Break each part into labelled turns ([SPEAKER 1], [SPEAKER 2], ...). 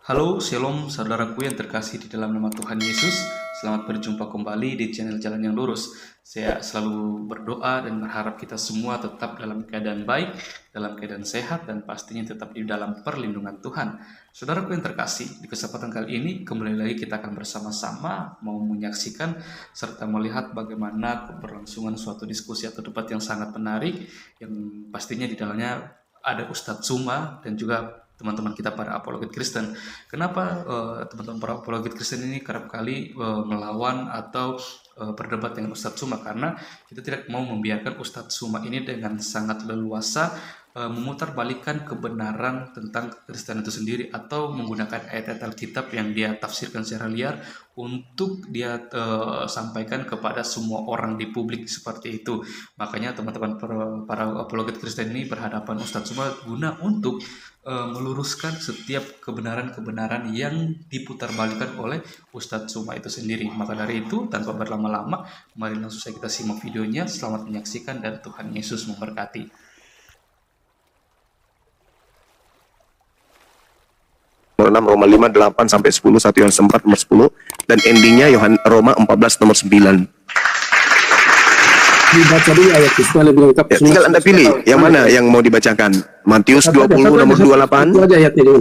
[SPEAKER 1] Halo, Shalom saudaraku yang terkasih di dalam nama Tuhan Yesus. Selamat berjumpa kembali di channel Jalan yang Lurus. Saya selalu berdoa dan berharap kita semua tetap dalam keadaan baik, dalam keadaan sehat, dan pastinya tetap di dalam perlindungan Tuhan. Saudaraku yang terkasih, di kesempatan kali ini kembali lagi kita akan bersama-sama mau menyaksikan serta melihat bagaimana keberlangsungan suatu diskusi atau debat yang sangat menarik, yang pastinya di dalamnya ada Ustadz Suma dan juga teman-teman kita para apologet Kristen. Kenapa teman-teman para apologet Kristen ini kerap kali melawan atau berdebat dengan Ustadz Suma? Karena kita tidak mau membiarkan Ustadz Suma ini dengan sangat leluasa memutarbalikkan kebenaran tentang Kristen itu sendiri, atau menggunakan ayat-ayat Alkitab yang dia tafsirkan secara liar untuk dia sampaikan kepada semua orang di publik seperti itu. Makanya teman-teman para apologet Kristen ini berhadapan Ustadz Suma guna untuk meluruskan setiap kebenaran-kebenaran yang diputarbalikkan oleh Ustadz Suma itu sendiri. Maka dari itu, tanpa berlama-lama, mari langsung saja kita simak videonya. Selamat menyaksikan dan Tuhan Yesus memberkati.
[SPEAKER 2] 6, Roma 5, 8 sampai 10, 1 Yohanes 4 nomor 10, dan endingnya Roma 14 nomor 9.
[SPEAKER 3] Dibaca dulu ayat itu lebih lengkap.
[SPEAKER 2] Ya, tinggal Anda pilih yang mana yang mau dibacakan. Matius 20 nomor 28.
[SPEAKER 3] Itu aja ayatnya dulu.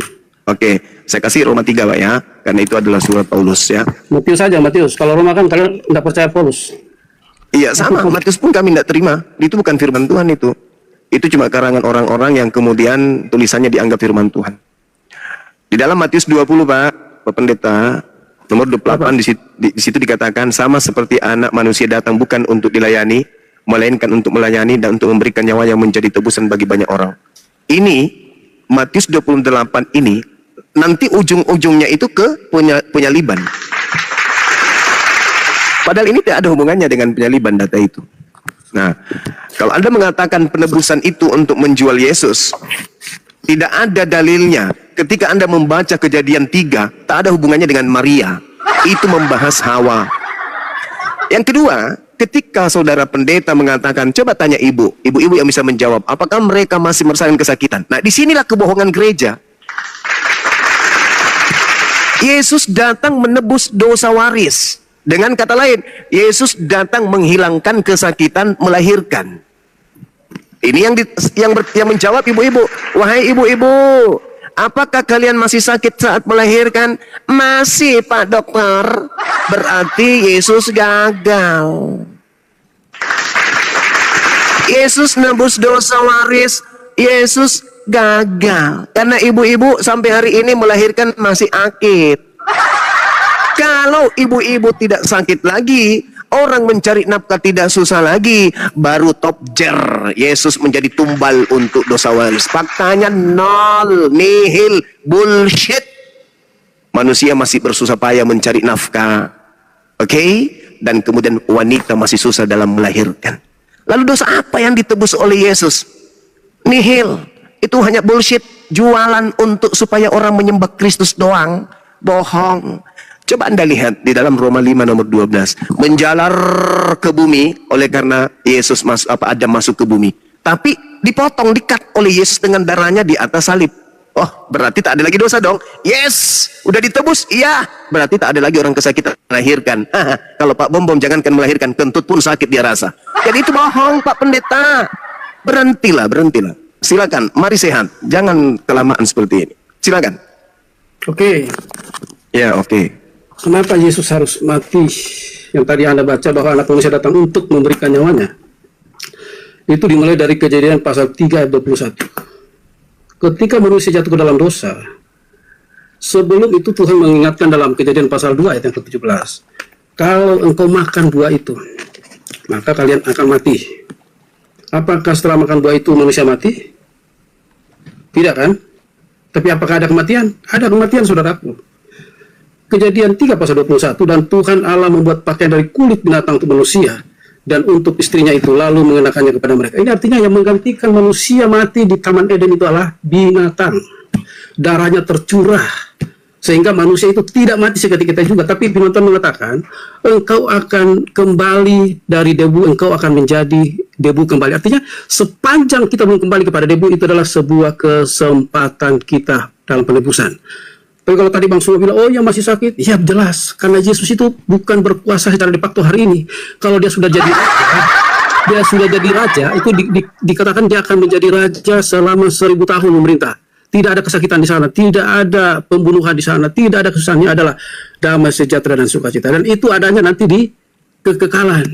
[SPEAKER 2] Oke, saya kasih Roma 3 Pak ya, karena itu adalah surat Paulus ya.
[SPEAKER 3] Matius saja, Matius. Kalau Roma kan kalian tidak percaya Paulus.
[SPEAKER 2] Iya sama, Matius pun kami tidak terima. Itu bukan firman Tuhan itu. Itu cuma karangan orang-orang yang kemudian tulisannya dianggap firman Tuhan. Di dalam Matius 20 Pak Pendeta, nomor 28 di situ dikatakan, sama seperti anak manusia datang bukan untuk dilayani, melainkan untuk melayani dan untuk memberikan nyawa yang menjadi tebusan bagi banyak orang. Ini Matius 28 ini nanti ujung-ujungnya itu ke penyaliban. Padahal ini tidak ada hubungannya dengan penyaliban data itu. Nah, kalau Anda mengatakan penebusan itu untuk menjual Yesus, tidak ada dalilnya. Ketika Anda membaca Kejadian 3, tak ada hubungannya dengan Maria. Itu membahas Hawa. Yang kedua, ketika saudara pendeta mengatakan, coba tanya ibu-ibu yang bisa menjawab, apakah mereka masih merasakan kesakitan? Nah, disinilah kebohongan gereja. Yesus datang menebus dosa waris. Dengan kata lain, Yesus datang menghilangkan kesakitan melahirkan. Ini yang menjawab ibu-ibu. Wahai ibu-ibu, apakah kalian masih sakit saat melahirkan? Masih, Pak Dokter. Berarti Yesus gagal. Yesus nebus dosa waris. Yesus gagal. Karena ibu-ibu sampai hari ini melahirkan masih akid. Kalau ibu-ibu tidak sakit lagi, orang mencari nafkah tidak susah lagi, baru top jer. Yesus menjadi tumbal untuk dosa waris. Faktanya nol, nihil, bullshit. Manusia masih bersusah payah mencari nafkah. Oke? Dan kemudian wanita masih susah dalam melahirkan. Lalu dosa apa yang ditebus oleh Yesus? Nihil. Itu hanya bullshit. Jualan untuk supaya orang menyembah Kristus doang. Bohong. Coba Anda lihat di dalam Roma 5 nomor 12. Menjalar ke bumi oleh karena Yesus Adam masuk ke bumi. Tapi dipotong, dikat oleh Yesus dengan darahnya di atas salib. Oh, berarti tak ada lagi dosa dong. Yes, udah ditebus. Iya, berarti tak ada lagi orang kesakitan melahirkan. Kalau Pak Bom jangankan melahirkan, kentut pun sakit dia rasa. Jadi itu bohong, Pak Pendeta. Berhentilah. Silakan, mari sehat. Jangan kelamaan seperti ini. Silakan.
[SPEAKER 3] Oke.
[SPEAKER 2] Ya, oke.
[SPEAKER 3] Kenapa Yesus harus mati? Yang tadi Anda baca bahwa anak manusia datang untuk memberikan nyawanya. Itu dimulai dari Kejadian pasal 3 ayat 21. Ketika manusia jatuh ke dalam dosa, sebelum itu Tuhan mengingatkan dalam Kejadian pasal 2 ayat yang ke-17. Kalau engkau makan buah itu, maka kalian akan mati. Apakah setelah makan buah itu manusia mati? Tidak kan? Tapi apakah ada kematian? Ada kematian, saudaraku. Kejadian 3 pasal 21, dan Tuhan Allah membuat pakaian dari kulit binatang untuk manusia dan untuk istrinya itu, lalu mengenakannya kepada mereka. Ini artinya yang menggantikan manusia mati di Taman Eden itu adalah binatang. Darahnya tercurah sehingga manusia itu tidak mati seketika itu juga. Tapi firman Tuhan mengatakan, engkau akan kembali dari debu, engkau akan menjadi debu kembali. Artinya sepanjang kita belum kembali kepada debu, itu adalah sebuah kesempatan kita dalam penebusan. Tapi kalau tadi Bang Suma bilang, oh yang masih sakit, ya jelas. Karena Yesus itu bukan berkuasa secara de facto hari ini. Kalau dia sudah jadi raja, itu dikatakan dia akan menjadi raja selama 1000 tahun memerintah. Tidak ada kesakitan di sana, tidak ada pembunuhan di sana, tidak ada kesusahannya, adalah damai sejahtera dan sukacita. Dan itu adanya nanti di kekekalan.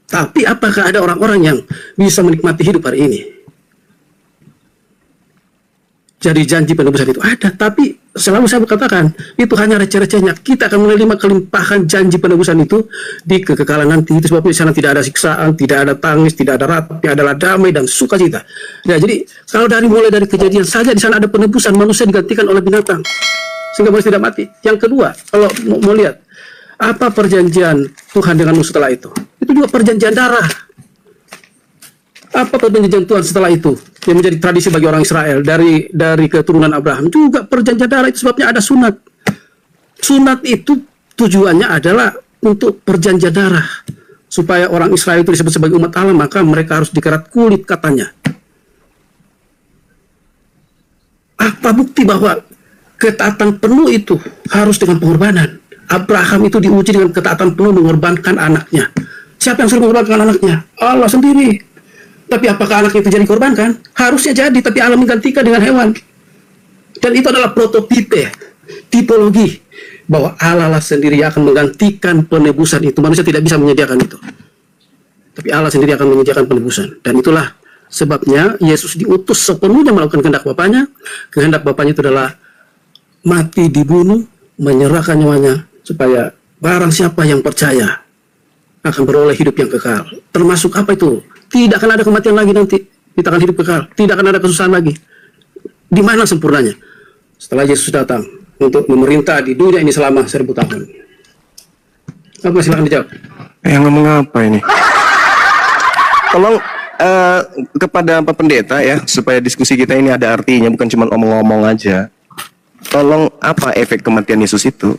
[SPEAKER 3] Tapi apakah ada orang-orang yang bisa menikmati hidup hari ini? Jadi janji penebusan itu ada, tapi selalu saya katakan itu hanya receh-recehnya. Kita akan menerima kelimpahan janji penebusan itu di kekekalan nanti. Itu sebabnya di sana tidak ada siksaan, tidak ada tangis, tidak ada ratap, adalah damai dan sukacita. Ya, jadi kalau mulai dari kejadian saja di sana ada penebusan, manusia digantikan oleh binatang sehingga manusia tidak mati. Yang kedua, kalau mau lihat apa perjanjian Tuhan denganmu setelah itu? Itu juga perjanjian darah. Apa perjanjian Tuhan setelah itu yang menjadi tradisi bagi orang Israel dari keturunan Abraham? Juga perjanjian darah, itu sebabnya ada sunat. Sunat itu tujuannya adalah untuk perjanjian darah, supaya orang Israel itu disebut sebagai umat Allah, maka mereka harus dikerat kulit katanya. Apa bukti bahwa ketaatan penuh itu harus dengan pengorbanan? Abraham itu diuji dengan ketaatan penuh mengorbankan anaknya. Siapa yang suruh mengorbankan anaknya? Allah sendiri. Tapi apakah anaknya itu jadi korbankan? Harusnya jadi, tapi Allah menggantikan dengan hewan. Dan itu adalah prototipe, tipologi, bahwa Allah lah sendiri yang akan menggantikan penebusan itu. Manusia tidak bisa menyediakan itu, tapi Allah sendiri akan menyediakan penebusan. Dan itulah sebabnya Yesus diutus sepenuhnya melakukan kehendak Bapaknya. Kehendak Bapaknya itu adalah mati, dibunuh, menyerahkan nyawanya, supaya barang siapa yang percaya akan beroleh hidup yang kekal. Termasuk apa itu? Tidak akan ada kematian lagi nanti. Kita akan hidup kekal. Tidak akan ada kesusahan lagi. Di mana sempurnanya? Setelah Yesus datang untuk memerintah di dunia ini selama 1000 tahun. Apa, silakan dijawab.
[SPEAKER 2] Yang ngomong apa ini? Tolong kepada Pak Pendeta ya, supaya diskusi kita ini ada artinya, bukan cuma omong-omong aja. Tolong, apa efek kematian Yesus itu?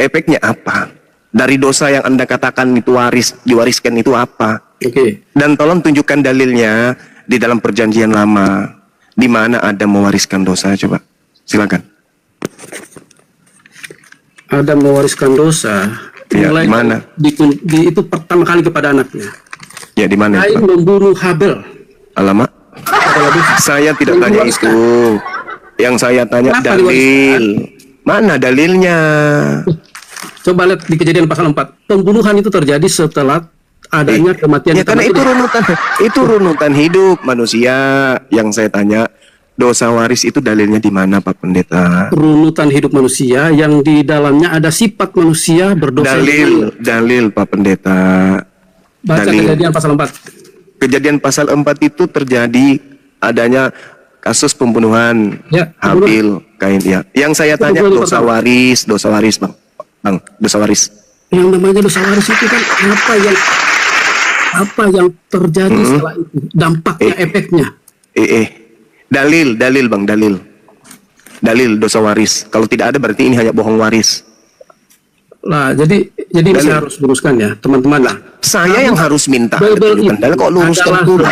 [SPEAKER 2] Efeknya apa? Dari dosa yang Anda katakan itu diwariskan itu apa?
[SPEAKER 3] Oke.
[SPEAKER 2] Dan tolong tunjukkan dalilnya di dalam perjanjian lama, di mana Adam mewariskan dosa, coba. Silakan.
[SPEAKER 3] Adam mewariskan dosa.
[SPEAKER 2] Ya,
[SPEAKER 3] Mulai
[SPEAKER 2] di mana?
[SPEAKER 3] Itu pertama kali kepada anaknya.
[SPEAKER 2] Ya, di mana?
[SPEAKER 3] Kain membunuh Habel.
[SPEAKER 2] Alamak. Saya tidak tanya itu. Yang saya tanya
[SPEAKER 3] Kenapa
[SPEAKER 2] dalil. Mana dalilnya?
[SPEAKER 3] Coba lihat di Kejadian pasal 4. Pembunuhan itu terjadi setelah adanya kematian.
[SPEAKER 2] Ya, karena itu runutan hidup manusia. Yang saya tanya, dosa waris itu dalilnya di mana, Pak Pendeta?
[SPEAKER 3] Runutan hidup manusia yang di dalamnya ada sifat manusia berdosa.
[SPEAKER 2] Dalil Pak Pendeta.
[SPEAKER 3] Baca
[SPEAKER 2] Dalil.
[SPEAKER 3] Kejadian pasal 4.
[SPEAKER 2] Kejadian pasal 4 itu terjadi adanya kasus pembunuhan
[SPEAKER 3] Ya,
[SPEAKER 2] Habil, Kain. Ya. Yang saya tanya dosa waris, Bang. Bang, dosa waris.
[SPEAKER 3] Yang namanya dosa waris itu kan apa yang terjadi setelah itu, dampaknya, efeknya.
[SPEAKER 2] Dalil Bang, dalil dosa waris. Kalau tidak ada berarti ini hanya bohong waris.
[SPEAKER 3] Lah, jadi saya harus luruskan ya, teman-teman lah.
[SPEAKER 2] Saya yang harus minta
[SPEAKER 3] Bible
[SPEAKER 2] tunjukkan dalil, kok luruskan dulu.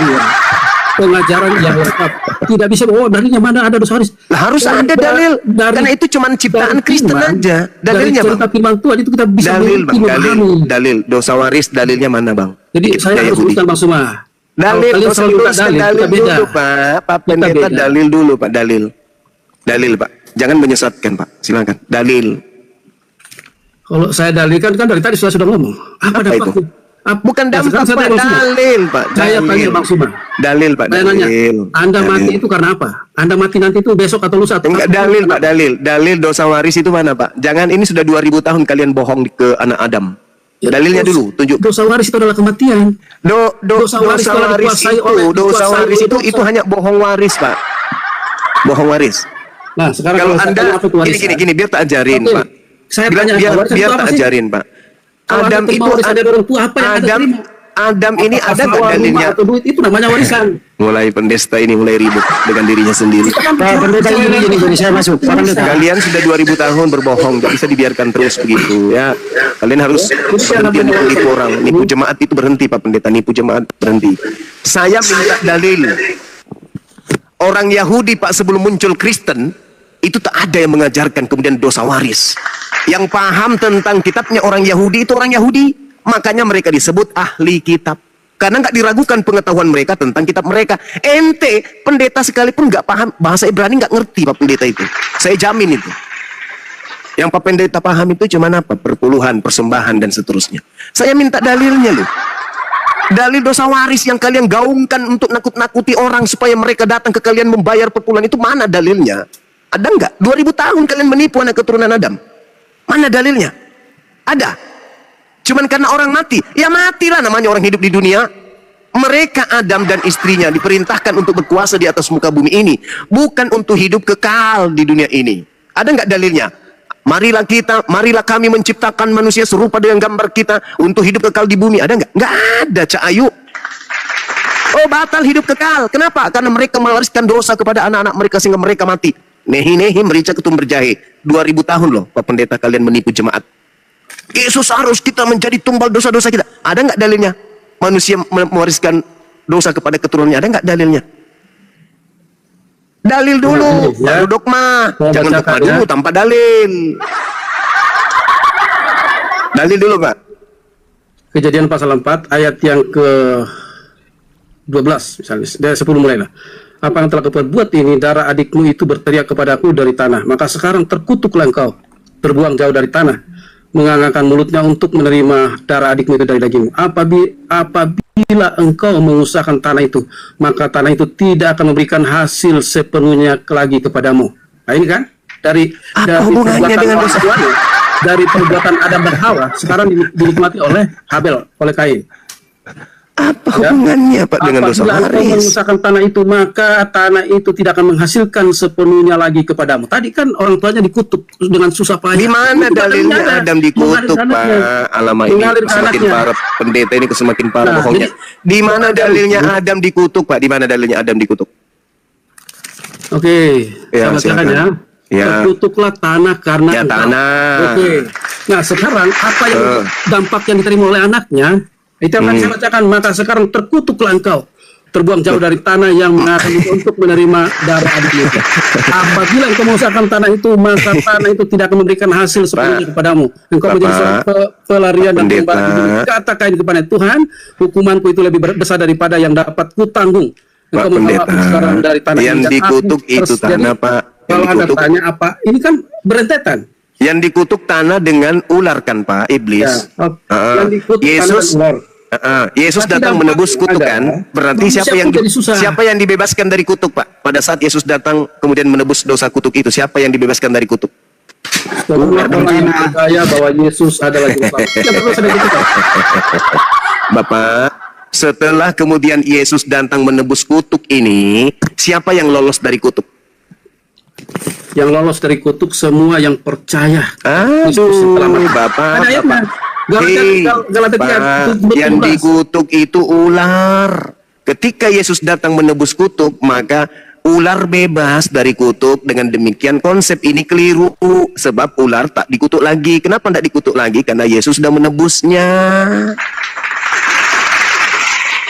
[SPEAKER 3] Pengajaran yang lengkap. Tidak bisa, oh dalilnya mana ada dosa waris.
[SPEAKER 2] Harus ada dalil. Karena itu cuma ciptaan Kristen aja. Dalilnya,
[SPEAKER 3] Bang. Dari firman Tuhan itu kita bisa
[SPEAKER 2] dalil dosa waris, dalilnya mana, Bang?
[SPEAKER 3] Jadi saya harus luruskan Bang Suma.
[SPEAKER 2] Dalil, dalil dulu,
[SPEAKER 3] beda.
[SPEAKER 2] Pak Pendeta, dalil dulu, Pak, dalil, Pak. Jangan menyesatkan, Pak. Silakan, dalil.
[SPEAKER 3] Kalau saya dalilkan kan dari tadi sudah ngomong. Apa
[SPEAKER 2] itu? Bukan dampak, Pak, dalil, Pak.
[SPEAKER 3] Saya panggil Bang Suma.
[SPEAKER 2] Dalil, Pak,
[SPEAKER 3] Saya nanya,
[SPEAKER 2] dalil.
[SPEAKER 3] Anda mati itu karena apa? Anda mati nanti itu besok atau lusa?
[SPEAKER 2] Enggak, dalil, Pak, dalil dosa waris itu mana, Pak? Jangan, ini sudah 2000 tahun kalian bohong ke anak Adam. Dalilnya dulu, tunjuk.
[SPEAKER 3] Dosa waris itu adalah kematian.
[SPEAKER 2] Dosa waris itu hanya bohong waris, Pak. Bohong waris.
[SPEAKER 3] Nah, sekarang
[SPEAKER 2] kalau Anda gini, biar tak ajarin, Pak.
[SPEAKER 3] Saya tanya,
[SPEAKER 2] biar tak ajarin, Pak. Adam itu Adam ini ada nggak dalilnya?
[SPEAKER 3] Atau duit itu namanya warisan.
[SPEAKER 2] Mulai pendeta ini mulai ribut dengan dirinya sendiri.
[SPEAKER 3] Pak Pendeta ini saya masuk.
[SPEAKER 2] Kalian sudah 2000 tahun berbohong, tidak bisa dibiarkan terus begitu ya. Kalian harus berhenti nipu orang, nipu jemaat itu berhenti, Pak Pendeta, nipu jemaat berhenti. Saya minta dalil. Orang Yahudi, Pak, sebelum muncul Kristen Itu tak ada yang mengajarkan kemudian dosa waris. Yang paham tentang kitabnya orang Yahudi itu orang Yahudi. Makanya mereka disebut ahli kitab. Karena nggak diragukan pengetahuan mereka tentang kitab mereka. Ente, pendeta sekalipun nggak paham bahasa Ibrani, nggak ngerti Pak Pendeta itu. Saya jamin itu. Yang Pak Pendeta paham itu cuma apa? Perpuluhan, persembahan, dan seterusnya. Saya minta dalilnya loh. Dalil dosa waris yang kalian gaungkan untuk nakut-nakuti orang supaya mereka datang ke kalian membayar perpuluhan itu mana dalilnya? Ada nggak? 2000 tahun kalian menipu anak keturunan Adam. Mana dalilnya? Ada. Cuman karena orang mati, ya matilah namanya orang hidup di dunia. Mereka Adam dan istrinya diperintahkan untuk berkuasa di atas muka bumi ini, bukan untuk hidup kekal di dunia ini. Ada nggak dalilnya? Marilah kami menciptakan manusia serupa dengan gambar kita untuk hidup kekal di bumi. Ada nggak? Nggak ada, Cak Ayu. Oh, batal hidup kekal. Kenapa? Karena mereka mewariskan dosa kepada anak-anak mereka sehingga mereka mati. Nehi merica ketum berjahe. 2000 tahun loh Pak Pendeta kalian menipu jemaat. Yesus harus kita menjadi tumbal dosa-dosa kita. Ada nggak dalilnya? Manusia mewariskan dosa kepada keturunannya. Ada nggak dalilnya? Dalil dulu, baru dogma. Jangan dogma dulu tanpa dalil. Dalil dulu, Pak.
[SPEAKER 3] Kejadian pasal 4 ayat yang ke 12 misalnya, dari 10 mulailah. Apa yang telah kau perbuat ini, darah adikmu itu berteriak kepadaku dari tanah. Maka sekarang terkutuklah engkau, terbuang jauh dari tanah, mengangangkan mulutnya untuk menerima darah adikmu itu dari dagingmu. Apabila engkau mengusahakan tanah itu, maka tanah itu tidak akan memberikan hasil sepenuhnya lagi kepadamu. Nah ini kan dari
[SPEAKER 2] hubungannya dengan dosa?
[SPEAKER 3] Dari perbuatan Adam dan Hawa sekarang dinikmati oleh Habel, oleh Kain.
[SPEAKER 2] Apa hubungannya Pak dengan dosa
[SPEAKER 3] waris? Apabila engkau mengusahakan tanah itu, maka tanah itu tidak akan menghasilkan sepenuhnya lagi kepadamu. Tadi kan orang tuanya dikutuk dengan susah payah.
[SPEAKER 2] Di mana dalilnya Adam dikutuk, Pak? Alamak, ini semakin parah. Pendeta ini semakin parah bohongnya. Di mana dalilnya Adam dikutuk, Pak? Di mana dalilnya Adam dikutuk?
[SPEAKER 3] Oke,
[SPEAKER 2] ya,
[SPEAKER 3] silakan ya. Ya. Terkutuklah tanah karena
[SPEAKER 2] ya, tanah.
[SPEAKER 3] Oke. Nah sekarang apa yang dampak yang diterima oleh anaknya? Itu yang saya bacakan. Maka sekarang terkutuklah engkau, terbuang jauh dari tanah yang mengarahkan untuk menerima darah adikmu. Apabila engkau mengusahakan tanah itu, maka tanah itu tidak akan memberikan hasil sepenuhnya kepadamu. Engkau menjadi seorang pelarian dan pembantu. Katakan kepada Tuhan, hukumanku itu lebih besar daripada yang dapat kutanggung.
[SPEAKER 2] Pak Pendeta, dari tanah yang dikutuk itu tanah, Pak.
[SPEAKER 3] Kalau Anda tanya apa, ini kan berentetan.
[SPEAKER 2] Yang dikutuk tanah dengan ular kan, Pak, iblis. Ya. Yesus, Yesus datang menebus kutukan. Berarti siapa yang dibebaskan dari kutuk, Pak? Pada saat Yesus datang kemudian menebus dosa kutuk itu, siapa yang dibebaskan dari kutuk?
[SPEAKER 3] Percaya bahwa Yesus adalah
[SPEAKER 2] Bapak, setelah kemudian Yesus datang menebus kutuk ini, siapa yang lolos dari kutuk?
[SPEAKER 3] Yang lolos dari kutuk semua yang percaya.
[SPEAKER 2] Aduh, Bapak. Yang dikutuk itu ular. Ketika Yesus datang menebus kutuk, maka ular bebas dari kutuk. Dengan demikian konsep ini keliru. Sebab ular tak dikutuk lagi. Kenapa tak dikutuk lagi? Karena Yesus sudah menebusnya.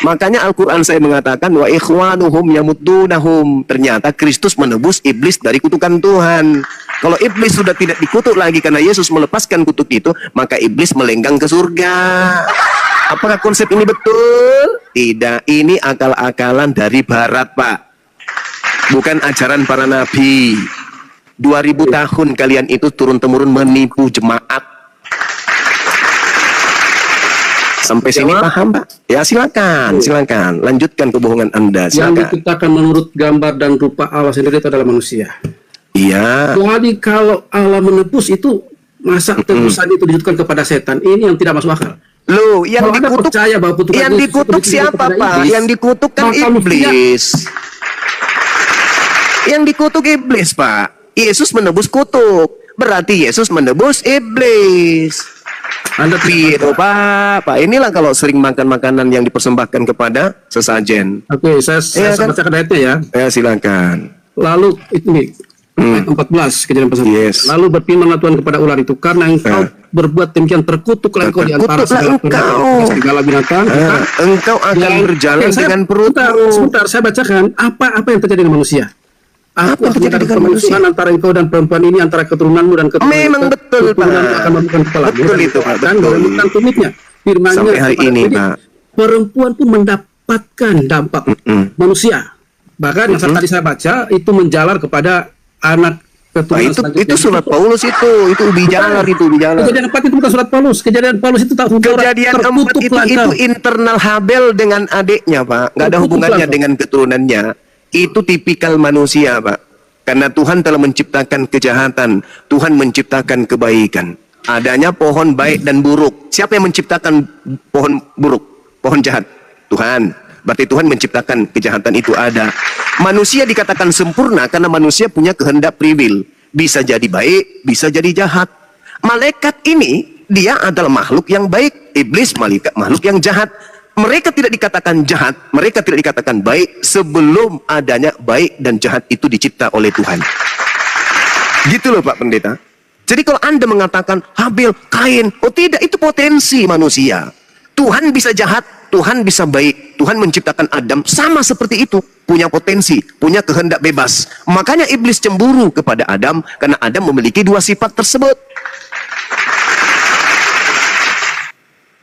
[SPEAKER 2] Makanya Al-Quran saya mengatakan wa ikhwanuhum yamuddunahum. Ternyata Kristus menebus iblis dari kutukan Tuhan. Kalau iblis sudah tidak dikutuk lagi karena Yesus melepaskan kutuk itu, maka iblis melenggang ke surga. Apakah konsep ini betul? Tidak, ini akal-akalan dari barat, Pak. Bukan ajaran para nabi. 2000 tahun kalian itu turun-temurun menipu jemaat. Sampai sini paham, Pak? Ya silakan, silakan. Lanjutkan kebohongan Anda. Silakan.
[SPEAKER 3] Yang diciptakan menurut gambar dan rupa Allah sendiri itu adalah manusia.
[SPEAKER 2] Iya.
[SPEAKER 3] Jadi kalau Allah menebus itu, masa tebusan itu ditujukan kepada setan? Ini yang tidak masuk akal.
[SPEAKER 2] Loh, yang dikutuk, yang dikutuk siapa, Pak? Yang dikutuk kan iblis. Yang dikutuk iblis, Pak. Yesus menebus kutuk. Berarti Yesus menebus iblis. Anda gitu, Pak. Inilah kalau sering makan makanan yang dipersembahkan kepada sesajen.
[SPEAKER 3] Oke, saya bacakan ayatnya ya.
[SPEAKER 2] Ya, silakan.
[SPEAKER 3] Lalu ini 14 kejadian pasal.
[SPEAKER 2] Yes.
[SPEAKER 3] Lalu berfirmanlah Tuhan kepada ular itu, karena engkau berbuat demikian, terkutuklah engkau di antara segala binatang.
[SPEAKER 2] Engkau akan berjalan dengan perutmu.
[SPEAKER 3] Sebentar, saya bacakan apa yang terjadi dengan manusia. Aku
[SPEAKER 2] Apa yang terjadi dengan manusia?
[SPEAKER 3] antara engkau dan perempuan ini, antara keturunanmu dan
[SPEAKER 2] Memang betul, Pak.
[SPEAKER 3] keturunanmu akan membukan kepala.
[SPEAKER 2] Betul itu, Pak,
[SPEAKER 3] Dan
[SPEAKER 2] betul.
[SPEAKER 3] bukan tumitnya. Firman-Nya
[SPEAKER 2] Sampai hari
[SPEAKER 3] kepada-
[SPEAKER 2] ini,
[SPEAKER 3] jadi,
[SPEAKER 2] Pak.
[SPEAKER 3] perempuan pun mendapatkan dampak manusia. Bahkan yang tadi saya baca itu menjalar kepada anak
[SPEAKER 2] Nah,
[SPEAKER 3] keturunan
[SPEAKER 2] itu
[SPEAKER 3] selanjutnya.
[SPEAKER 2] surat Paulus itu ubi jalar itu ubi jalar.
[SPEAKER 3] Kejadian 4 itu bukan surat Paulus. Kejadian Paulus itu tak
[SPEAKER 2] Kejadian 4 itu internal Habel dengan adiknya, Pak. Nggak ada
[SPEAKER 3] Tertutup
[SPEAKER 2] hubungannya
[SPEAKER 3] langsung.
[SPEAKER 2] dengan keturunannya. Itu tipikal manusia, Pak. Karena Tuhan telah menciptakan kejahatan, Tuhan menciptakan kebaikan. Adanya pohon baik dan buruk. Siapa yang menciptakan pohon buruk? Pohon jahat? Tuhan. Berarti Tuhan menciptakan kejahatan itu ada. Manusia dikatakan sempurna karena manusia punya kehendak free will. Bisa jadi baik, bisa jadi jahat. Malaikat ini, dia adalah makhluk yang baik. Iblis, malaikat, makhluk yang jahat. Mereka tidak dikatakan jahat, mereka tidak dikatakan baik sebelum adanya baik dan jahat itu dicipta oleh Tuhan. Gitu loh Pak Pendeta. Jadi kalau Anda mengatakan Habil, Kain, oh tidak, itu potensi manusia. Tuhan bisa jahat, Tuhan bisa baik. Tuhan menciptakan Adam sama seperti itu, punya potensi, punya kehendak bebas. Makanya iblis cemburu kepada Adam karena Adam memiliki dua sifat tersebut.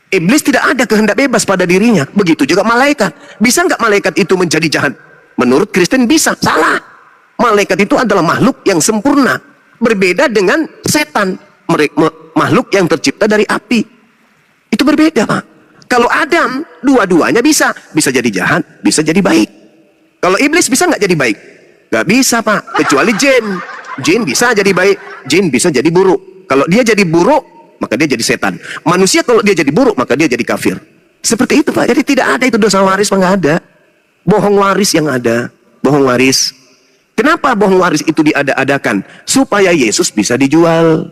[SPEAKER 2] Iblis tidak ada kehendak bebas pada dirinya. Begitu juga malaikat. Bisa nggak malaikat itu menjadi jahat? Menurut Kristen bisa. Salah. Malaikat itu adalah makhluk yang sempurna. Berbeda dengan setan. Makhluk yang tercipta dari api. Itu berbeda, Pak. Kalau Adam, dua-duanya bisa. Bisa jadi jahat, bisa jadi baik. Kalau iblis bisa nggak jadi baik? Nggak bisa, Pak. Kecuali jin. Jin bisa jadi baik, jin bisa jadi buruk. Kalau dia jadi buruk, maka dia jadi setan. Manusia kalau dia jadi buruk, maka dia jadi kafir. Seperti itu, Pak. Jadi tidak ada itu dosa waris, nggak ada. Bohong waris yang ada. Bohong waris. Kenapa bohong waris itu diada-adakan? Supaya Yesus bisa dijual.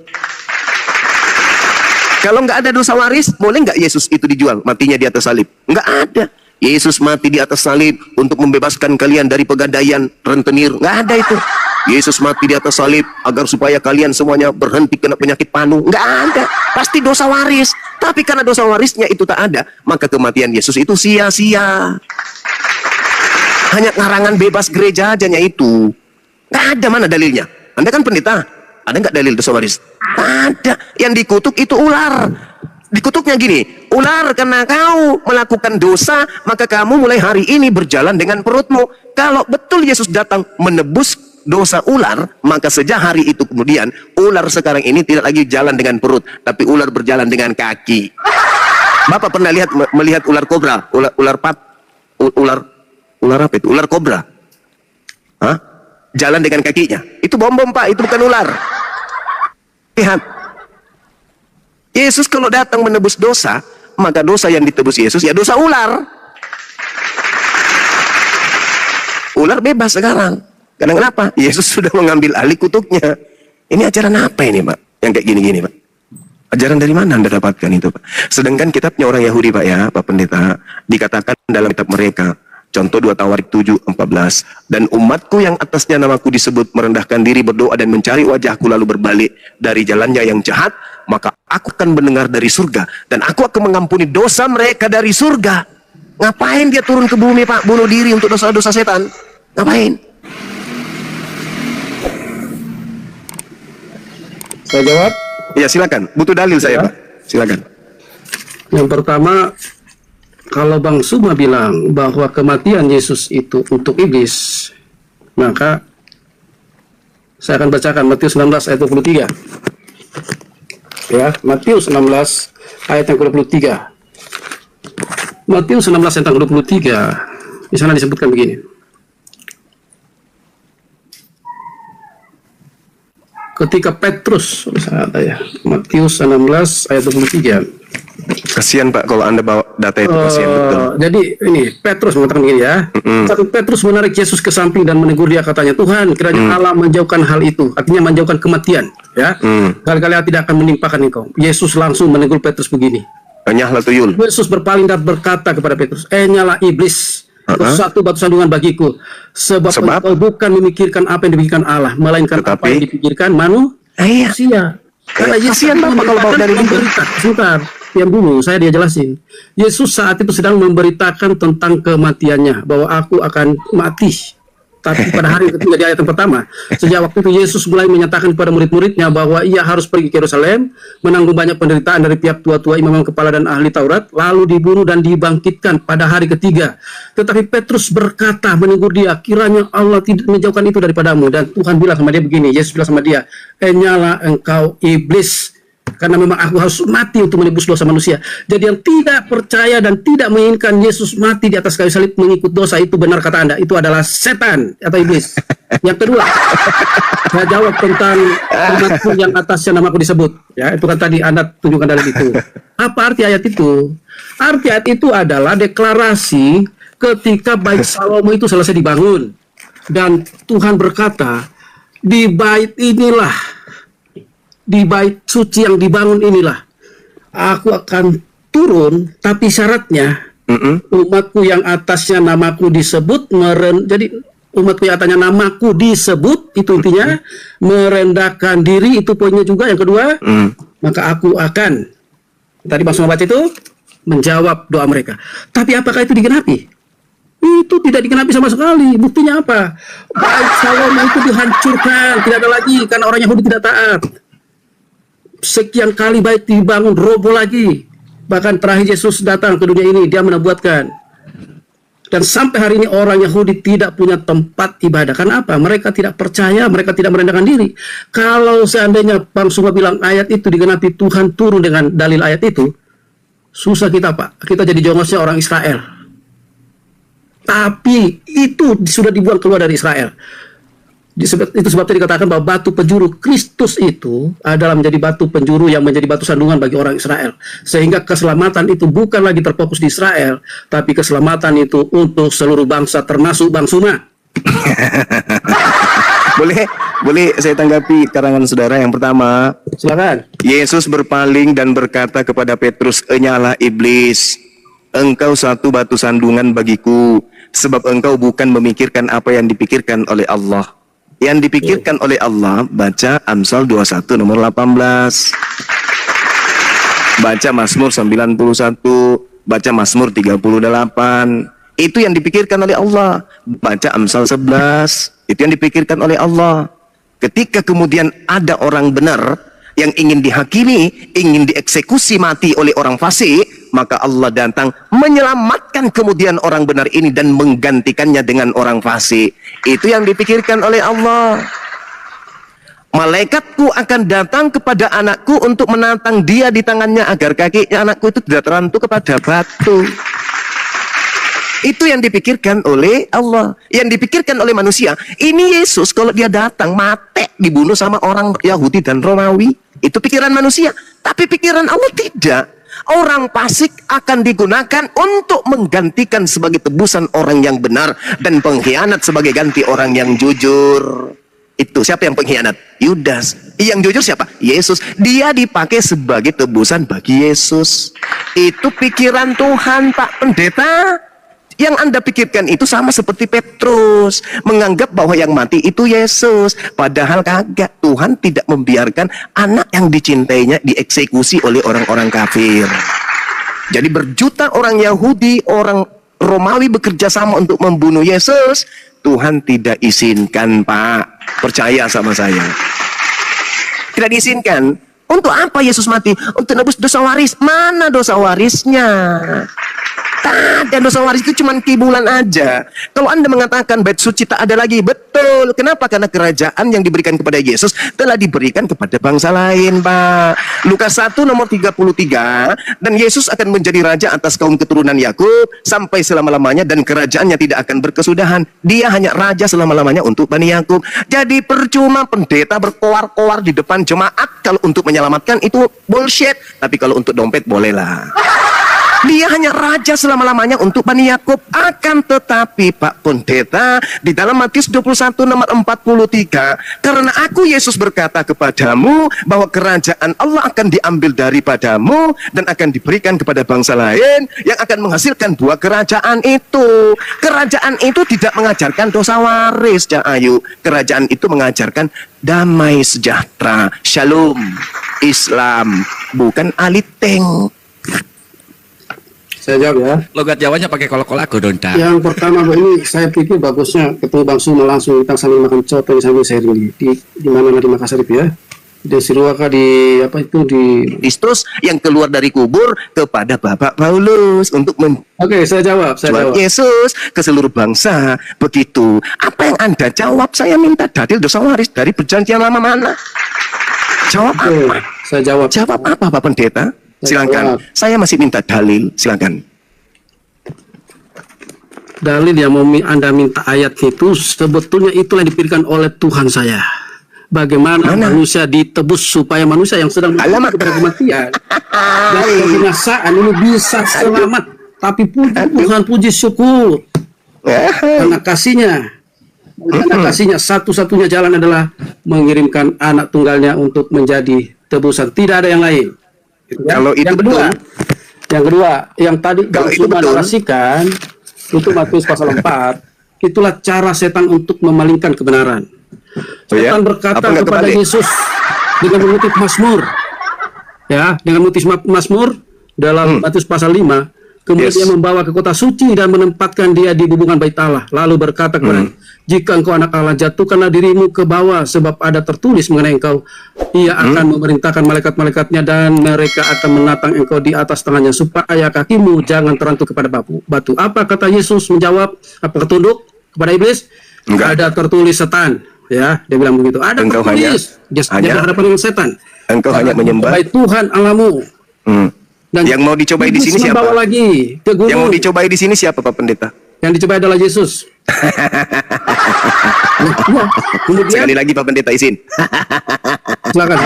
[SPEAKER 2] Kalau nggak ada dosa waris, boleh nggak Yesus itu dijual? Matinya di atas salib? Nggak ada. Yesus mati di atas salib untuk membebaskan kalian dari pegadaian rentenir. Nggak ada itu. Yesus mati di atas salib agar supaya kalian semuanya berhenti kena penyakit panu. Nggak ada. Pasti dosa waris. Tapi karena dosa warisnya itu tak ada, maka kematian Yesus itu sia-sia. Hanya karangan bebas gereja ajanya itu. Nggak ada, mana dalilnya? Anda kan pendeta. Ada nggak dalil dosa waris? Ada. Yang dikutuk itu ular. Dikutuknya gini, ular karena kau melakukan dosa, maka kamu mulai hari ini berjalan dengan perutmu. Kalau betul Yesus datang menebus dosa ular, maka sejak hari itu kemudian ular sekarang ini tidak lagi jalan dengan perut, tapi ular berjalan dengan kaki. Bapak pernah melihat ular kobra, ular apa itu? Ular kobra? Hah? Jalan dengan kakinya. Itu bom-bom, Pak, itu bukan ular. Lihat. Yesus kalau datang menebus dosa, maka dosa yang ditebus Yesus ya dosa ular. Ular bebas sekarang. Karena kenapa? Yesus sudah mengambil alih kutuknya. Ini ajaran apa ini, Pak? Yang kayak gini-gini, Pak? Ajaran dari mana Anda dapatkan itu, Pak? Sedangkan kitabnya orang Yahudi, Pak, ya, Pak Pendeta, dikatakan dalam kitab mereka. Contoh 2 Tawarik 7:14. Dan umatku yang atasnya namaku disebut merendahkan diri, berdoa dan mencari wajahku lalu berbalik dari jalannya yang jahat, maka aku akan mendengar dari surga dan aku akan mengampuni dosa mereka dari surga. Ngapain dia turun ke bumi, Pak? Bunuh diri untuk dosa-dosa setan? Ngapain?
[SPEAKER 3] Saya jawab.
[SPEAKER 2] Ya silakan. Butuh dalil saya, Pak. Silakan.
[SPEAKER 3] Yang pertama, kalau Bang Suma bilang bahwa kematian Yesus itu untuk iblis, maka saya akan bacakan Matius 19 ayat 23. Ya, Matius 16 ayat yang ke-23. Matius 16 ayat yang ke-23. Di sana disebutkan begini. Ketika Petrus, ya, Matius 16 ayat 23.
[SPEAKER 2] Kasihan, Pak, kalau Anda bawa data itu, kasihan betul.
[SPEAKER 3] Jadi ini Petrus mengatakan begini ya. Saat Petrus menarik Yesus ke samping dan menegur dia, katanya, Tuhan, kiranya Allah menjauhkan hal itu, artinya menjauhkan kematian, ya. Kali-kali tidak akan menimpakan engkau. Yesus langsung menegur Petrus begini.
[SPEAKER 2] Nyahlah tuyul.
[SPEAKER 3] Yesus berpaling dan berkata kepada Petrus, nyala iblis, satu batu sandungan bagiku, sebab engkau bukan memikirkan apa yang dipikirkan Allah, melainkan apa yang dipikirkan manusia. Karena Yesus
[SPEAKER 2] Bapak kalau bawa dari
[SPEAKER 3] sebentar, yang dulu saya dia jelasin. Yesus saat itu sedang memberitakan tentang kematiannya, bahwa aku akan mati Tapi pada hari ketiga di ayat yang pertama, sejak waktu itu Yesus mulai menyatakan kepada murid-muridnya bahwa ia harus pergi ke Yerusalem, menanggung banyak penderitaan dari pihak tua-tua, imam kepala dan ahli Taurat, lalu dibunuh dan dibangkitkan pada hari ketiga. Tetapi Petrus berkata menegur dia, kiranya Allah tidak menjauhkan itu daripadamu. Dan Tuhan bilang sama dia begini, Yesus bilang sama dia, enyalah engkau iblis, karena memang aku harus mati untuk menebus dosa manusia. Jadi yang tidak percaya dan tidak menginginkan Yesus mati di atas kayu salib mengikut dosa, itu benar kata Anda, itu adalah setan atau iblis. Yang kedua, saya jawab tentang umatku yang atasnya namaku disebut. Ya, itu kan tadi Anda tunjukkan dalam itu. Apa arti ayat itu? Arti ayat itu adalah deklarasi ketika Bait Salomo itu selesai dibangun. Dan Tuhan berkata, di bait inilah, di bait suci yang dibangun inilah, aku akan turun, tapi syaratnya umatku yang atasnya namaku disebut, jadi umatku yang atasnya namaku disebut, itu intinya, merendahkan diri, itu poinnya juga. Yang kedua, maka aku akan, tadi Bang Suma baca itu, menjawab doa mereka. Tapi apakah itu digenapi? Itu tidak digenapi sama sekali. Buktinya apa? Bait Salomo itu dihancurkan, tidak ada lagi, karena orang Yahudi tidak taat. Sekian kali bait dibangun, roboh lagi. Bahkan terakhir Yesus datang ke dunia ini, dia menubuatkan. Dan sampai hari ini orang Yahudi tidak punya tempat ibadah. Karena apa? Mereka tidak percaya, mereka tidak merendahkan diri. Kalau seandainya Bang Suma bilang ayat itu digenapi, Tuhan turun dengan dalil ayat itu, susah kita, Pak. Kita jadi jongosnya orang Israel. Tapi itu sudah dibuang keluar dari Israel. Itu sebabnya dikatakan bahwa batu penjuru Kristus itu adalah menjadi batu penjuru yang menjadi batu sandungan bagi orang Israel. Sehingga keselamatan itu bukan lagi terfokus di Israel, tapi keselamatan itu untuk seluruh bangsa, termasuk Bang Suma.
[SPEAKER 2] Boleh saya tanggapi karangan saudara yang pertama.
[SPEAKER 3] Silakan.
[SPEAKER 2] Yesus berpaling dan berkata kepada Petrus, enyalah iblis, engkau satu batu sandungan bagiku, sebab engkau bukan memikirkan apa yang dipikirkan oleh Allah. Yang dipikirkan oleh Allah, baca Amsal 21 nomor 18. Baca Mazmur 91, baca Mazmur 38. Itu yang dipikirkan oleh Allah. Baca Amsal 11, itu yang dipikirkan oleh Allah. Ketika kemudian ada orang benar yang ingin dihakimi, ingin dieksekusi mati oleh orang fasik, maka Allah datang menyelamatkan kemudian orang benar ini dan menggantikannya dengan orang fasik. Itu yang dipikirkan oleh Allah. Malaikatku akan datang kepada anakku untuk menantang dia di tangannya agar kakinya anakku itu tidak terantuk kepada batu. Itu yang dipikirkan oleh Allah. Yang dipikirkan oleh manusia, ini Yesus kalau dia datang mati dibunuh sama orang Yahudi dan Romawi. Itu pikiran manusia. Tapi pikiran Allah tidak. Orang fasik akan digunakan untuk menggantikan sebagai tebusan orang yang benar, dan pengkhianat sebagai ganti orang yang jujur. Itu siapa yang pengkhianat? Yudas. Yang jujur siapa? Yesus. Dia dipakai sebagai tebusan bagi Yesus. Itu pikiran Tuhan, Pak Pendeta. Yang Anda pikirkan itu sama seperti Petrus, menganggap bahwa yang mati itu Yesus, padahal kagak. Tuhan tidak membiarkan anak yang dicintainya dieksekusi oleh orang-orang kafir. Jadi berjuta orang Yahudi, orang Romawi bekerja sama untuk membunuh Yesus. Tuhan tidak izinkan, Pak. Percaya sama saya. Tidak diizinkan. Untuk apa Yesus mati? Untuk nebus dosa waris. Mana dosa warisnya? Dan dosa waris itu cuma kibulan aja. Kalau Anda mengatakan bait suci tak ada lagi, betul. Kenapa? Karena kerajaan yang diberikan kepada Yesus telah diberikan kepada bangsa lain, Pak. Lukas 1 nomor 33, dan Yesus akan menjadi raja atas kaum keturunan Yakub sampai selama-lamanya, dan kerajaannya tidak akan berkesudahan. Dia hanya raja selama-lamanya untuk Bani Yakub. Jadi percuma pendeta berkoar-koar di depan jemaat. Kalau untuk menyelamatkan itu bullshit, tapi kalau untuk dompet bolehlah. Dia hanya raja selama-lamanya untuk Bani Yakub. Akan tetapi Pak Pendeta, di dalam Matius 21 nomor 43, karena aku Yesus berkata kepadamu bahwa kerajaan Allah akan diambil daripadamu dan akan diberikan kepada bangsa lain yang akan menghasilkan buah kerajaan itu. Kerajaan itu tidak mengajarkan dosa waris, Cak Ayu. Kerajaan itu mengajarkan damai sejahtera, shalom, Islam, bukan aliteng.
[SPEAKER 3] Saya jawab ya.
[SPEAKER 4] Logat Jawanya pakai kolok-kolok aku dong, tak.
[SPEAKER 3] Yang pertama Bu, ini saya pikir bagusnya ketemu Bang Suma langsung, kita sambil makan coto sambil sharing di mana di Makassar itu ya. Di Siruaka di apa itu di.
[SPEAKER 2] Kristus yang keluar dari kubur kepada Bapak Paulus untuk
[SPEAKER 3] Oke, saya jawab.
[SPEAKER 2] Yesus ke seluruh bangsa. Begitu. Apa yang Anda jawab? Saya minta dalil dosa waris dari perjanjian lama mana? Jawab
[SPEAKER 3] Oke,
[SPEAKER 2] apa?
[SPEAKER 3] saya jawab.
[SPEAKER 2] Jawab apa Pak Pendeta? Silakan. Saya masih minta dalil. Silakan.
[SPEAKER 3] Dalil yang mau Anda minta ayat itu sebetulnya itulah yang diberikan oleh Tuhan saya. Bagaimana manusia ditebus supaya manusia yang sedang
[SPEAKER 2] Alamak.
[SPEAKER 3] kepada kematian dan kebinasaan ini bisa selamat. Tapi puji Tuhan, puji syukur karena kasihnya. Karena kasihnya satu-satunya jalan adalah mengirimkan anak tunggalnya untuk menjadi tebusan. Tidak ada yang lain.
[SPEAKER 2] Kalau itu
[SPEAKER 3] yang kedua, yang tadi
[SPEAKER 2] Kalau itu
[SPEAKER 3] cuma
[SPEAKER 2] betul.
[SPEAKER 3] narasikan itu Matius pasal 4. Itulah cara setan untuk memalingkan kebenaran.
[SPEAKER 2] Oh ya?
[SPEAKER 3] Setan berkata
[SPEAKER 2] Apa nggak
[SPEAKER 3] kepada
[SPEAKER 2] kebalik?
[SPEAKER 3] Yesus dengan mengutip Mazmur. Ya, dengan mengutip Mazmur dalam Matius pasal 5, kemudian
[SPEAKER 2] Yes.
[SPEAKER 3] dia membawa ke kota suci dan menempatkan dia di hubungan bait Allah, lalu berkata kepada jika engkau anak Allah, jatuhkanlah dirimu ke bawah, sebab ada tertulis mengenai engkau, ia akan memerintahkan malaikat-malaikatnya dan mereka akan menatang engkau di atas tangannya supaya kakimu jangan terantuk kepada batu. Apa kata Yesus menjawab? Apa tunduk kepada iblis?
[SPEAKER 2] Enggak.
[SPEAKER 3] Ada tertulis setan. Ya, dia bilang begitu. Ada
[SPEAKER 2] Engkau
[SPEAKER 3] tertulis. Dia berhadapan dengan setan.
[SPEAKER 2] Engkau hanya menyembah.
[SPEAKER 3] Baik Tuhan Allahmu. Dan
[SPEAKER 2] Yang mau dicobai di
[SPEAKER 3] iblis
[SPEAKER 2] sini siapa?
[SPEAKER 3] membawa lagi ke gunung.
[SPEAKER 2] Yang mau dicobai di sini siapa Pak Pendeta?
[SPEAKER 3] Yang dicobai adalah Yesus. Kemudian
[SPEAKER 2] Sekali lagi Pak Pendeta izin.
[SPEAKER 3] silakan.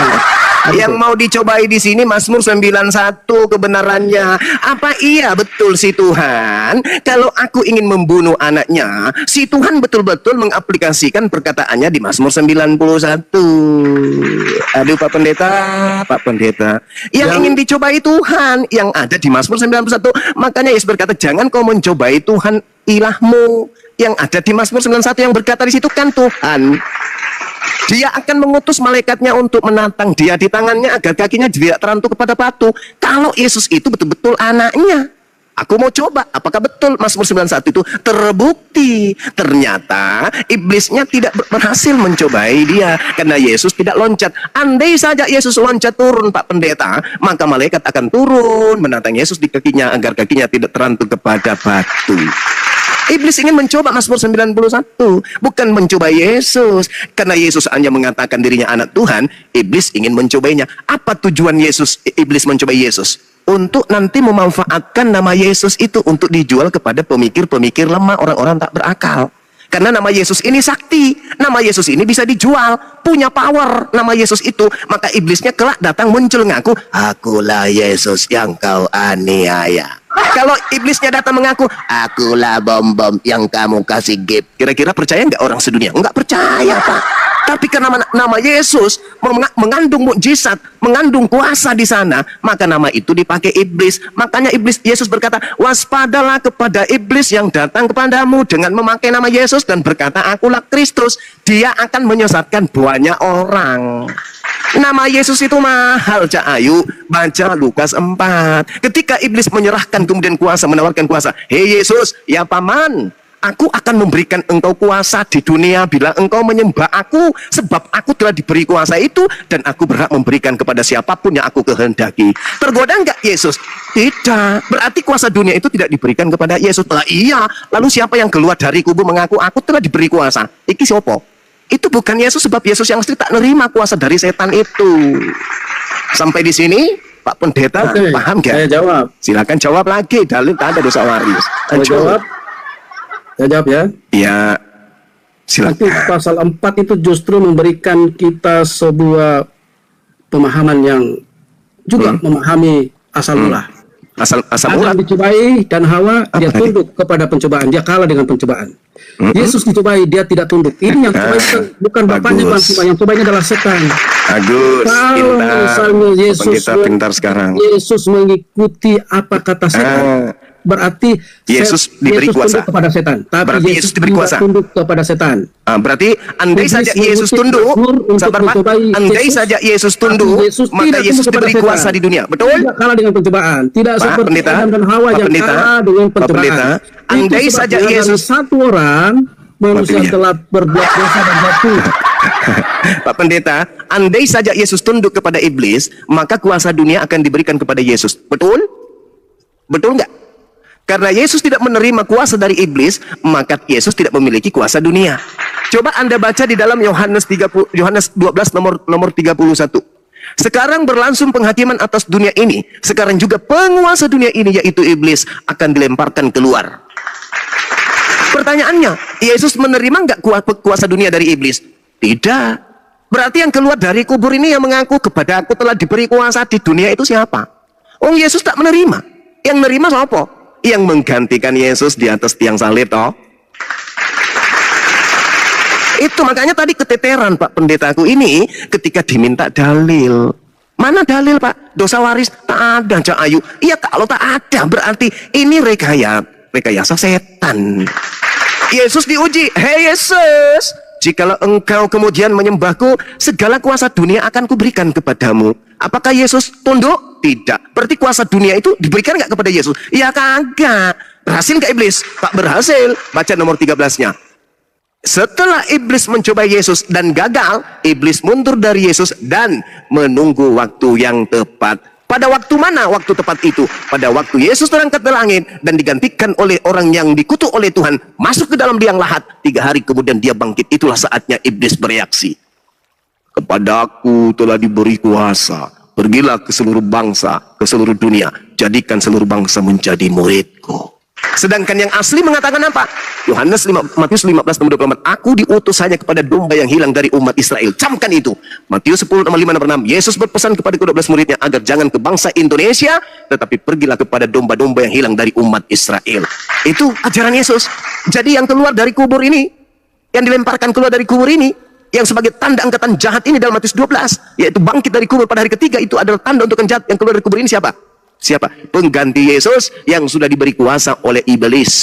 [SPEAKER 2] Yang mau dicobai di sini Mazmur 91 kebenarannya. Apa iya betul si Tuhan kalau aku ingin membunuh anaknya, si Tuhan betul-betul mengaplikasikan perkataannya di Mazmur 91. Aduh Pak Pendeta. Yang ingin dicobai Tuhan yang ada di Mazmur 91. Makanya Yesus berkata, jangan kau mencobai Tuhan ilahmu. Yang ada di Mazmur 91 yang berkata di situ kan Tuhan. Dia akan mengutus malaikatnya untuk menantang dia di tangannya agar kakinya tidak terantuk kepada batu. Kalau Yesus itu betul-betul anaknya. Aku mau coba apakah betul Mazmur 91 itu terbukti. Ternyata iblisnya tidak berhasil mencobai dia karena Yesus tidak loncat. Andai saja Yesus loncat turun Pak Pendeta, maka malaikat akan turun menantang Yesus di kakinya agar kakinya tidak terantuk kepada batu. Iblis ingin mencoba Mazmur 91, bukan mencoba Yesus. Karena Yesus hanya mengatakan dirinya anak Tuhan, iblis ingin mencobainya. Apa tujuan iblis mencobai Yesus? Untuk nanti memanfaatkan nama Yesus itu untuk dijual kepada pemikir-pemikir lemah, orang-orang tak berakal. Karena nama Yesus ini sakti, nama Yesus ini bisa dijual, punya power nama Yesus itu. Maka iblisnya kelak datang muncul ngaku, akulah Yesus yang kau aniaya. Kalau iblisnya datang mengaku, akulah bom-bom yang kamu kasih gift. Kira-kira percaya nggak orang sedunia? Nggak percaya Pak. Tapi karena nama Yesus mengandung mukjizat, mengandung kuasa di sana, maka nama itu dipakai iblis. Makanya Yesus berkata, waspadalah kepada iblis yang datang kepadamu dengan memakai nama Yesus dan berkata, akulah Kristus. Dia akan menyesatkan banyak orang. Nama Yesus itu mahal, Cak Ayu. Baca Lukas 4. Ketika iblis menyerahkan kemudian kuasa, menawarkan kuasa. Hei Yesus, ya paman, aku akan memberikan engkau kuasa di dunia bila engkau menyembah aku, sebab aku telah diberi kuasa itu dan aku berhak memberikan kepada siapapun yang aku kehendaki. Tergoda enggak Yesus? Tidak. Berarti kuasa dunia itu tidak diberikan kepada Yesus. Lah iya. Lalu siapa yang keluar dari kubu mengaku aku telah diberi kuasa? Iki siapa? Itu bukan Yesus, sebab Yesus yang asli tak nerima kuasa dari setan itu. Sampai di sini Pak Pendeta paham gak?
[SPEAKER 3] Saya jawab.
[SPEAKER 2] Silakan jawab lagi. Dalil tak ada dosa waris.
[SPEAKER 3] Saya jawab. Saya jawab ya.
[SPEAKER 2] Ya, silakan.
[SPEAKER 3] Nanti pasal 4 itu justru memberikan kita sebuah pemahaman yang juga memahami asal mula.
[SPEAKER 2] Asal
[SPEAKER 3] Adam
[SPEAKER 2] mula.
[SPEAKER 3] dicobai dan Hawa dia
[SPEAKER 2] tadi?
[SPEAKER 3] tunduk kepada pencobaan, dia kalah dengan pencobaan. Yesus dicobai, dia tidak tunduk. Ini yang cobai bukan bapaknya Bang Sima, yang cobainya adalah setan.
[SPEAKER 2] Agus,
[SPEAKER 3] Kalau
[SPEAKER 2] pintar.
[SPEAKER 3] misalnya Yesus
[SPEAKER 2] Pendeta pintar sekarang.
[SPEAKER 3] Yesus mengikuti apa kata setan, berarti
[SPEAKER 2] Yesus diberi
[SPEAKER 3] Yesus
[SPEAKER 2] kuasa.
[SPEAKER 3] tunduk kepada setan. Tapi
[SPEAKER 2] Berarti Yesus diberi
[SPEAKER 3] juga
[SPEAKER 2] kuasa.
[SPEAKER 3] tunduk kepada setan.
[SPEAKER 2] Berarti andai
[SPEAKER 3] Iblis
[SPEAKER 2] saja Yesus
[SPEAKER 3] mengutip
[SPEAKER 2] tunduk,
[SPEAKER 3] Mazmur untuk
[SPEAKER 2] sabar Pak,
[SPEAKER 3] mencobai
[SPEAKER 2] andai
[SPEAKER 3] Yesus,
[SPEAKER 2] saja Yesus tunduk,
[SPEAKER 3] tapi Yesus
[SPEAKER 2] maka
[SPEAKER 3] tidak
[SPEAKER 2] Yesus
[SPEAKER 3] tunduk kepada
[SPEAKER 2] diberi
[SPEAKER 3] setan.
[SPEAKER 2] kuasa di dunia. Betul?
[SPEAKER 3] Tidak kalah dengan pencobaan. Tidak
[SPEAKER 2] Pak
[SPEAKER 3] seperti
[SPEAKER 2] Pendeta,
[SPEAKER 3] Adam dan Hawa
[SPEAKER 2] Pak
[SPEAKER 3] yang
[SPEAKER 2] Pendeta,
[SPEAKER 3] kalah dengan
[SPEAKER 2] Pak
[SPEAKER 3] pencobaan.
[SPEAKER 2] Pendeta, andai
[SPEAKER 3] Itu
[SPEAKER 2] saja
[SPEAKER 3] sebabnya dari
[SPEAKER 2] Yesus,
[SPEAKER 3] satu orang manusia
[SPEAKER 2] Waktunya.
[SPEAKER 3] telah berbuat dosa dan jatuh.
[SPEAKER 2] Pak Pendeta, andai saja Yesus tunduk kepada iblis, maka kuasa dunia akan diberikan kepada Yesus. Betul? Betul nggak? Karena Yesus tidak menerima kuasa dari iblis, maka Yesus tidak memiliki kuasa dunia. Coba Anda baca di dalam Yohanes 12 nomor 31. Sekarang berlangsung penghakiman atas dunia ini. Sekarang juga penguasa dunia ini, yaitu iblis, akan dilemparkan keluar. Pertanyaannya, Yesus menerima nggak kuasa dunia dari iblis? Tidak. Berarti yang keluar dari kubur ini yang mengaku kepada aku telah diberi kuasa di dunia itu siapa? Oh, Yesus tak menerima. Yang menerima siapa? Yang menggantikan Yesus di atas tiang salib, toh. Itu makanya tadi keteteran Pak Pendetaku ini ketika diminta dalil. Mana dalil Pak? Dosa waris tak ada, Cak Ayu. Iya, kalau tak ada berarti ini rekayasa setan. Yesus diuji. Hei Yesus, jikalau engkau kemudian menyembahku, segala kuasa dunia akan kuberikan kepadamu. Apakah Yesus tunduk? Tidak. Berarti kuasa dunia itu diberikan nggak kepada Yesus? Ya kagak. Berhasil nggak iblis? Tak berhasil. Baca nomor 13-nya. Setelah iblis mencoba Yesus dan gagal, iblis mundur dari Yesus dan menunggu waktu yang tepat. Pada waktu mana waktu tepat itu? Pada waktu Yesus terangkat ke langit dan digantikan oleh orang yang dikutuk oleh Tuhan, masuk ke dalam liang lahat. 3 hari kemudian dia bangkit. Itulah saatnya iblis bereaksi. Kepadaku telah diberi kuasa. Pergilah ke seluruh bangsa, ke seluruh dunia. Jadikan seluruh bangsa menjadi muridku. Sedangkan yang asli mengatakan apa? Matius 15 nomor 24. Aku diutus hanya kepada domba yang hilang dari umat Israel. Camkan itu. Matius 10 nomor 5 nomor 6. Yesus berpesan kepada ke-12 muridnya agar jangan ke bangsa Indonesia, tetapi pergilah kepada domba-domba yang hilang dari umat Israel. Itu ajaran Yesus. Jadi yang keluar dari kubur ini, yang dilemparkan keluar dari kubur ini, yang sebagai tanda angkatan jahat ini dalam Matius 12, yaitu bangkit dari kubur pada hari ketiga, itu adalah tanda untuk jahat yang keluar dari kubur ini siapa? Siapa? Pengganti Yesus yang sudah diberi kuasa oleh iblis.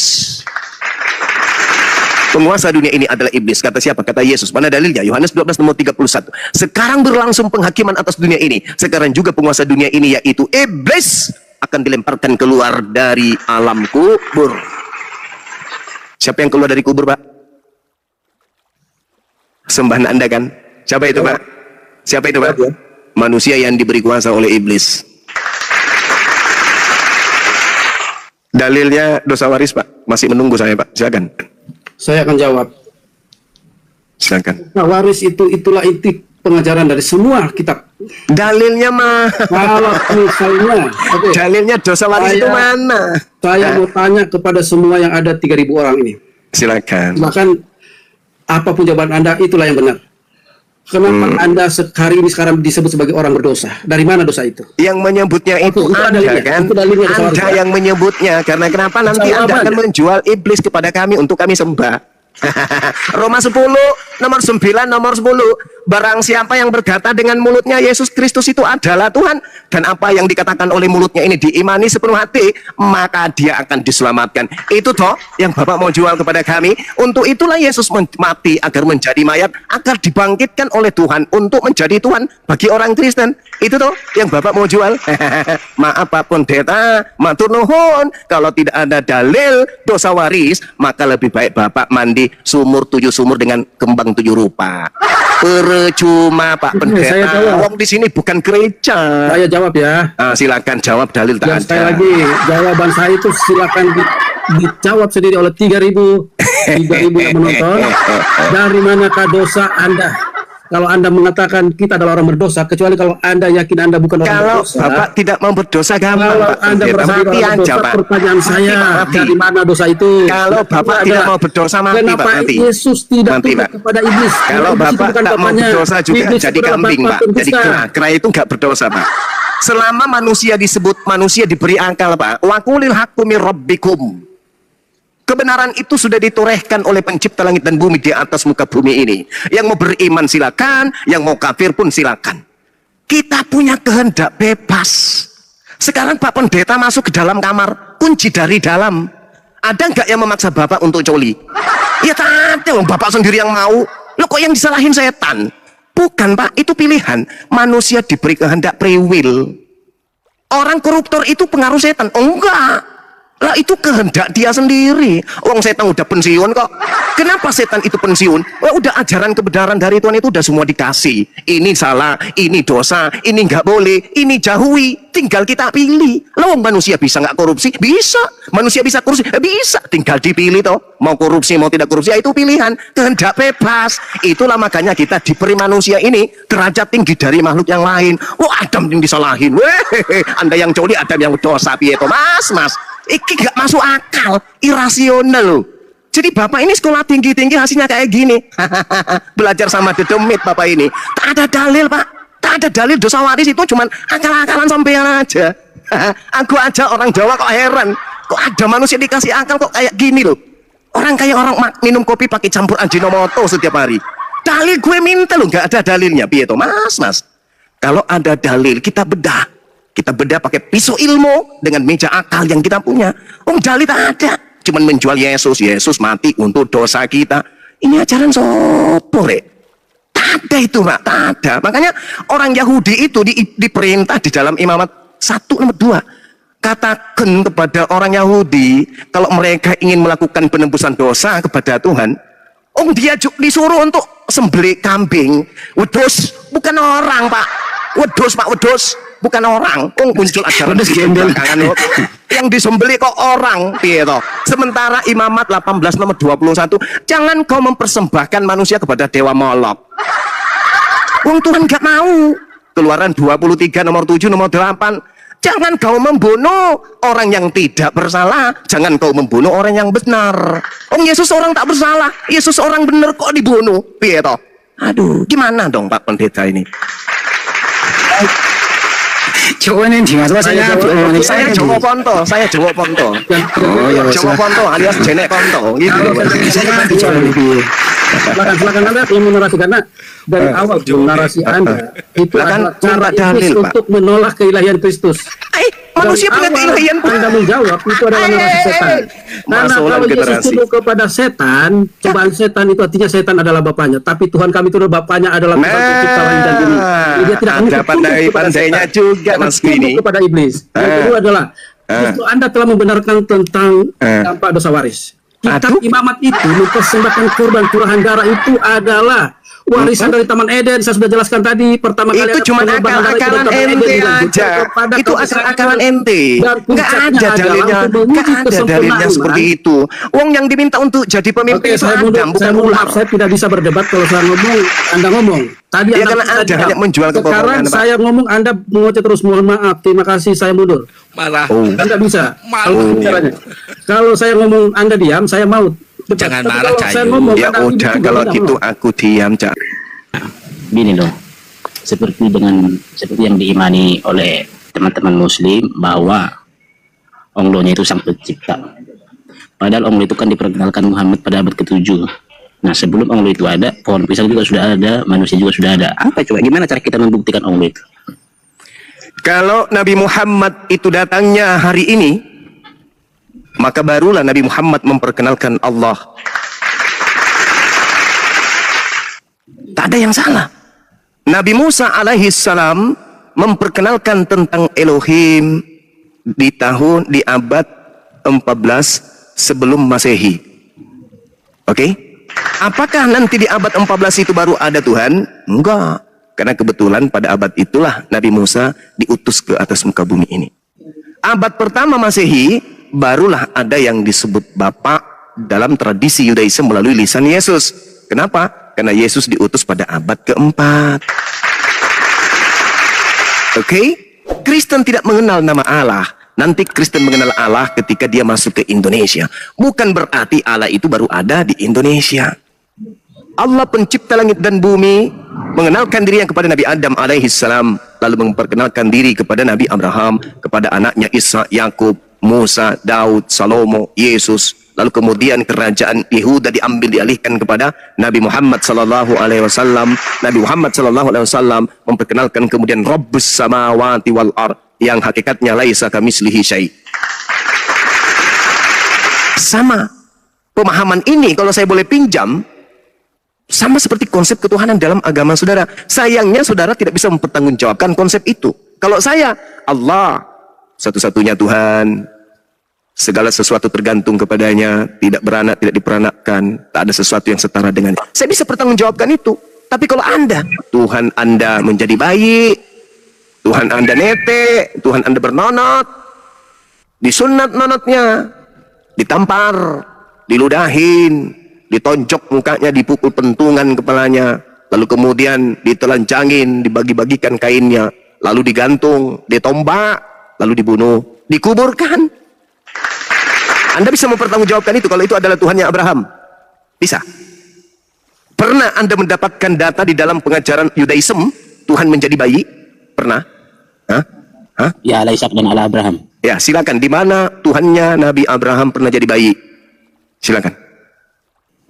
[SPEAKER 2] Penguasa dunia ini adalah iblis. Kata siapa? Kata Yesus. Mana dalilnya? Yohanes 12 nomor 31. Sekarang berlangsung penghakiman atas dunia ini. Sekarang juga penguasa dunia ini, yaitu iblis, akan dilemparkan keluar dari alam kubur. Siapa yang keluar dari kubur, Pak? Sembahan Anda kan? Siapa itu, Pak? Siapa itu, Pak? Manusia yang diberi kuasa oleh iblis. Dalilnya dosa waris, Pak. Masih menunggu saya, Pak. Silakan.
[SPEAKER 3] Saya akan jawab.
[SPEAKER 2] Silakan.
[SPEAKER 3] Nah, waris itulah inti pengajaran dari semua kitab.
[SPEAKER 2] Dalilnya mah.
[SPEAKER 3] Kalau misalnya, oke,
[SPEAKER 2] Dalilnya dosa waris itu mana?
[SPEAKER 3] saya mau tanya kepada semua yang ada 3.000 orang ini.
[SPEAKER 2] Silakan.
[SPEAKER 3] Bahkan apapun jawaban Anda, itulah yang benar. Kenapa Anda sekarang disebut sebagai orang berdosa? Dari mana dosa itu?
[SPEAKER 2] Yang menyebutnya itu
[SPEAKER 3] itu
[SPEAKER 2] Anda
[SPEAKER 3] dalilnya.
[SPEAKER 2] kan?
[SPEAKER 3] Itu dalilnya dosa waris,
[SPEAKER 2] Anda
[SPEAKER 3] Pak.
[SPEAKER 2] yang menyebutnya. Karena kenapa nanti Anda akan menjual iblis kepada kami untuk kami sembah. Roma 10 nomor 9 nomor 10. Barang siapa yang berkata dengan mulutnya Yesus Kristus itu adalah Tuhan, dan apa yang dikatakan oleh mulutnya ini diimani sepenuh hati, maka dia akan diselamatkan. Itu toh yang Bapak mau jual kepada kami. Untuk itulah Yesus mati agar menjadi mayat, agar dibangkitkan oleh Tuhan untuk menjadi Tuhan bagi orang Kristen. Itu toh yang Bapak mau jual. Maaf Pak Pendeta, matur nuhun, kalau tidak ada dalil dosa waris, maka lebih baik Bapak mandi sumur 7 sumur dengan kembang 7 rupa. Percuma Pak Pendeta.
[SPEAKER 3] Saya jawab.
[SPEAKER 2] Wong di sini bukan gereja.
[SPEAKER 3] Saya jawab ya.
[SPEAKER 2] Silakan jawab dalil
[SPEAKER 3] Dan
[SPEAKER 2] tak
[SPEAKER 3] sekali
[SPEAKER 2] ada.
[SPEAKER 3] lagi, jawaban saya itu silakan dijawab sendiri oleh 3.000 yang menonton. Dari manakah dosa Anda? Kalau Anda mengatakan kita adalah orang berdosa, kecuali kalau Anda yakin Anda bukan orang
[SPEAKER 2] Kalau
[SPEAKER 3] berdosa.
[SPEAKER 2] Bapak tidak mau berdosa gampang
[SPEAKER 3] Kalau
[SPEAKER 2] Pak
[SPEAKER 3] Anda
[SPEAKER 2] Pendeta.
[SPEAKER 3] merasa
[SPEAKER 2] Mati
[SPEAKER 3] orang
[SPEAKER 2] aja
[SPEAKER 3] berdosa,
[SPEAKER 2] Pak.
[SPEAKER 3] pertanyaan saya,
[SPEAKER 2] Mati.
[SPEAKER 3] dari mana dosa itu?
[SPEAKER 2] Kalau Bapak
[SPEAKER 3] Itu
[SPEAKER 2] tidak
[SPEAKER 3] adalah,
[SPEAKER 2] mau berdosa, mati, Pak,
[SPEAKER 3] kenapa
[SPEAKER 2] mati.
[SPEAKER 3] Yesus tidak
[SPEAKER 2] Mati,
[SPEAKER 3] tunduk
[SPEAKER 2] Pak.
[SPEAKER 3] kepada iblis?
[SPEAKER 2] Kalau
[SPEAKER 3] Iblis itu
[SPEAKER 2] Bapak
[SPEAKER 3] bukan
[SPEAKER 2] tak mau
[SPEAKER 3] bapaknya.
[SPEAKER 2] berdosa juga
[SPEAKER 3] Iblis
[SPEAKER 2] jadi
[SPEAKER 3] itu adalah
[SPEAKER 2] kambing
[SPEAKER 3] bapak
[SPEAKER 2] Pak. Jadi
[SPEAKER 3] pendusta.
[SPEAKER 2] kera itu nggak berdosa Pak. Selama manusia disebut manusia diberi akal Pak. Wa qulil haqqu mir rabbikum. Kebenaran itu sudah ditorehkan oleh pencipta langit dan bumi di atas muka bumi ini. Yang mau beriman silakan, yang mau kafir pun silakan. Kita punya kehendak bebas. Sekarang Pak Pendeta masuk ke dalam kamar, kunci dari dalam. Ada nggak yang memaksa bapak untuk coli? Ya tak ada, bapak sendiri yang mau. Lo kok yang disalahin setan? Bukan pak, itu pilihan. Manusia diberi kehendak free will. Orang koruptor itu pengaruh setan? Oh, enggak. Lah itu kehendak dia sendiri. Orang setan udah pensiun kok. Kenapa setan itu pensiun? Wah, udah ajaran kebenaran dari Tuhan itu udah semua dikasih. Ini salah, ini dosa, ini nggak boleh, ini jauhi. Tinggal kita pilih. Lah manusia bisa nggak korupsi? Bisa. Manusia bisa korupsi? Bisa. Tinggal dipilih toh. Mau korupsi, mau tidak korupsi, ya itu pilihan. Kehendak bebas. Itulah makanya kita diberi manusia ini derajat tinggi dari makhluk yang lain. Wah, Adam yang disalahin. Weh, Anda yang coli, Adam yang dosa. Piye toh, Mas? Iki gak masuk akal, irasional loh. Jadi bapak ini sekolah tinggi-tinggi hasilnya kayak gini. Belajar sama dedemit bapak ini. Tak ada dalil pak, tak ada dalil dosa waris itu cuman akal-akalan sampean aja. Aku aja orang Jawa kok heran, kok ada manusia dikasih akal kok kayak gini loh. Orang kayak orang minum kopi pakai campur Ajinomoto setiap hari. Dalil gue minta loh, gak ada dalilnya. Piye toh mas? Kalau ada dalil kita bedah. Kita bedah pakai pisau ilmu dengan meja akal yang kita punya. Dalil tak ada. Cuman menjual Yesus mati untuk dosa kita. Ini ajaran sopo rek? Tak ada itu pak, tak ada. Makanya orang Yahudi itu diperintah di dalam Imamat 1 nomor 2. Katakan kepada orang Yahudi kalau mereka ingin melakukan penembusan dosa kepada Tuhan, dia disuruh untuk sembelih kambing. Wedus bukan orang pak. Wedus bukan orang. Muncul ajaran belakangan yang disembelih kok orang, piye toh? Sementara Imamat 18 nomor 21, jangan kau mempersembahkan manusia kepada dewa Molok. Tuhan gak mau. Keluaran 23 nomor 7 nomor 8, jangan kau membunuh orang yang tidak bersalah, jangan kau membunuh orang yang benar. Yesus orang tak bersalah, Yesus orang benar kok dibunuh, piye toh? Aduh, gimana dong Pak Pendeta ini?
[SPEAKER 4] Cowoknya di mas
[SPEAKER 2] Saya Jawa Ponto. Oh ya, Jawa Ponto alias Jenek Ponto. Gitu.
[SPEAKER 3] Silakan Anda yang menarasi, karena dari awal narasi Anda itu adalah cara iblis untuk menolak keilahian Kristus.
[SPEAKER 2] Manusia punya keilahian.
[SPEAKER 3] Anda menjawab itu adalah narasi setan. Karena kalau Yesus tunduk kepada setan, cobaan setan itu artinya setan adalah bapaknya. Tapi Tuhan kami itu adalah bapaknya adalah Tuhan pencipta langit dan bumi. Dia tidak
[SPEAKER 2] ada pandai-pandainya juga Mas Bini.
[SPEAKER 3] Kepada iblis. Yang kedua adalah justru Anda telah membenarkan tentang dampak dosa waris. Kitab Imamat itu mempersembahkan korban curahan darah itu adalah warisan dari Taman Eden. Saya sudah jelaskan tadi pertama kali.
[SPEAKER 2] Itu cuma akal-akalan ente aja. Itu akal-akalan ente. Nggak ada dalilnya seperti itu. Wong yang diminta untuk jadi pemimpin itu Adam, bukan ular.
[SPEAKER 3] Saya tidak bisa berdebat kalau saya ngomong, Anda ngomong. Tadi
[SPEAKER 2] ya, karena Anda hanya menjual kebohongan.
[SPEAKER 3] Sekarang saya ngomong, Anda mengoceh terus. Mohon maaf, terima kasih, saya mundur.
[SPEAKER 4] Malah.
[SPEAKER 3] Anda bisa. Kalau saya ngomong, Anda diam, saya mau.
[SPEAKER 4] Jangan marah,
[SPEAKER 3] Cayu.
[SPEAKER 2] Ya udah, kalau gitu aku diam, Cak.
[SPEAKER 5] Gini loh, seperti yang diimani oleh teman-teman Muslim bahwa Allah itu sang pencipta. Padahal Allah itu kan diperkenalkan Muhammad pada abad ke-7. Nah, sebelum Allah itu ada, pohon pisang juga sudah ada, manusia juga sudah ada. Apa coba? Gimana cara kita membuktikan Allah itu?
[SPEAKER 2] Kalau Nabi Muhammad itu datangnya hari ini, maka barulah Nabi Muhammad memperkenalkan Allah. Tak ada yang salah. Nabi Musa alaihi salam memperkenalkan tentang Elohim di abad 14 sebelum Masehi. Oke? Apakah nanti di abad 14 itu baru ada Tuhan? Enggak. Karena kebetulan pada abad itulah Nabi Musa diutus ke atas muka bumi ini. Abad pertama Masehi barulah ada yang disebut Bapa dalam tradisi Yudaisme melalui lisan Yesus. Kenapa? Karena Yesus diutus pada abad keempat. Oke? Kristen tidak mengenal nama Allah. Nanti Kristen mengenal Allah ketika dia masuk ke Indonesia. Bukan berarti Allah itu baru ada di Indonesia. Allah pencipta langit dan bumi mengenalkan dirinya kepada Nabi Adam alaihissalam, lalu memperkenalkan diri kepada Nabi Abraham, kepada anaknya Isa, Yakub, Musa, Daud, Salomo, Yesus. Lalu kemudian kerajaan Yehuda dialihkan kepada Nabi Muhammad sallallahu alaihi wasallam. Nabi Muhammad sallallahu alaihi wasallam memperkenalkan kemudian Rabbus samawati wal ard, yang hakikatnya laisa kamitslihi syai'. Sama. Pemahaman ini kalau saya boleh pinjam, sama seperti konsep ketuhanan dalam agama saudara. Sayangnya saudara tidak bisa mempertanggungjawabkan konsep itu. Kalau saya, Allah satu-satunya Tuhan, segala sesuatu tergantung kepadanya, tidak beranak, tidak diperanakkan, tak ada sesuatu yang setara dengannya. Saya bisa pertanggungjawabkan itu. Tapi kalau Anda, Tuhan Anda menjadi bayi, Tuhan Anda nete, Tuhan Anda bernonot, disunat nonotnya, ditampar, diludahin, ditonjok mukanya, dipukul pentungan kepalanya, lalu kemudian ditelanjangin, dibagi-bagikan kainnya, lalu digantung, ditombak, lalu dibunuh, dikuburkan. Anda bisa mempertanggungjawabkan itu kalau itu adalah Tuhannya Abraham? Bisa. Pernah Anda mendapatkan data di dalam pengajaran Yudaism Tuhan menjadi bayi? Pernah? Hah? Hah?
[SPEAKER 5] Ya ala Ishak dan ala Abraham.
[SPEAKER 2] Ya, silakan. Di mana Tuhannya Nabi Abraham pernah jadi bayi? Silakan.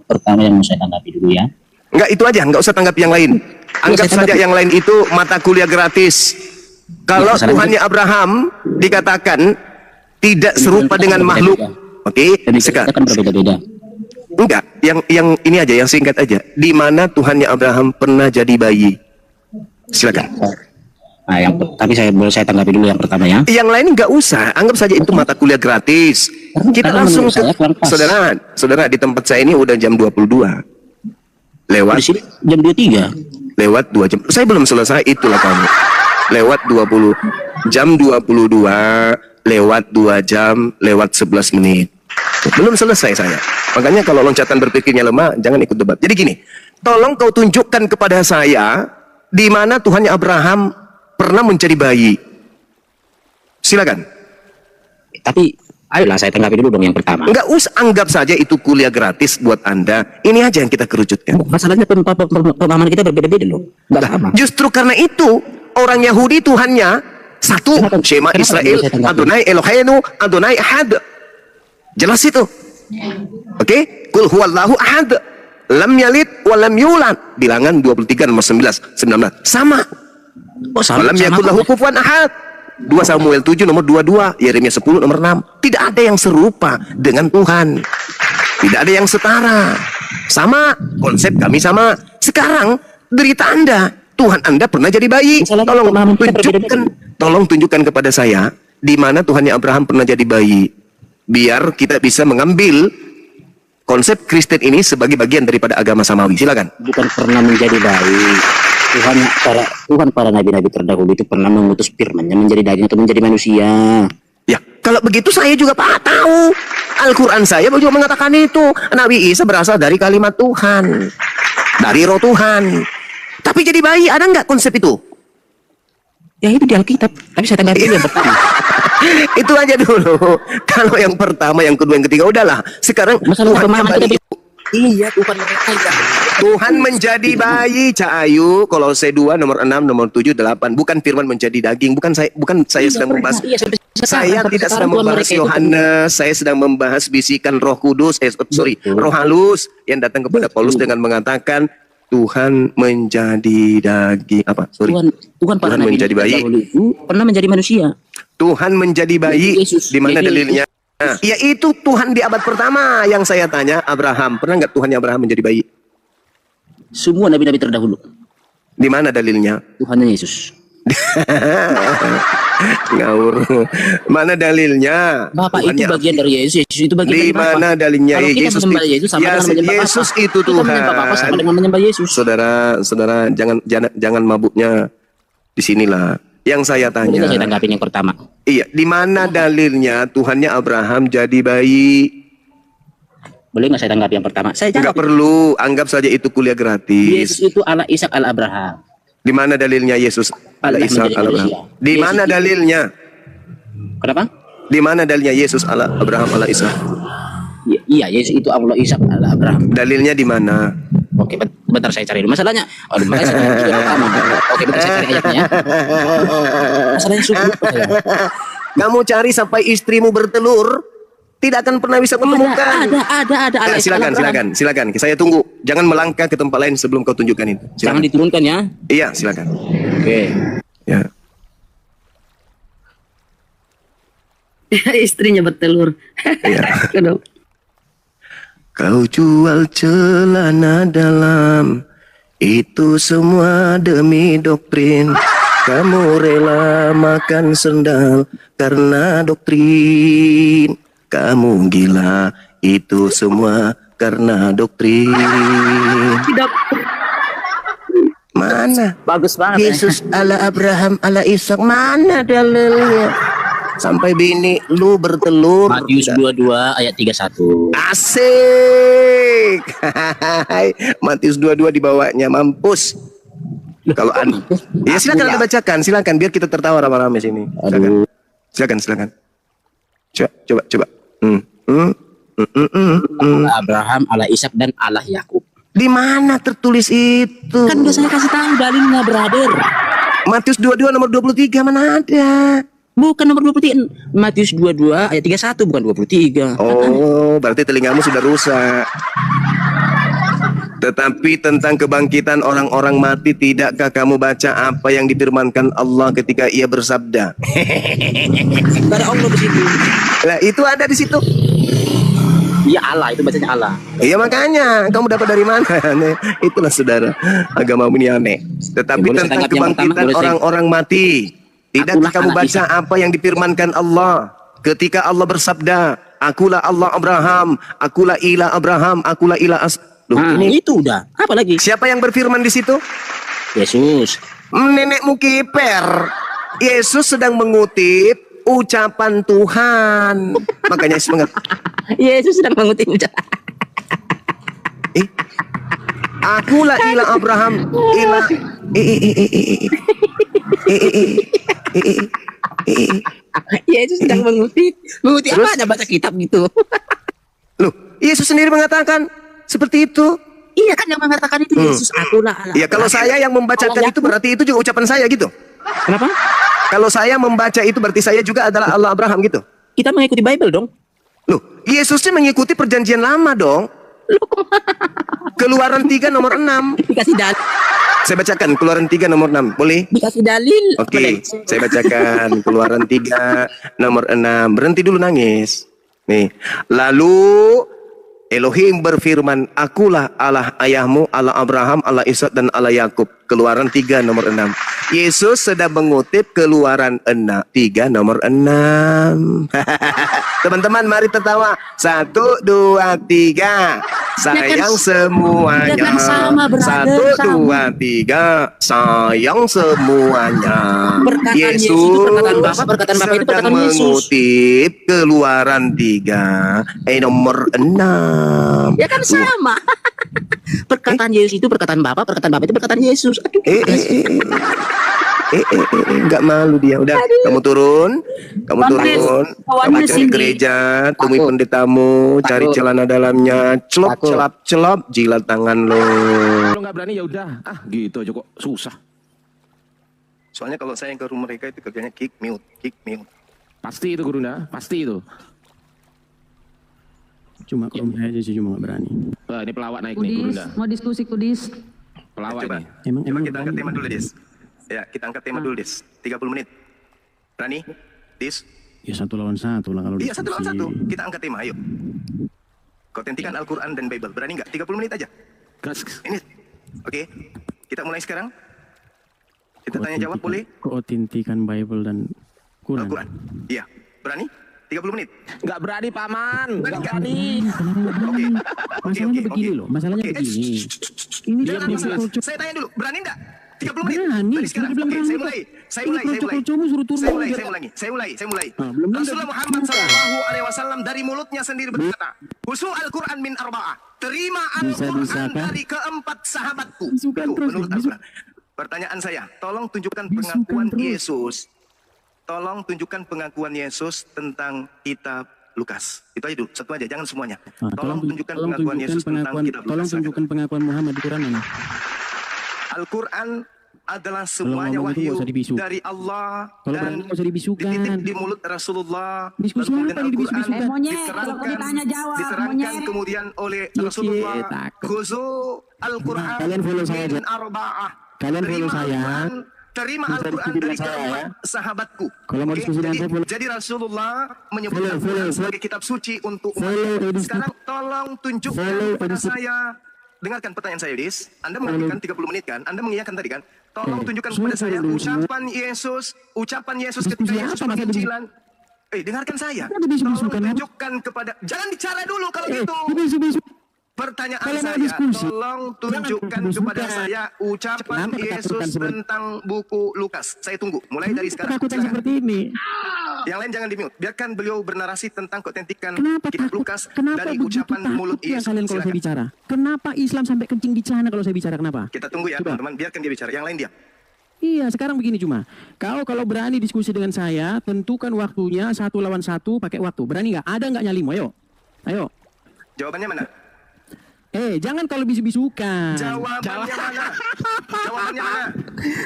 [SPEAKER 5] Pertama yang mau saya tanggapi dulu ya.
[SPEAKER 2] Enggak, itu aja, enggak usah tanggapi yang lain. Anggap saja yang lain itu mata kuliah gratis. Kalau
[SPEAKER 5] Ya,
[SPEAKER 2] Tuhannya Abraham dikatakan tidak serupa dengan makhluk. Oke, sekarang
[SPEAKER 5] kan berbeda-beda.
[SPEAKER 2] enggak, yang ini aja, yang singkat aja. Di mana Tuhannya Abraham pernah jadi bayi? Silakan.
[SPEAKER 5] Nah, tapi saya tanggapi dulu yang pertama ya.
[SPEAKER 2] Yang lain enggak usah, anggap saja itu mata kuliah gratis. Kita
[SPEAKER 5] Karena
[SPEAKER 2] langsung
[SPEAKER 5] menurut saya kurang pas.
[SPEAKER 2] saudara di tempat saya ini udah jam 22. Lewat
[SPEAKER 5] Di sini jam 23.
[SPEAKER 2] lewat 2 jam. Saya belum selesai, itulah kamu. Lewat 20 jam 22 lewat 2 jam lewat 11 menit. Belum selesai saya. Makanya kalau loncatan berpikirnya lemah, jangan ikut debat. Jadi gini, tolong kau tunjukkan kepada saya di mana Tuhannya Abraham pernah menjadi bayi. Silakan.
[SPEAKER 5] Tapi ayolah saya tanggapi dulu dong yang pertama.
[SPEAKER 2] Enggak usah, anggap saja itu kuliah gratis buat Anda. Ini aja yang kita kerucutkan.
[SPEAKER 5] Masalahnya pemahaman kita berbeda-beda loh. Enggak sama.
[SPEAKER 2] Justru karena itu orang Yahudi Tuhannya satu, Shema
[SPEAKER 5] kenapa
[SPEAKER 2] Israel,
[SPEAKER 5] bisa tanggapi?
[SPEAKER 2] Adonai Eloheinu, Adonai Ahad. Jelas itu. Oke? Kul huwallahu ahad. Lam yalid wa lam yulad. Bilangan 23 nomor 19. Sama.
[SPEAKER 5] Oh, sama.
[SPEAKER 2] Lam yakul lahu kufuwan ahad. 2 Samuel 7 nomor 22, Yeremia 10 nomor 6. Tidak ada yang serupa dengan Tuhan. Tidak ada yang setara. Sama, konsep kami sama. Sekarang derita Anda, Tuhan Anda pernah jadi bayi. Tolong tunjukkan kepada saya di mana Tuhannya Abraham pernah jadi bayi. Biar kita bisa mengambil konsep Kristen ini sebagai bagian daripada agama samawi. Silakan.
[SPEAKER 5] Bukan pernah menjadi bayi. Tuhan para nabi-nabi terdahulu itu pernah mengutus firman-Nya menjadi daging atau menjadi manusia.
[SPEAKER 2] Ya, kalau begitu saya juga tahu. Al-Quran saya juga mengatakan itu. Nabi Isa berasal dari kalimat Tuhan. Dari roh Tuhan. Tapi jadi bayi, ada nggak konsep itu?
[SPEAKER 5] Ya itu di Alkitab. Tapi saya tanggapi yang pertama.
[SPEAKER 2] Itu aja dulu. Kalau yang pertama, yang kedua, yang ketiga, udahlah. Sekarang
[SPEAKER 5] Masalah
[SPEAKER 2] Tuhan
[SPEAKER 5] pemahaman
[SPEAKER 2] kembali.
[SPEAKER 5] kita iya, Tuhan mereka ya.
[SPEAKER 2] Tuhan menjadi bayi, Cak Ayu. Kolose 2 nomor 6, nomor 7, 8. Bukan firman menjadi daging. Bukan saya sedang membahas. Saya tidak sedang membahas Yohanes. Saya sedang membahas bisikan Roh Kudus. Roh halus yang datang kepada Paulus dengan mengatakan Tuhan menjadi daging.
[SPEAKER 5] Tuhan para nabi
[SPEAKER 2] menjadi bayi.
[SPEAKER 5] itu pernah menjadi manusia.
[SPEAKER 2] Tuhan menjadi bayi.
[SPEAKER 5] Yesus.
[SPEAKER 2] Di mana
[SPEAKER 5] Jadi,
[SPEAKER 2] dalilnya? Yaitu Tuhan di abad pertama yang saya tanya, Abraham. Pernah nggak Tuhannya Abraham menjadi bayi?
[SPEAKER 5] semua nabi-nabi terdahulu.
[SPEAKER 2] Di mana dalilnya?
[SPEAKER 5] Tuhannya Yesus.
[SPEAKER 2] Ngawur. Mana dalilnya?
[SPEAKER 5] Bapak itu
[SPEAKER 2] Tuhannya
[SPEAKER 5] bagian dari Yesus. Yesus itu bagian
[SPEAKER 2] di
[SPEAKER 5] dari Bapak.
[SPEAKER 2] mana dalilnya?
[SPEAKER 5] Kalau kita
[SPEAKER 2] Yesus
[SPEAKER 5] menyembah Yesus sama dengan menyembah
[SPEAKER 2] Yesus
[SPEAKER 5] Bapak.
[SPEAKER 2] itu
[SPEAKER 5] Kita menyembah Bapak sama
[SPEAKER 2] Tuhan.
[SPEAKER 5] dengan menyembah Yesus.
[SPEAKER 2] Saudara, jangan mabuknya di sinilah. Yang saya
[SPEAKER 5] Boleh
[SPEAKER 2] tanya.
[SPEAKER 5] saya tanggapin yang pertama.
[SPEAKER 2] Iya, di mana dalilnya Tuhannya Abraham jadi bayi?
[SPEAKER 5] Boleh nggak saya tanggapi yang pertama? Saya
[SPEAKER 2] Enggak
[SPEAKER 5] jawab.
[SPEAKER 2] perlu, anggap saja itu kuliah
[SPEAKER 5] Yesus
[SPEAKER 2] gratis.
[SPEAKER 5] itu ala Ishak ala Abraham.
[SPEAKER 2] Di mana dalilnya Yesus ala
[SPEAKER 5] Allah
[SPEAKER 2] Isa
[SPEAKER 5] menjadi
[SPEAKER 2] ala Abraham?
[SPEAKER 5] manusia.
[SPEAKER 2] Di
[SPEAKER 5] Yesus
[SPEAKER 2] mana
[SPEAKER 5] itu-
[SPEAKER 2] dalilnya?
[SPEAKER 5] Kenapa?
[SPEAKER 2] Di mana dalilnya Yesus ala Abraham ala Isa?
[SPEAKER 5] Iya, Yesus itu Allah Ishak ala Abraham.
[SPEAKER 2] Dalilnya di mana?
[SPEAKER 5] Oke, bentar saya cari dulu. Masalahnya, makanya saya juga pertama. Oke, bentar saya cari ayatnya ya. Masalahnya suku lupa saya.
[SPEAKER 2] Kamu cari sampai istrimu bertelur, tidak akan pernah bisa kutemukan.
[SPEAKER 5] Ada.
[SPEAKER 2] Nah, silakan. Saya tunggu. Jangan melangkah ke tempat lain sebelum kau tunjukkan itu.
[SPEAKER 5] Jangan
[SPEAKER 2] Silakan.
[SPEAKER 5] diturunkan ya.
[SPEAKER 2] Iya, silakan.
[SPEAKER 5] Oke.
[SPEAKER 2] Ya.
[SPEAKER 6] Istrinya bertelur.
[SPEAKER 2] Iya.
[SPEAKER 6] Kedong.
[SPEAKER 2] Kau jual celana dalam, itu semua demi doktrin. Kamu rela makan sendal karena doktrin. Kamu gila, itu semua karena doktrin.
[SPEAKER 5] Tidak.
[SPEAKER 2] Mana?
[SPEAKER 5] Bagus banget.
[SPEAKER 2] Yesus ala Abraham ala Ishak, mana dalilnya? Sampai bini lu bertelur.
[SPEAKER 5] Matius 22 ayat 31.
[SPEAKER 2] Asik. Matius 22 dibawanya, mampus. Kalau ya silakan Anda bacakan, silakan biar kita tertawa rame-rame sini. Silakan. Coba.
[SPEAKER 5] Allah Abraham, Allah Ishak dan Allah Yakub.
[SPEAKER 2] Di mana tertulis itu?
[SPEAKER 5] Kan udah saya kasih tahu dalilnya, brother.
[SPEAKER 2] Matius 22 nomor 23 mana ada?
[SPEAKER 5] Bukan nomor 23. Matius 22 ayat 31 bukan 23.
[SPEAKER 2] Oh, berarti telingamu sudah rusak. Tetapi tentang kebangkitan orang-orang mati, tidakkah kamu baca apa yang difirmankan Allah ketika ia bersabda?
[SPEAKER 5] Ada Allah di situ.
[SPEAKER 2] Nah, itu ada di situ.
[SPEAKER 5] Iya Allah, itu bacanya Allah.
[SPEAKER 2] Iya makanya, kamu dapat dari mana? Itulah saudara, agamamu ini aneh. Tetapi
[SPEAKER 5] Ya, boleh
[SPEAKER 2] tentang
[SPEAKER 5] saya tangkap yang
[SPEAKER 2] kebangkitan
[SPEAKER 5] pertama, boleh saya-
[SPEAKER 2] orang-orang mati, tidakkah
[SPEAKER 5] Akulah
[SPEAKER 2] kamu
[SPEAKER 5] anak
[SPEAKER 2] baca apa yang difirmankan Allah ketika Allah bersabda, akulah Allah Abraham, akulah ilah Abraham, akulah ilah Loh, ini
[SPEAKER 5] Itu udah. Apa lagi?
[SPEAKER 2] siapa yang berfirman di situ?
[SPEAKER 5] Yesus.
[SPEAKER 2] Nenekmu kiper. Yesus sedang mengutip ucapan Tuhan. Makanya Yesus mengatakan,
[SPEAKER 5] Yesus sedang mengutip ucapan.
[SPEAKER 2] akulah ilah Abraham, ilah
[SPEAKER 5] Yesus sedang mengutip. Mengutip
[SPEAKER 2] Terus?
[SPEAKER 5] apa? Ada baca kitab gitu.
[SPEAKER 2] Loh, Yesus sendiri mengatakan seperti itu.
[SPEAKER 5] Iya kan yang mengatakan itu Yesus. Akulah Allah.
[SPEAKER 2] Ya kalau saya yang membacakan
[SPEAKER 5] Allah
[SPEAKER 2] itu berarti itu juga ucapan saya gitu.
[SPEAKER 5] Kenapa?
[SPEAKER 2] Kalau saya membaca itu berarti saya juga adalah Allah Abraham gitu.
[SPEAKER 5] Kita mengikuti Bible dong.
[SPEAKER 2] Loh, Yesusnya mengikuti perjanjian lama dong. Keluaran 3 nomor 6.
[SPEAKER 5] Dikasih dalil.
[SPEAKER 2] Saya bacakan Keluaran 3 nomor 6. Boleh?
[SPEAKER 5] Dikasih dalil.
[SPEAKER 2] Oke, saya bacakan Keluaran 3 nomor 6. Berhenti dulu nangis. Nih, lalu Elohim berfirman, akulah Allah ayahmu, Allah Abraham, Allah Ishak dan Allah Yakub. Keluaran 3 nomor 6. Yesus sedang mengutip Keluaran 3 nomor 6. Teman-teman mari tertawa. 1, 2, 3. Sayang semuanya.
[SPEAKER 5] ya kan sama, brother,
[SPEAKER 2] 1, 2, 3. Sayang semuanya.
[SPEAKER 5] Perkataan Yesus itu perkataan Bapa, perkataan Bapa itu perkataan Yesus.
[SPEAKER 2] Mengutip Keluaran 3 nomor 6.
[SPEAKER 5] Ya kan sama. Perkataan Yesus itu perkataan Bapa itu perkataan Yesus. Aduh,
[SPEAKER 2] Enggak malu dia. Udah, kamu turun. Kamu turun. Kamu cari gereja, temui pendetamu, cari celana dalamnya, celop,
[SPEAKER 5] Takut.
[SPEAKER 2] celap, jilat tangan lo.
[SPEAKER 6] Kalau nggak berani ya udah, gitu aja kok susah.
[SPEAKER 2] Soalnya kalau saya ke rumah mereka itu kerjanya kick mute.
[SPEAKER 6] Pasti itu Gurunda, pasti itu.
[SPEAKER 3] Cuma kalau saya aja sih cuma nggak berani.
[SPEAKER 6] Wah, ini pelawak naik nih
[SPEAKER 7] Kudis,
[SPEAKER 6] Gurunda.
[SPEAKER 7] mau diskusi Kudis.
[SPEAKER 6] Pelawak
[SPEAKER 2] Coba.
[SPEAKER 6] ini.
[SPEAKER 2] Coba kita angkat tema dulu, Dis. Ya, kita angkat tema dulu, Dis. 30 menit. Berani? Dis?
[SPEAKER 3] Ya 1 lawan 1 lah kalau
[SPEAKER 2] Iya, 1 lawan
[SPEAKER 3] diskusi.
[SPEAKER 2] 1. Kita angkat tema, ayo. Kau tentikan Al-Quran dan Bible. Berani nggak? 30 menit aja.
[SPEAKER 6] Gas.
[SPEAKER 2] Ini. Oke. Kita mulai sekarang. Kita tanya jawab boleh?
[SPEAKER 3] Keotentikan Bible dan Quran.
[SPEAKER 2] Al-Quran. Iya. Berani? 30 menit.
[SPEAKER 6] Nggak berani paman, nggak berani.
[SPEAKER 2] Oke.
[SPEAKER 3] Masalahnya begini loh, masalahnya
[SPEAKER 2] Oke.
[SPEAKER 3] begini.
[SPEAKER 2] Ini
[SPEAKER 3] Ini
[SPEAKER 2] jangan
[SPEAKER 3] dia
[SPEAKER 2] masalah.
[SPEAKER 3] bisa
[SPEAKER 2] Saya tanya dulu, berani enggak? 30 menit.
[SPEAKER 3] Berani.
[SPEAKER 2] Dari sekarang.
[SPEAKER 3] Sudah bilang
[SPEAKER 2] Oke,
[SPEAKER 3] berani
[SPEAKER 2] saya
[SPEAKER 3] kok.
[SPEAKER 2] mulai.
[SPEAKER 3] Ini kocok-kocokmu suruh turun.
[SPEAKER 2] Saya mulai.
[SPEAKER 3] belum
[SPEAKER 2] Rasulullah Muhammad sallallahu alaihi wasallam dari mulutnya sendiri berkata, "Husu Al-Qur'an min arba'ah." Terima Al-Qur'an
[SPEAKER 3] Bisa-bisakah?
[SPEAKER 2] dari keempat sahabatku.
[SPEAKER 3] Bisukan
[SPEAKER 2] Tuh,
[SPEAKER 3] terus,
[SPEAKER 2] menurut
[SPEAKER 3] bisu-
[SPEAKER 2] Al-Qur'an. Pertanyaan saya, tolong tunjukkan
[SPEAKER 3] Bisukan
[SPEAKER 2] pengakuan
[SPEAKER 3] terus.
[SPEAKER 2] Yesus. Tolong tunjukkan pengakuan Yesus tentang kitab Lukas. Itu aja dulu, satu aja, jangan semuanya.
[SPEAKER 3] Nah,
[SPEAKER 2] Tolong tunjukkan pengakuan Yesus tentang kitab
[SPEAKER 3] tolong
[SPEAKER 2] Lukas.
[SPEAKER 3] tunjukkan pengakuan Muhammad di Quran mana?
[SPEAKER 2] Al-Quran adalah semuanya
[SPEAKER 3] ngomong itu
[SPEAKER 2] wahyu
[SPEAKER 3] nggak usah dibisu.
[SPEAKER 2] dari Allah
[SPEAKER 3] Kalau
[SPEAKER 2] dan
[SPEAKER 3] berani nggak usah dibisukan.
[SPEAKER 2] dititip di mulut Rasulullah.
[SPEAKER 3] Diskusi
[SPEAKER 2] Lalu kemudian
[SPEAKER 3] apa ini
[SPEAKER 2] Al-Quran
[SPEAKER 3] dibisu-bisukan?
[SPEAKER 7] Monyet, kalau
[SPEAKER 2] diterangkan,
[SPEAKER 7] ditanya jawab,
[SPEAKER 2] diterangkan
[SPEAKER 7] monyet.
[SPEAKER 2] kemudian oleh
[SPEAKER 3] Cie,
[SPEAKER 2] Rasulullah.
[SPEAKER 3] takut.
[SPEAKER 2] Khuzu Al-Quran
[SPEAKER 3] Nah, kalian follow saya
[SPEAKER 2] min
[SPEAKER 3] aja.
[SPEAKER 2] arba'ah.
[SPEAKER 3] Kalian follow
[SPEAKER 2] Terima
[SPEAKER 3] saya.
[SPEAKER 2] Al-Quran terima
[SPEAKER 4] Bisa
[SPEAKER 2] Al-Quran
[SPEAKER 4] diskusi
[SPEAKER 2] dari
[SPEAKER 4] dengan saya,
[SPEAKER 2] keempat
[SPEAKER 4] ya.
[SPEAKER 2] sahabatku.
[SPEAKER 4] Kalau mau
[SPEAKER 2] Oke,
[SPEAKER 4] diskusi dengan saya, boleh.
[SPEAKER 2] jadi Rasulullah menyebut
[SPEAKER 4] Follow,
[SPEAKER 2] Al-Quran
[SPEAKER 4] follow,
[SPEAKER 2] sebagai kitab suci untuk umat.
[SPEAKER 4] follow, edisi.
[SPEAKER 2] Sekarang tolong tunjukkan
[SPEAKER 4] Follow,
[SPEAKER 2] kepada
[SPEAKER 4] edisi.
[SPEAKER 2] saya. Dengarkan pertanyaan saya, Yudis. Anda mengajukan 30 menit kan? Anda mengiyakan tadi kan? Tolong tunjukkan kepada
[SPEAKER 4] Sorry,
[SPEAKER 2] saya
[SPEAKER 4] dulu.
[SPEAKER 2] ucapan Yesus ketika
[SPEAKER 4] Diskusi
[SPEAKER 2] Yesus
[SPEAKER 4] apa, masa
[SPEAKER 2] penginjilan. Dengarkan saya.
[SPEAKER 4] Ada bisu-bisu
[SPEAKER 2] Tolong
[SPEAKER 4] kan, apa?
[SPEAKER 2] tunjukkan kepada. Jangan bicara dulu kalau gitu.
[SPEAKER 4] bisu-bisu.
[SPEAKER 2] Pertanyaan
[SPEAKER 4] Kalau mau
[SPEAKER 2] saya,
[SPEAKER 4] diskusi,
[SPEAKER 2] tolong tunjukkan
[SPEAKER 4] jangan
[SPEAKER 2] kepada
[SPEAKER 4] diskusikan.
[SPEAKER 2] saya ucapan
[SPEAKER 4] Kenapa
[SPEAKER 2] Yesus
[SPEAKER 4] ketakutan seperti-
[SPEAKER 2] tentang buku Lukas. Saya tunggu, mulai dari sekarang.
[SPEAKER 4] Ketakutan
[SPEAKER 2] Silakan.
[SPEAKER 4] seperti ini.
[SPEAKER 2] Yang lain jangan di-mute. Biarkan beliau bernarasi tentang keautentikan
[SPEAKER 4] Kenapa
[SPEAKER 2] kitab
[SPEAKER 4] takut?
[SPEAKER 2] Lukas
[SPEAKER 4] Kenapa
[SPEAKER 2] dari
[SPEAKER 4] begitu
[SPEAKER 2] ucapan mulut
[SPEAKER 4] takutnya
[SPEAKER 2] Yesus.
[SPEAKER 4] kalian kalau saya
[SPEAKER 2] Silakan.
[SPEAKER 4] bicara? Kenapa Islam sampai kencing di celana kalau saya bicara? Kenapa?
[SPEAKER 2] Kita tunggu ya,
[SPEAKER 4] Coba.
[SPEAKER 2] teman-teman. Biarkan dia bicara. Yang lain diam.
[SPEAKER 4] Iya, sekarang begini cuma. Kalau berani diskusi dengan saya, tentukan waktunya 1 lawan 1 pakai waktu. Berani nggak? Ada nggak nyalimu? Ayo. Ayo.
[SPEAKER 2] Jawabannya mana?
[SPEAKER 4] Jangan kalau bisu-bisukan.
[SPEAKER 2] Jawabannya mana? Jawabannya mana?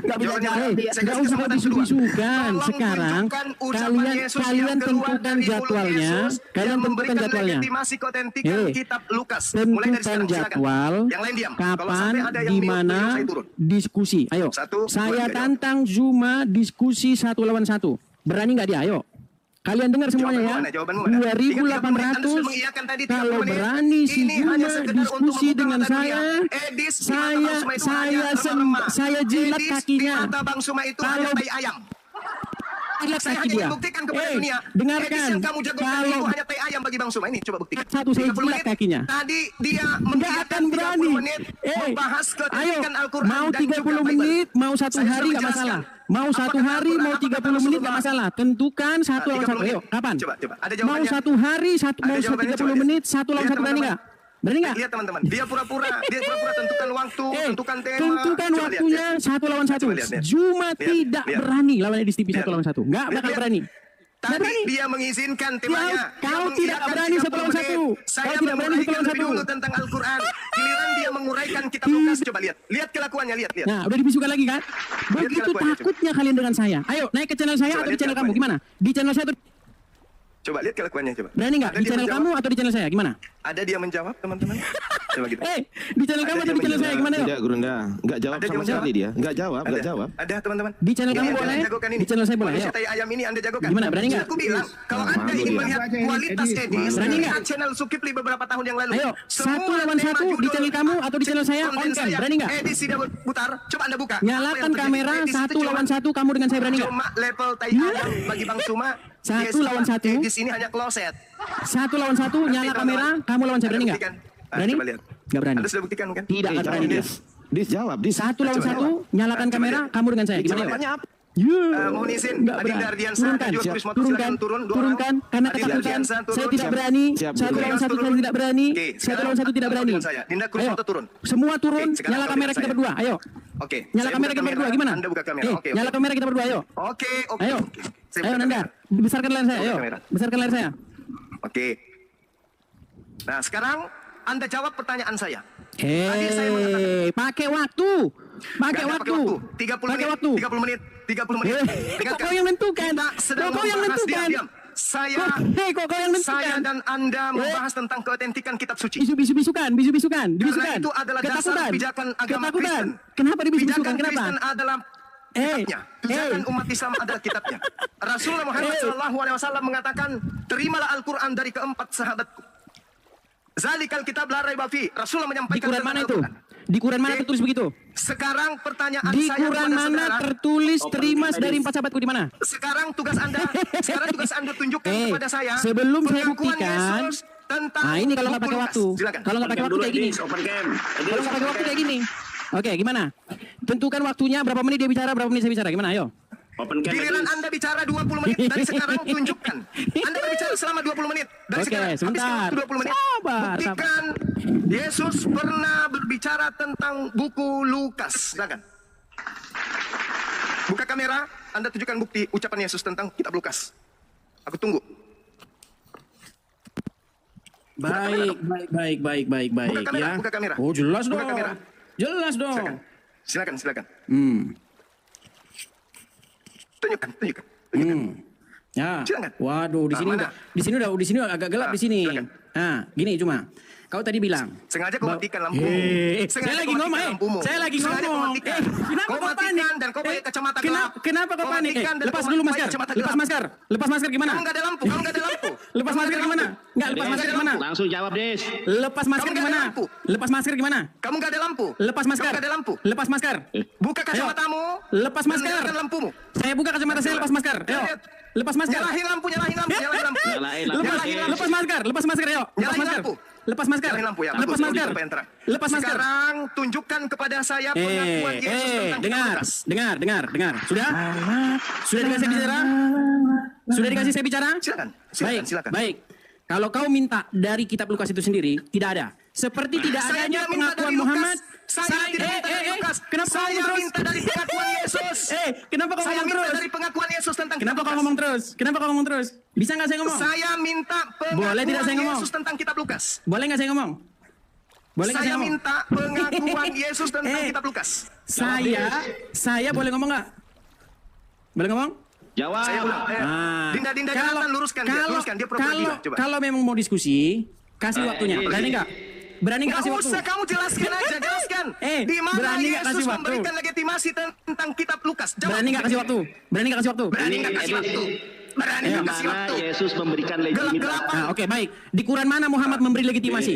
[SPEAKER 4] Nggak bisa
[SPEAKER 2] Jawabannya
[SPEAKER 4] jawab.
[SPEAKER 2] mana?
[SPEAKER 4] Nggak
[SPEAKER 2] Saya kasih
[SPEAKER 4] usah
[SPEAKER 2] kesempatan
[SPEAKER 4] bisu-bisukan.
[SPEAKER 2] kedua.
[SPEAKER 4] Sekarang
[SPEAKER 2] Tolong tunjukkan ucapan Yesus
[SPEAKER 4] kalian
[SPEAKER 2] yang keluar
[SPEAKER 4] tentukan
[SPEAKER 2] dari mulut
[SPEAKER 4] jadwalnya.
[SPEAKER 2] Yesus
[SPEAKER 4] Kalian
[SPEAKER 2] yang
[SPEAKER 4] tentukan
[SPEAKER 2] memberikan
[SPEAKER 4] jadwalnya.
[SPEAKER 2] legitimasi keautentikan kitab Lukas. Mulai dari
[SPEAKER 4] Tentukan
[SPEAKER 2] sekarang, silakan.
[SPEAKER 4] jadwal
[SPEAKER 2] Yang lain diam. Kalau
[SPEAKER 4] kapan,
[SPEAKER 2] sampai ada yang
[SPEAKER 4] di
[SPEAKER 2] mute,
[SPEAKER 4] mana
[SPEAKER 2] saya turun.
[SPEAKER 4] diskusi. Ayo.
[SPEAKER 2] Satu, dua,
[SPEAKER 4] Saya
[SPEAKER 2] tiga,
[SPEAKER 4] tantang Zuma diskusi 1 lawan 1. Berani nggak dia? Ayo. Kalian dengar semuanya ya.
[SPEAKER 2] Jawabanmu mana?
[SPEAKER 4] 2.800.
[SPEAKER 2] Anda sudah mengiyakan tadi 30
[SPEAKER 4] Kalau
[SPEAKER 2] menit.
[SPEAKER 4] berani si
[SPEAKER 2] Ini hanya
[SPEAKER 4] Zuma
[SPEAKER 2] sekedar untuk
[SPEAKER 4] diskusi
[SPEAKER 2] membuka
[SPEAKER 4] dengan
[SPEAKER 2] mata
[SPEAKER 4] saya,
[SPEAKER 2] dunia. Edis di mata Bang Suma itu hanya remah-remah.
[SPEAKER 4] saya jilat
[SPEAKER 2] Edis
[SPEAKER 4] kakinya.
[SPEAKER 2] di mata Bang Suma itu hanya
[SPEAKER 4] Kalau-
[SPEAKER 2] tai ayam.
[SPEAKER 4] Jilat
[SPEAKER 2] Saya
[SPEAKER 4] kaki
[SPEAKER 2] hanya
[SPEAKER 4] dia.
[SPEAKER 2] ingin buktikan kepada dunia.
[SPEAKER 4] Dengarkan.
[SPEAKER 2] Edis yang kamu jagokan
[SPEAKER 4] Kalau
[SPEAKER 2] itu hanya tai ayam bagi Bang Suma. Ini coba buktikan.
[SPEAKER 4] Satu, saya
[SPEAKER 2] 30
[SPEAKER 4] jilat
[SPEAKER 2] menit.
[SPEAKER 4] kakinya.
[SPEAKER 2] Tadi dia
[SPEAKER 4] Nggak
[SPEAKER 2] membiarkan
[SPEAKER 4] akan berani.
[SPEAKER 2] 30 menit membahas
[SPEAKER 4] Ayo,
[SPEAKER 2] keautentikan Al-Quran
[SPEAKER 4] mau
[SPEAKER 2] dan
[SPEAKER 4] 30
[SPEAKER 2] juga Bible.
[SPEAKER 4] menit, mau 1
[SPEAKER 2] Saya
[SPEAKER 4] hari
[SPEAKER 2] sudah
[SPEAKER 4] nggak masalah.
[SPEAKER 2] menjelaskan.
[SPEAKER 4] Mau 1
[SPEAKER 2] Apakah
[SPEAKER 4] hari,
[SPEAKER 2] Al-Quran,
[SPEAKER 4] mau
[SPEAKER 2] apakah
[SPEAKER 4] 30 menit nggak
[SPEAKER 2] Rasulullah?
[SPEAKER 4] masalah. Tentukan 1 lawan 1.
[SPEAKER 2] 30
[SPEAKER 4] Ayo,
[SPEAKER 2] menit.
[SPEAKER 4] kapan?
[SPEAKER 2] Coba. Ada
[SPEAKER 4] Mau
[SPEAKER 2] jawabannya.
[SPEAKER 4] 1 hari, mau
[SPEAKER 2] Ada jawabannya,
[SPEAKER 4] 30
[SPEAKER 2] coba
[SPEAKER 4] menit,
[SPEAKER 2] lihat.
[SPEAKER 4] 1 lawan
[SPEAKER 2] Lihat,
[SPEAKER 4] 1 berani
[SPEAKER 2] teman-teman.
[SPEAKER 4] nggak? Berani nggak?
[SPEAKER 2] Lihat teman-teman, dia pura-pura tentukan waktu, tentukan tema.
[SPEAKER 4] Tentukan
[SPEAKER 2] Coba
[SPEAKER 4] waktunya
[SPEAKER 2] lihat.
[SPEAKER 4] 1 lawan 1.
[SPEAKER 2] Coba lihat.
[SPEAKER 4] Zuma
[SPEAKER 2] Lihat,
[SPEAKER 4] tidak
[SPEAKER 2] lihat.
[SPEAKER 4] berani lawan Edis TV 1
[SPEAKER 2] Lihat.
[SPEAKER 4] lawan 1. Nggak
[SPEAKER 2] Lihat,
[SPEAKER 4] bakal
[SPEAKER 2] lihat.
[SPEAKER 4] berani. Nggak
[SPEAKER 2] Tadi
[SPEAKER 4] berani.
[SPEAKER 2] dia mengizinkan temanya.
[SPEAKER 4] Kau
[SPEAKER 2] Dia
[SPEAKER 4] tidak
[SPEAKER 2] mengiyakan
[SPEAKER 4] berani
[SPEAKER 2] 30
[SPEAKER 4] 1 lawan 1.
[SPEAKER 2] menit. Saya
[SPEAKER 4] Kau tidak berani 1
[SPEAKER 2] menguraikan
[SPEAKER 4] lawan
[SPEAKER 2] lebih
[SPEAKER 4] 1.
[SPEAKER 2] dulu tentang Al-Quran. Giliran dia menguraikan kitab Lukas. Coba lihat. Lihat kelakuannya, lihat.
[SPEAKER 4] Nah, udah dibisukan lagi kan? Begitu
[SPEAKER 2] kelakuannya,
[SPEAKER 4] takutnya kalian dengan saya. Ayo, naik ke channel saya
[SPEAKER 2] Coba
[SPEAKER 4] atau di
[SPEAKER 2] lihat
[SPEAKER 4] channel kamu?
[SPEAKER 2] kelakuannya.
[SPEAKER 4] Gimana? Di channel saya atau
[SPEAKER 2] Coba lihat kelakuannya, coba.
[SPEAKER 4] berani nggak?
[SPEAKER 2] Ada
[SPEAKER 4] Di
[SPEAKER 2] dia
[SPEAKER 4] channel
[SPEAKER 2] menjawab?
[SPEAKER 4] kamu atau di channel saya? Gimana?
[SPEAKER 2] Ada dia menjawab, teman-teman? Coba gitu.
[SPEAKER 4] Di channel kamu
[SPEAKER 2] Ada
[SPEAKER 4] atau
[SPEAKER 2] dia
[SPEAKER 4] di channel saya? Gimana yuk?
[SPEAKER 6] Tidak, Gurunda. Nggak jawab
[SPEAKER 2] Ada dia
[SPEAKER 6] sama
[SPEAKER 2] menjawab?
[SPEAKER 6] sekali dia. Nggak jawab,
[SPEAKER 2] Ada,
[SPEAKER 6] nggak jawab.
[SPEAKER 2] ada teman-teman.
[SPEAKER 4] Di channel kamu
[SPEAKER 2] Ini
[SPEAKER 4] boleh?
[SPEAKER 2] Anda jagokan ini.
[SPEAKER 4] Di channel saya boleh,
[SPEAKER 2] Manusia
[SPEAKER 4] ayo.
[SPEAKER 2] tai ayam ini Anda jagokan.
[SPEAKER 4] Gimana, berani nggak?
[SPEAKER 2] Aku bilang, kalau Anda
[SPEAKER 6] Malu
[SPEAKER 2] ingin
[SPEAKER 6] dia.
[SPEAKER 2] melihat kualitas Edis,
[SPEAKER 4] Berani nggak?
[SPEAKER 2] lihat channel Sukipli beberapa tahun yang lalu.
[SPEAKER 4] Ayo,
[SPEAKER 2] Semua
[SPEAKER 4] 1 lawan
[SPEAKER 2] tema
[SPEAKER 4] 1 di
[SPEAKER 2] judul
[SPEAKER 4] channel kamu atau di channel saya
[SPEAKER 2] konten
[SPEAKER 4] on cam.
[SPEAKER 2] saya,
[SPEAKER 4] Berani nggak?
[SPEAKER 2] Edis tidak putar. Coba Anda buka. Apa
[SPEAKER 4] Nyalakan
[SPEAKER 2] yang terjadi?
[SPEAKER 4] kamera
[SPEAKER 2] Edis itu
[SPEAKER 4] 1 lawan
[SPEAKER 2] cuma-
[SPEAKER 4] 1 kamu dengan saya, berani nggak?
[SPEAKER 2] Cuma level tai
[SPEAKER 4] Iya.
[SPEAKER 2] ayam bagi Bang Suma.
[SPEAKER 4] 1
[SPEAKER 2] Yes,
[SPEAKER 4] lawan 1.
[SPEAKER 2] Edis ini hanya kloset.
[SPEAKER 4] 1 lawan 1 nyala kamera, kamu lawan saya, berani nggak? Berani?
[SPEAKER 2] Coba lihat.
[SPEAKER 4] Nggak berani.
[SPEAKER 2] Anda sudah buktikan kan?
[SPEAKER 4] Tidak akan berani dia.
[SPEAKER 6] Dis jawab, Dis.
[SPEAKER 4] 1 lawan
[SPEAKER 2] Coba
[SPEAKER 4] 1 nyalakan
[SPEAKER 2] Coba
[SPEAKER 4] kamera,
[SPEAKER 2] lihat.
[SPEAKER 4] kamu dengan saya. Gimana
[SPEAKER 2] Coba
[SPEAKER 4] yuk?
[SPEAKER 2] lihat.
[SPEAKER 4] Yeah.
[SPEAKER 2] Mohon izin,
[SPEAKER 4] Nggak
[SPEAKER 2] Adinda
[SPEAKER 4] berani.
[SPEAKER 2] Ardiansa
[SPEAKER 4] Turunkan,
[SPEAKER 2] dan juga Turis Motor,
[SPEAKER 4] turunkan,
[SPEAKER 2] silakan turun, dua
[SPEAKER 4] turunkan,
[SPEAKER 2] orang.
[SPEAKER 4] karena
[SPEAKER 2] Adinda
[SPEAKER 4] ketakutan.
[SPEAKER 2] Ardiansa turun.
[SPEAKER 4] Saya tidak
[SPEAKER 6] Siap.
[SPEAKER 4] berani.
[SPEAKER 6] Siap,
[SPEAKER 4] 1 lawan 1
[SPEAKER 2] turun.
[SPEAKER 4] saya tidak berani.
[SPEAKER 2] Oke,
[SPEAKER 4] 1 lawan 1 tidak
[SPEAKER 2] sekarang
[SPEAKER 4] berani.
[SPEAKER 2] turun saya. Dinda Turis
[SPEAKER 4] Ayo,
[SPEAKER 2] Motor turun.
[SPEAKER 4] semua turun,
[SPEAKER 2] Oke, sekarang
[SPEAKER 4] nyala
[SPEAKER 2] kau
[SPEAKER 4] kamera
[SPEAKER 2] lihat
[SPEAKER 4] kita
[SPEAKER 2] saya.
[SPEAKER 4] berdua. Ayo.
[SPEAKER 2] Oke.
[SPEAKER 4] Nyala
[SPEAKER 2] saya
[SPEAKER 4] kamera
[SPEAKER 2] buka
[SPEAKER 4] kita berdua gimana?
[SPEAKER 2] Anda buka kamera. Oke.
[SPEAKER 4] Nyala kamera kita berdua, ayo.
[SPEAKER 2] Oke, oke.
[SPEAKER 4] Ayo.
[SPEAKER 2] oke. Saya
[SPEAKER 4] Ayo
[SPEAKER 2] buka
[SPEAKER 4] Nanda,
[SPEAKER 2] kamera.
[SPEAKER 4] besarkan layar saya,
[SPEAKER 2] Buka
[SPEAKER 4] ayo.
[SPEAKER 2] kamera.
[SPEAKER 4] Besarkan layar saya.
[SPEAKER 2] Oke. Nah, sekarang Anda jawab pertanyaan saya. Tadi saya mengatakan
[SPEAKER 4] Pakai waktu. Pakai
[SPEAKER 2] nggak ada
[SPEAKER 4] waktu.
[SPEAKER 2] 30
[SPEAKER 4] Pakai
[SPEAKER 2] menit.
[SPEAKER 4] waktu.
[SPEAKER 2] 30 menit. 30 menit.
[SPEAKER 4] Kok kau yang nentukan?
[SPEAKER 2] Kita sedang
[SPEAKER 4] Kok kau yang
[SPEAKER 2] membahas,
[SPEAKER 4] nentukan?
[SPEAKER 2] diam. Saya
[SPEAKER 4] Kok kau yang nentukan?
[SPEAKER 2] saya dan Anda membahas tentang keautentikan kitab suci.
[SPEAKER 4] Bisukan.
[SPEAKER 2] Karena itu adalah dasar pijakan agama Kristen.
[SPEAKER 4] Kenapa dibisukan?
[SPEAKER 2] Pijakan
[SPEAKER 4] Kenapa?
[SPEAKER 2] Kristen adalah kitabnya. Pijakan umat Islam adalah kitabnya. Rasulullah Muhammad SAW mengatakan, terimalah Al-Quran dari keempat sahabatku. Zalikal kitab la raiba fi. Rasulullah
[SPEAKER 4] Di
[SPEAKER 2] menyampaikan
[SPEAKER 4] Quran
[SPEAKER 2] tentang
[SPEAKER 4] mana itu?
[SPEAKER 2] Al-Quran.
[SPEAKER 4] Di Quran mana
[SPEAKER 2] Oke.
[SPEAKER 4] tertulis begitu?
[SPEAKER 2] Sekarang pertanyaan
[SPEAKER 4] Di
[SPEAKER 2] saya
[SPEAKER 4] Quran
[SPEAKER 2] kepada
[SPEAKER 4] mana
[SPEAKER 2] saudara.
[SPEAKER 4] tertulis terima dari 4 sahabatku di mana?
[SPEAKER 2] Sekarang tugas Anda tunjukkan kepada saya
[SPEAKER 4] sebelum saya
[SPEAKER 2] pengakuan
[SPEAKER 4] buktikan.
[SPEAKER 2] Yesus tentang
[SPEAKER 4] Nah, ini kalau nggak pakai
[SPEAKER 2] buku
[SPEAKER 4] waktu.
[SPEAKER 2] Lukas. Silakan.
[SPEAKER 4] Kalau nggak pakai waktu kayak gini. Kalau nggak pakai waktu kayak gini. Oke, gimana? Tentukan waktunya, berapa menit dia bicara, berapa menit saya bicara. Gimana? Ayo.
[SPEAKER 2] Giliran Anda bicara 20 menit dari sekarang tunjukkan. Anda berbicara selama 20 menit dari
[SPEAKER 4] Oke,
[SPEAKER 2] sekarang.
[SPEAKER 4] sebentar.
[SPEAKER 2] Habiskan waktu 20 menit.
[SPEAKER 4] Sabar,
[SPEAKER 2] Buktikan Yesus pernah berbicara tentang buku Lukas. Silakan. Buka kamera, Anda tunjukkan bukti ucapan Yesus tentang kitab Lukas. Aku tunggu.
[SPEAKER 4] Baik.
[SPEAKER 2] Buka kamera,
[SPEAKER 4] Ya.
[SPEAKER 2] buka kamera.
[SPEAKER 4] Oh, jelas
[SPEAKER 2] Buka
[SPEAKER 4] dong.
[SPEAKER 2] kamera.
[SPEAKER 4] Jelas dong.
[SPEAKER 2] Silakan.
[SPEAKER 4] Hmm.
[SPEAKER 2] Tunjukkan.
[SPEAKER 4] Ya.
[SPEAKER 2] Silakan.
[SPEAKER 4] Waduh, di sini
[SPEAKER 2] mana?
[SPEAKER 4] di sini agak gelap di sini.
[SPEAKER 2] silakan.
[SPEAKER 4] Nah, gini cuma. Kau tadi bilang
[SPEAKER 2] Sengaja kau
[SPEAKER 4] Ba-
[SPEAKER 2] matikan lampumu.
[SPEAKER 4] saya lagi ngomong, saya lagi
[SPEAKER 2] Sengaja kau
[SPEAKER 4] ngomong.
[SPEAKER 2] matikan.
[SPEAKER 4] Kenapa
[SPEAKER 2] Kau
[SPEAKER 4] kau
[SPEAKER 2] matikan
[SPEAKER 4] panik?
[SPEAKER 2] dan kau pakai kacamata
[SPEAKER 4] kenapa,
[SPEAKER 2] gelap.
[SPEAKER 4] kenapa kau
[SPEAKER 2] Kau
[SPEAKER 4] panik?
[SPEAKER 2] matikan dan
[SPEAKER 4] Lepas
[SPEAKER 2] kau
[SPEAKER 4] dulu
[SPEAKER 2] pakai
[SPEAKER 4] masker.
[SPEAKER 2] kacamata
[SPEAKER 4] Lepas
[SPEAKER 2] gelap.
[SPEAKER 4] masker. Lepas masker gimana?
[SPEAKER 2] Kamu nggak ada lampu, kamu nggak ada lampu.
[SPEAKER 4] Lepas masker gimana? Enggak, lepas masker gimana?
[SPEAKER 5] Langsung jawab, Des.
[SPEAKER 4] Lepas masker
[SPEAKER 2] Kamu nggak ada
[SPEAKER 4] gimana?
[SPEAKER 2] lampu.
[SPEAKER 4] Lepas masker gimana?
[SPEAKER 2] Kamu nggak ada lampu.
[SPEAKER 4] Lepas masker.
[SPEAKER 2] Kamu nggak ada lampu.
[SPEAKER 4] Lepas masker.
[SPEAKER 2] Buka kacamatamu.
[SPEAKER 4] Lepas
[SPEAKER 2] dan
[SPEAKER 4] masker.
[SPEAKER 2] nyalakan lampumu.
[SPEAKER 4] Saya buka kacamata saya lepas masker. Ayo.
[SPEAKER 2] Lihat.
[SPEAKER 4] Lepas masker.
[SPEAKER 2] Nyalahin lampu, nyalahin lampu, nyalahin lampu.
[SPEAKER 5] Nyalahin lampu.
[SPEAKER 4] Lepas masker, lepas masker ayo. Lepas
[SPEAKER 2] Nyalahin
[SPEAKER 4] masker.
[SPEAKER 2] lampu.
[SPEAKER 4] Lepas masker.
[SPEAKER 2] Nyalahin lampu ya.
[SPEAKER 4] Lepas
[SPEAKER 2] bagus.
[SPEAKER 4] masker.
[SPEAKER 2] Supaya terang.
[SPEAKER 4] Lepas masker.
[SPEAKER 2] Sekarang tunjukkan kepada saya pengakuan Yesus tentang
[SPEAKER 4] dengar,
[SPEAKER 2] Lukas.
[SPEAKER 4] dengar. Sudah? Sudah dikasih bicara? Sudah dikasih saya bicara?
[SPEAKER 2] Silakan,
[SPEAKER 4] Baik,
[SPEAKER 2] silakan.
[SPEAKER 4] baik. Kalau kau minta dari kitab Lukas itu sendiri, tidak ada. Seperti tidak
[SPEAKER 2] Saya
[SPEAKER 4] adanya
[SPEAKER 2] tidak minta
[SPEAKER 4] pengakuan
[SPEAKER 2] dari Lukas.
[SPEAKER 4] Muhammad.
[SPEAKER 2] Saya tidak minta dari Lukas.
[SPEAKER 4] Kenapa kau
[SPEAKER 2] Saya
[SPEAKER 4] ngomong terus?
[SPEAKER 2] minta dari pengakuan Yesus.
[SPEAKER 4] Kenapa kau
[SPEAKER 2] Saya
[SPEAKER 4] ngomong
[SPEAKER 2] minta
[SPEAKER 4] terus?
[SPEAKER 2] dari pengakuan Yesus tentang
[SPEAKER 4] Kenapa
[SPEAKER 2] kitab
[SPEAKER 4] kau
[SPEAKER 2] Lukas.
[SPEAKER 4] ngomong terus? Kenapa kau ngomong terus? Bisa nggak saya ngomong?
[SPEAKER 2] Saya minta pengakuan
[SPEAKER 4] Boleh tidak saya ngomong?
[SPEAKER 2] Yesus tentang kitab Lukas.
[SPEAKER 4] Boleh nggak saya ngomong? Boleh nggak
[SPEAKER 2] Saya
[SPEAKER 4] saya ngomong?
[SPEAKER 2] minta pengakuan Yesus tentang kitab Lukas.
[SPEAKER 4] Saya boleh ngomong nggak? Boleh ngomong?
[SPEAKER 5] Jawab.
[SPEAKER 2] Saya ulang. Dinda Jonathan luruskan dia, luruskan dia pura-pura gila. Coba.
[SPEAKER 4] Kalau memang mau diskusi, kasih waktunya. Berani nggak? Berani nggak
[SPEAKER 2] Nggak
[SPEAKER 4] kasih waktu?
[SPEAKER 2] usah kamu jelaskan aja, jelaskan. Di mana
[SPEAKER 4] berani nggak
[SPEAKER 2] Yesus
[SPEAKER 4] kasih waktu?
[SPEAKER 2] memberikan legitimasi tentang kitab Lukas? Jawab.
[SPEAKER 4] Berani nggak kasih waktu? Berani nggak kasih waktu?
[SPEAKER 2] Berani nggak kasih waktu? Berani nggak kasih
[SPEAKER 5] Mana
[SPEAKER 2] waktu?
[SPEAKER 5] Yesus memberikan legitimitas?
[SPEAKER 2] Gelap-gelapan.
[SPEAKER 4] Nah, oke baik. Di Quran mana Muhammad memberi legitimasi?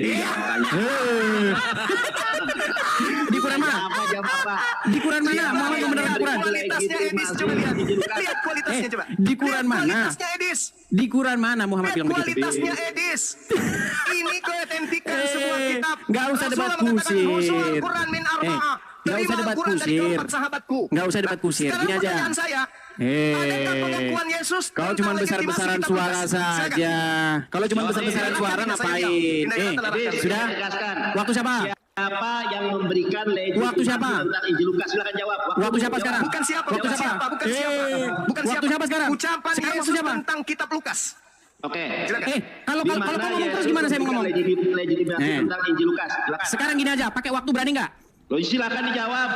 [SPEAKER 4] Di Quran mana?
[SPEAKER 5] Jawab apa?
[SPEAKER 4] Di Quran mana Muhammad membenarkan Quran?
[SPEAKER 2] Kualitasnya Edis, coba lihat. Lihat kualitasnya coba.
[SPEAKER 4] Di Quran
[SPEAKER 2] Lihat
[SPEAKER 4] mana?
[SPEAKER 2] Kualitasnya Edis.
[SPEAKER 4] Di Quran mana Muhammad
[SPEAKER 2] Lihat
[SPEAKER 4] bilang begitu?
[SPEAKER 2] kualitasnya Edis. Ini keautentikan sebuah kitab.
[SPEAKER 4] Nggak usah debat
[SPEAKER 2] Rasulullah mengatakan,
[SPEAKER 4] kusir.
[SPEAKER 2] "Usul Quran min arba'ah."
[SPEAKER 4] Nggak usah
[SPEAKER 2] Terima
[SPEAKER 4] debat
[SPEAKER 2] Al-Quran dari
[SPEAKER 4] kusir.
[SPEAKER 2] keempat sahabatku.
[SPEAKER 4] Nggak usah debat kusir.
[SPEAKER 2] Sekarang
[SPEAKER 4] Gini aja.
[SPEAKER 2] pertanyaan saya. Adakah pengakuan Yesus
[SPEAKER 4] Kau
[SPEAKER 2] tentang
[SPEAKER 4] cuma
[SPEAKER 2] legitimasi
[SPEAKER 4] besar-besaran
[SPEAKER 2] kitab
[SPEAKER 4] suara
[SPEAKER 2] Lukas?
[SPEAKER 4] saja.
[SPEAKER 2] Silakan.
[SPEAKER 4] Kalau cuma
[SPEAKER 5] Jawab,
[SPEAKER 4] besar-besaran
[SPEAKER 2] Des.
[SPEAKER 4] suara
[SPEAKER 2] Saya
[SPEAKER 4] ngapain?
[SPEAKER 2] jawab. Des,
[SPEAKER 4] Sudah?
[SPEAKER 5] Tegaskan.
[SPEAKER 4] Waktu siapa?
[SPEAKER 5] Siapa yang memberikan legitimasi
[SPEAKER 4] Waktu siapa?
[SPEAKER 5] tentang Injil Lukas? Silakan jawab.
[SPEAKER 4] Waktu siapa sekarang?
[SPEAKER 2] Bukan siapa,
[SPEAKER 4] Waktu
[SPEAKER 2] bukan siapa, bukan siapa. Bukan
[SPEAKER 4] Waktu siapa sekarang?
[SPEAKER 2] Ucapan
[SPEAKER 4] Sekarang waktu
[SPEAKER 2] Yesus
[SPEAKER 4] siapa?
[SPEAKER 2] tentang kitab Lukas.
[SPEAKER 5] Oke.
[SPEAKER 2] Silakan.
[SPEAKER 4] Kalau
[SPEAKER 5] Di
[SPEAKER 4] kalau
[SPEAKER 5] mana
[SPEAKER 4] kau ngomong terus
[SPEAKER 5] Yesus
[SPEAKER 4] gimana saya mau ngomong?
[SPEAKER 5] memberikan legitimasi tentang Injil Lukas? Silakan.
[SPEAKER 4] Sekarang gini aja, pakai waktu berani nggak?
[SPEAKER 5] Loh, silakan dijawab.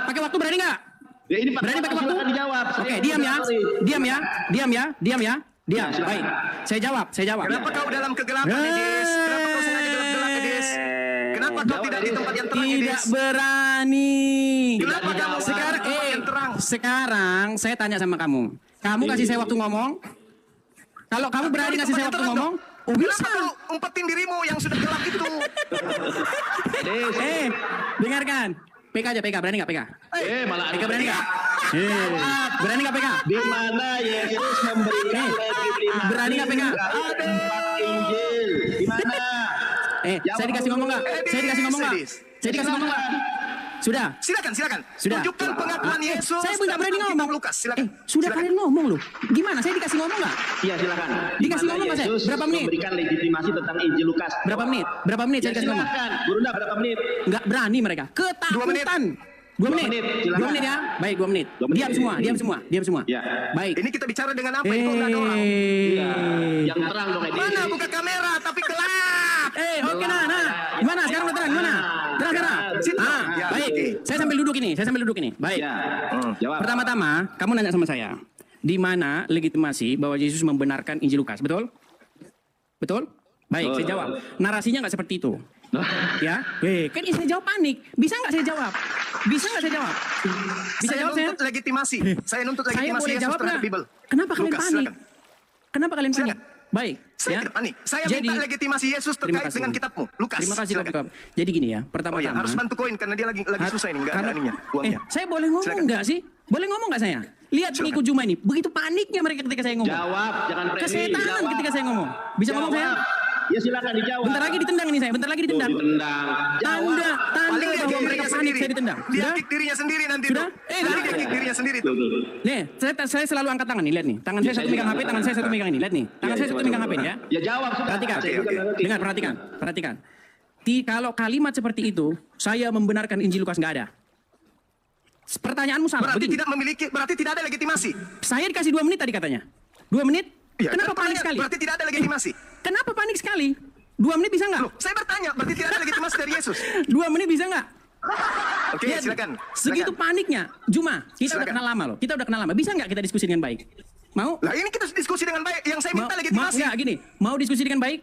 [SPEAKER 4] Pakai waktu berani nggak?
[SPEAKER 5] Ya, ini
[SPEAKER 4] Berani pakai waktu?
[SPEAKER 5] silakan dijawab.
[SPEAKER 4] Oke, diam ya. Diam ya. Diam ya. Diam ya. Diam.
[SPEAKER 5] Ya, silakan.
[SPEAKER 4] Baik. Saya jawab. Saya jawab.
[SPEAKER 2] Kenapa kau dalam kegelapan, Edis? Kenapa kau sengaja gelap-gelap, Edis? Kenapa kau tidak di tempat yang terang,
[SPEAKER 4] Tidak
[SPEAKER 2] Edis?
[SPEAKER 4] berani.
[SPEAKER 2] Kenapa kamu
[SPEAKER 4] Sekarang,
[SPEAKER 2] di tempat yang terang?
[SPEAKER 4] sekarang saya tanya sama kamu. Kamu kasih saya waktu ngomong? Kalau kamu berani
[SPEAKER 2] Di
[SPEAKER 4] kasih
[SPEAKER 2] tempat
[SPEAKER 4] saya
[SPEAKER 2] yang
[SPEAKER 4] waktu
[SPEAKER 2] terang
[SPEAKER 4] ngomong?
[SPEAKER 2] dong.
[SPEAKER 4] Oh bisa.
[SPEAKER 2] Kenapa kau umpetin dirimu yang sudah gelap itu?
[SPEAKER 4] Dengarkan. PK aja, PK. Berani nggak PK?
[SPEAKER 5] Malah
[SPEAKER 4] PK berani nggak? Berani nggak PK?
[SPEAKER 5] di mana Yesus memberikan legitimasi
[SPEAKER 4] Berani nggak pegang?
[SPEAKER 5] tempat Injil? Di mana?
[SPEAKER 4] Saya dikasih ngomong nggak? Saya dikasih ngomong nggak?
[SPEAKER 2] Edis.
[SPEAKER 4] Saya dikasih ngomong nggak? Sudah.
[SPEAKER 2] Silakan.
[SPEAKER 4] Sudah.
[SPEAKER 2] Tunjukkan pengakuan Yesus.
[SPEAKER 4] Saya nggak berani
[SPEAKER 2] tentang
[SPEAKER 4] ngomong.
[SPEAKER 2] kitab Lukas. Silakan.
[SPEAKER 4] Sudah
[SPEAKER 2] Silakan.
[SPEAKER 4] kalian ngomong loh. Gimana? Saya dikasih ngomong nggak?
[SPEAKER 5] Iya, silakan.
[SPEAKER 4] Dikasih
[SPEAKER 5] Di mana
[SPEAKER 4] ngomong nggak saya?
[SPEAKER 5] Yesus
[SPEAKER 4] Berapa menit?
[SPEAKER 5] memberikan legitimasi tentang Injil Lukas.
[SPEAKER 4] Berapa menit? Berapa menit
[SPEAKER 5] Ya,
[SPEAKER 4] saya dikasih ngomong?
[SPEAKER 5] silakan. Burunda berapa menit?
[SPEAKER 4] Nggak berani mereka.
[SPEAKER 2] 2 menit.
[SPEAKER 4] Ketakutan. 2 menit.
[SPEAKER 5] menit,
[SPEAKER 4] 2
[SPEAKER 5] silakan.
[SPEAKER 4] menit ya. Baik, 2 menit.
[SPEAKER 5] 2 menit.
[SPEAKER 4] Diam semua. Diam semua.
[SPEAKER 5] Ya.
[SPEAKER 4] Baik.
[SPEAKER 2] Ini kita bicara dengan apa? Ini kok nggak ada orang?
[SPEAKER 5] Iya. Yang terang dong, Edi.
[SPEAKER 2] Mana buka kamera tapi gelap?
[SPEAKER 4] Oke nah. Gimana? Sekarang udah terang gimana? Terang.
[SPEAKER 2] Situ. Ya,
[SPEAKER 4] Baik.
[SPEAKER 2] oke.
[SPEAKER 4] Saya sambil duduk ini. Baik.
[SPEAKER 5] Ya. Jawab.
[SPEAKER 4] Pertama-tama, kamu nanya sama saya, di mana legitimasi bahwa Yesus membenarkan Injil Lukas, betul? Betul? Baik,
[SPEAKER 5] Betul.
[SPEAKER 4] saya jawab. Narasinya nggak seperti itu. Ya, kan saya jawab panik. Bisa nggak saya jawab? Bisa nggak saya jawab? Bisa
[SPEAKER 2] Saya
[SPEAKER 4] jawab saya?
[SPEAKER 2] nuntut legitimasi. Saya nuntut
[SPEAKER 4] Saya
[SPEAKER 2] legitimasi
[SPEAKER 4] boleh
[SPEAKER 2] Yesus
[SPEAKER 4] jawab
[SPEAKER 2] terhadap
[SPEAKER 4] nggak?
[SPEAKER 2] Bible.
[SPEAKER 4] Kenapa kalian
[SPEAKER 2] Lukas,
[SPEAKER 4] panik?
[SPEAKER 2] silakan.
[SPEAKER 4] Kenapa kalian panik?
[SPEAKER 2] Silakan.
[SPEAKER 4] Baik.
[SPEAKER 2] Saya
[SPEAKER 4] ya.
[SPEAKER 2] tidak panik. Saya
[SPEAKER 4] Jadi-
[SPEAKER 2] minta legitimasi Yesus
[SPEAKER 4] Terima
[SPEAKER 2] terkait
[SPEAKER 4] kasih.
[SPEAKER 2] dengan kitabmu. Lukas.
[SPEAKER 4] Terima kasih
[SPEAKER 2] silakan.
[SPEAKER 4] Bapak. Jadi gini ya,
[SPEAKER 2] Oh
[SPEAKER 4] pertama-tama.
[SPEAKER 2] ya, harus bantu koin karena dia lagi susah ini, nggak ada
[SPEAKER 4] Karena-
[SPEAKER 2] ininya, uangnya.
[SPEAKER 4] saya boleh ngomong
[SPEAKER 2] Silakan.
[SPEAKER 4] nggak sih? Boleh ngomong nggak saya? Lihat pengikut Juma ini, begitu paniknya mereka ketika saya ngomong.
[SPEAKER 5] Jawab, jangan framing.
[SPEAKER 4] Kesetanan
[SPEAKER 5] Jawab.
[SPEAKER 4] ketika saya ngomong. Bisa ngomong saya?
[SPEAKER 5] Ya, silakan dijawab.
[SPEAKER 4] Bentar lagi ditendang ini saya, bentar lagi ditendang.
[SPEAKER 5] Ditendang. Jawab.
[SPEAKER 4] Tanda
[SPEAKER 2] Paling dia
[SPEAKER 4] bahwa
[SPEAKER 2] kick
[SPEAKER 4] mereka
[SPEAKER 2] dirinya
[SPEAKER 4] panik
[SPEAKER 2] sendiri.
[SPEAKER 4] saya ditendang.
[SPEAKER 2] Dia
[SPEAKER 4] Sudah?
[SPEAKER 2] kick dirinya sendiri nanti
[SPEAKER 4] Sudah?
[SPEAKER 2] tuh.
[SPEAKER 4] Nanti
[SPEAKER 2] Nanti dia kick dirinya sendiri tuh.
[SPEAKER 4] Nih, saya selalu angkat tangan nih, lihat nih. Tangan saya satu megang HP, tangan saya satu megang ini. Lihat nih. Tangan saya satu megang HP nih ya.
[SPEAKER 5] Ya, jawab sudah.
[SPEAKER 4] Perhatikan.
[SPEAKER 5] Saya juga nggak ngerti.
[SPEAKER 4] Dengar, perhatikan. Kalau kalimat seperti itu, saya membenarkan Injil Lukas nggak ada. Pertanyaanmu salah.
[SPEAKER 2] Berarti
[SPEAKER 4] Begini.
[SPEAKER 2] tidak memiliki, berarti tidak ada legitimasi.
[SPEAKER 4] Saya dikasih 2 menit tadi katanya. 2 menit?
[SPEAKER 2] Ya,
[SPEAKER 4] Kenapa
[SPEAKER 2] kan
[SPEAKER 4] panik sekali?
[SPEAKER 2] Berarti tidak ada legitimasi.
[SPEAKER 4] Kenapa panik sekali? 2 menit bisa nggak?
[SPEAKER 2] Loh, saya bertanya, berarti tidak ada legitimasi dari Yesus.
[SPEAKER 4] 2 menit bisa nggak?
[SPEAKER 2] Oke,
[SPEAKER 4] Lihat,
[SPEAKER 2] silakan.
[SPEAKER 4] Segitu paniknya. Juma, kita udah
[SPEAKER 2] Silakan.
[SPEAKER 4] kenal lama loh. Kita udah kenal lama. Bisa nggak kita diskusi dengan baik? Mau?
[SPEAKER 2] Lah ini kita diskusi dengan baik. Yang saya minta
[SPEAKER 4] Mau
[SPEAKER 2] legitimasi.
[SPEAKER 4] nggak gini? Mau diskusi dengan baik?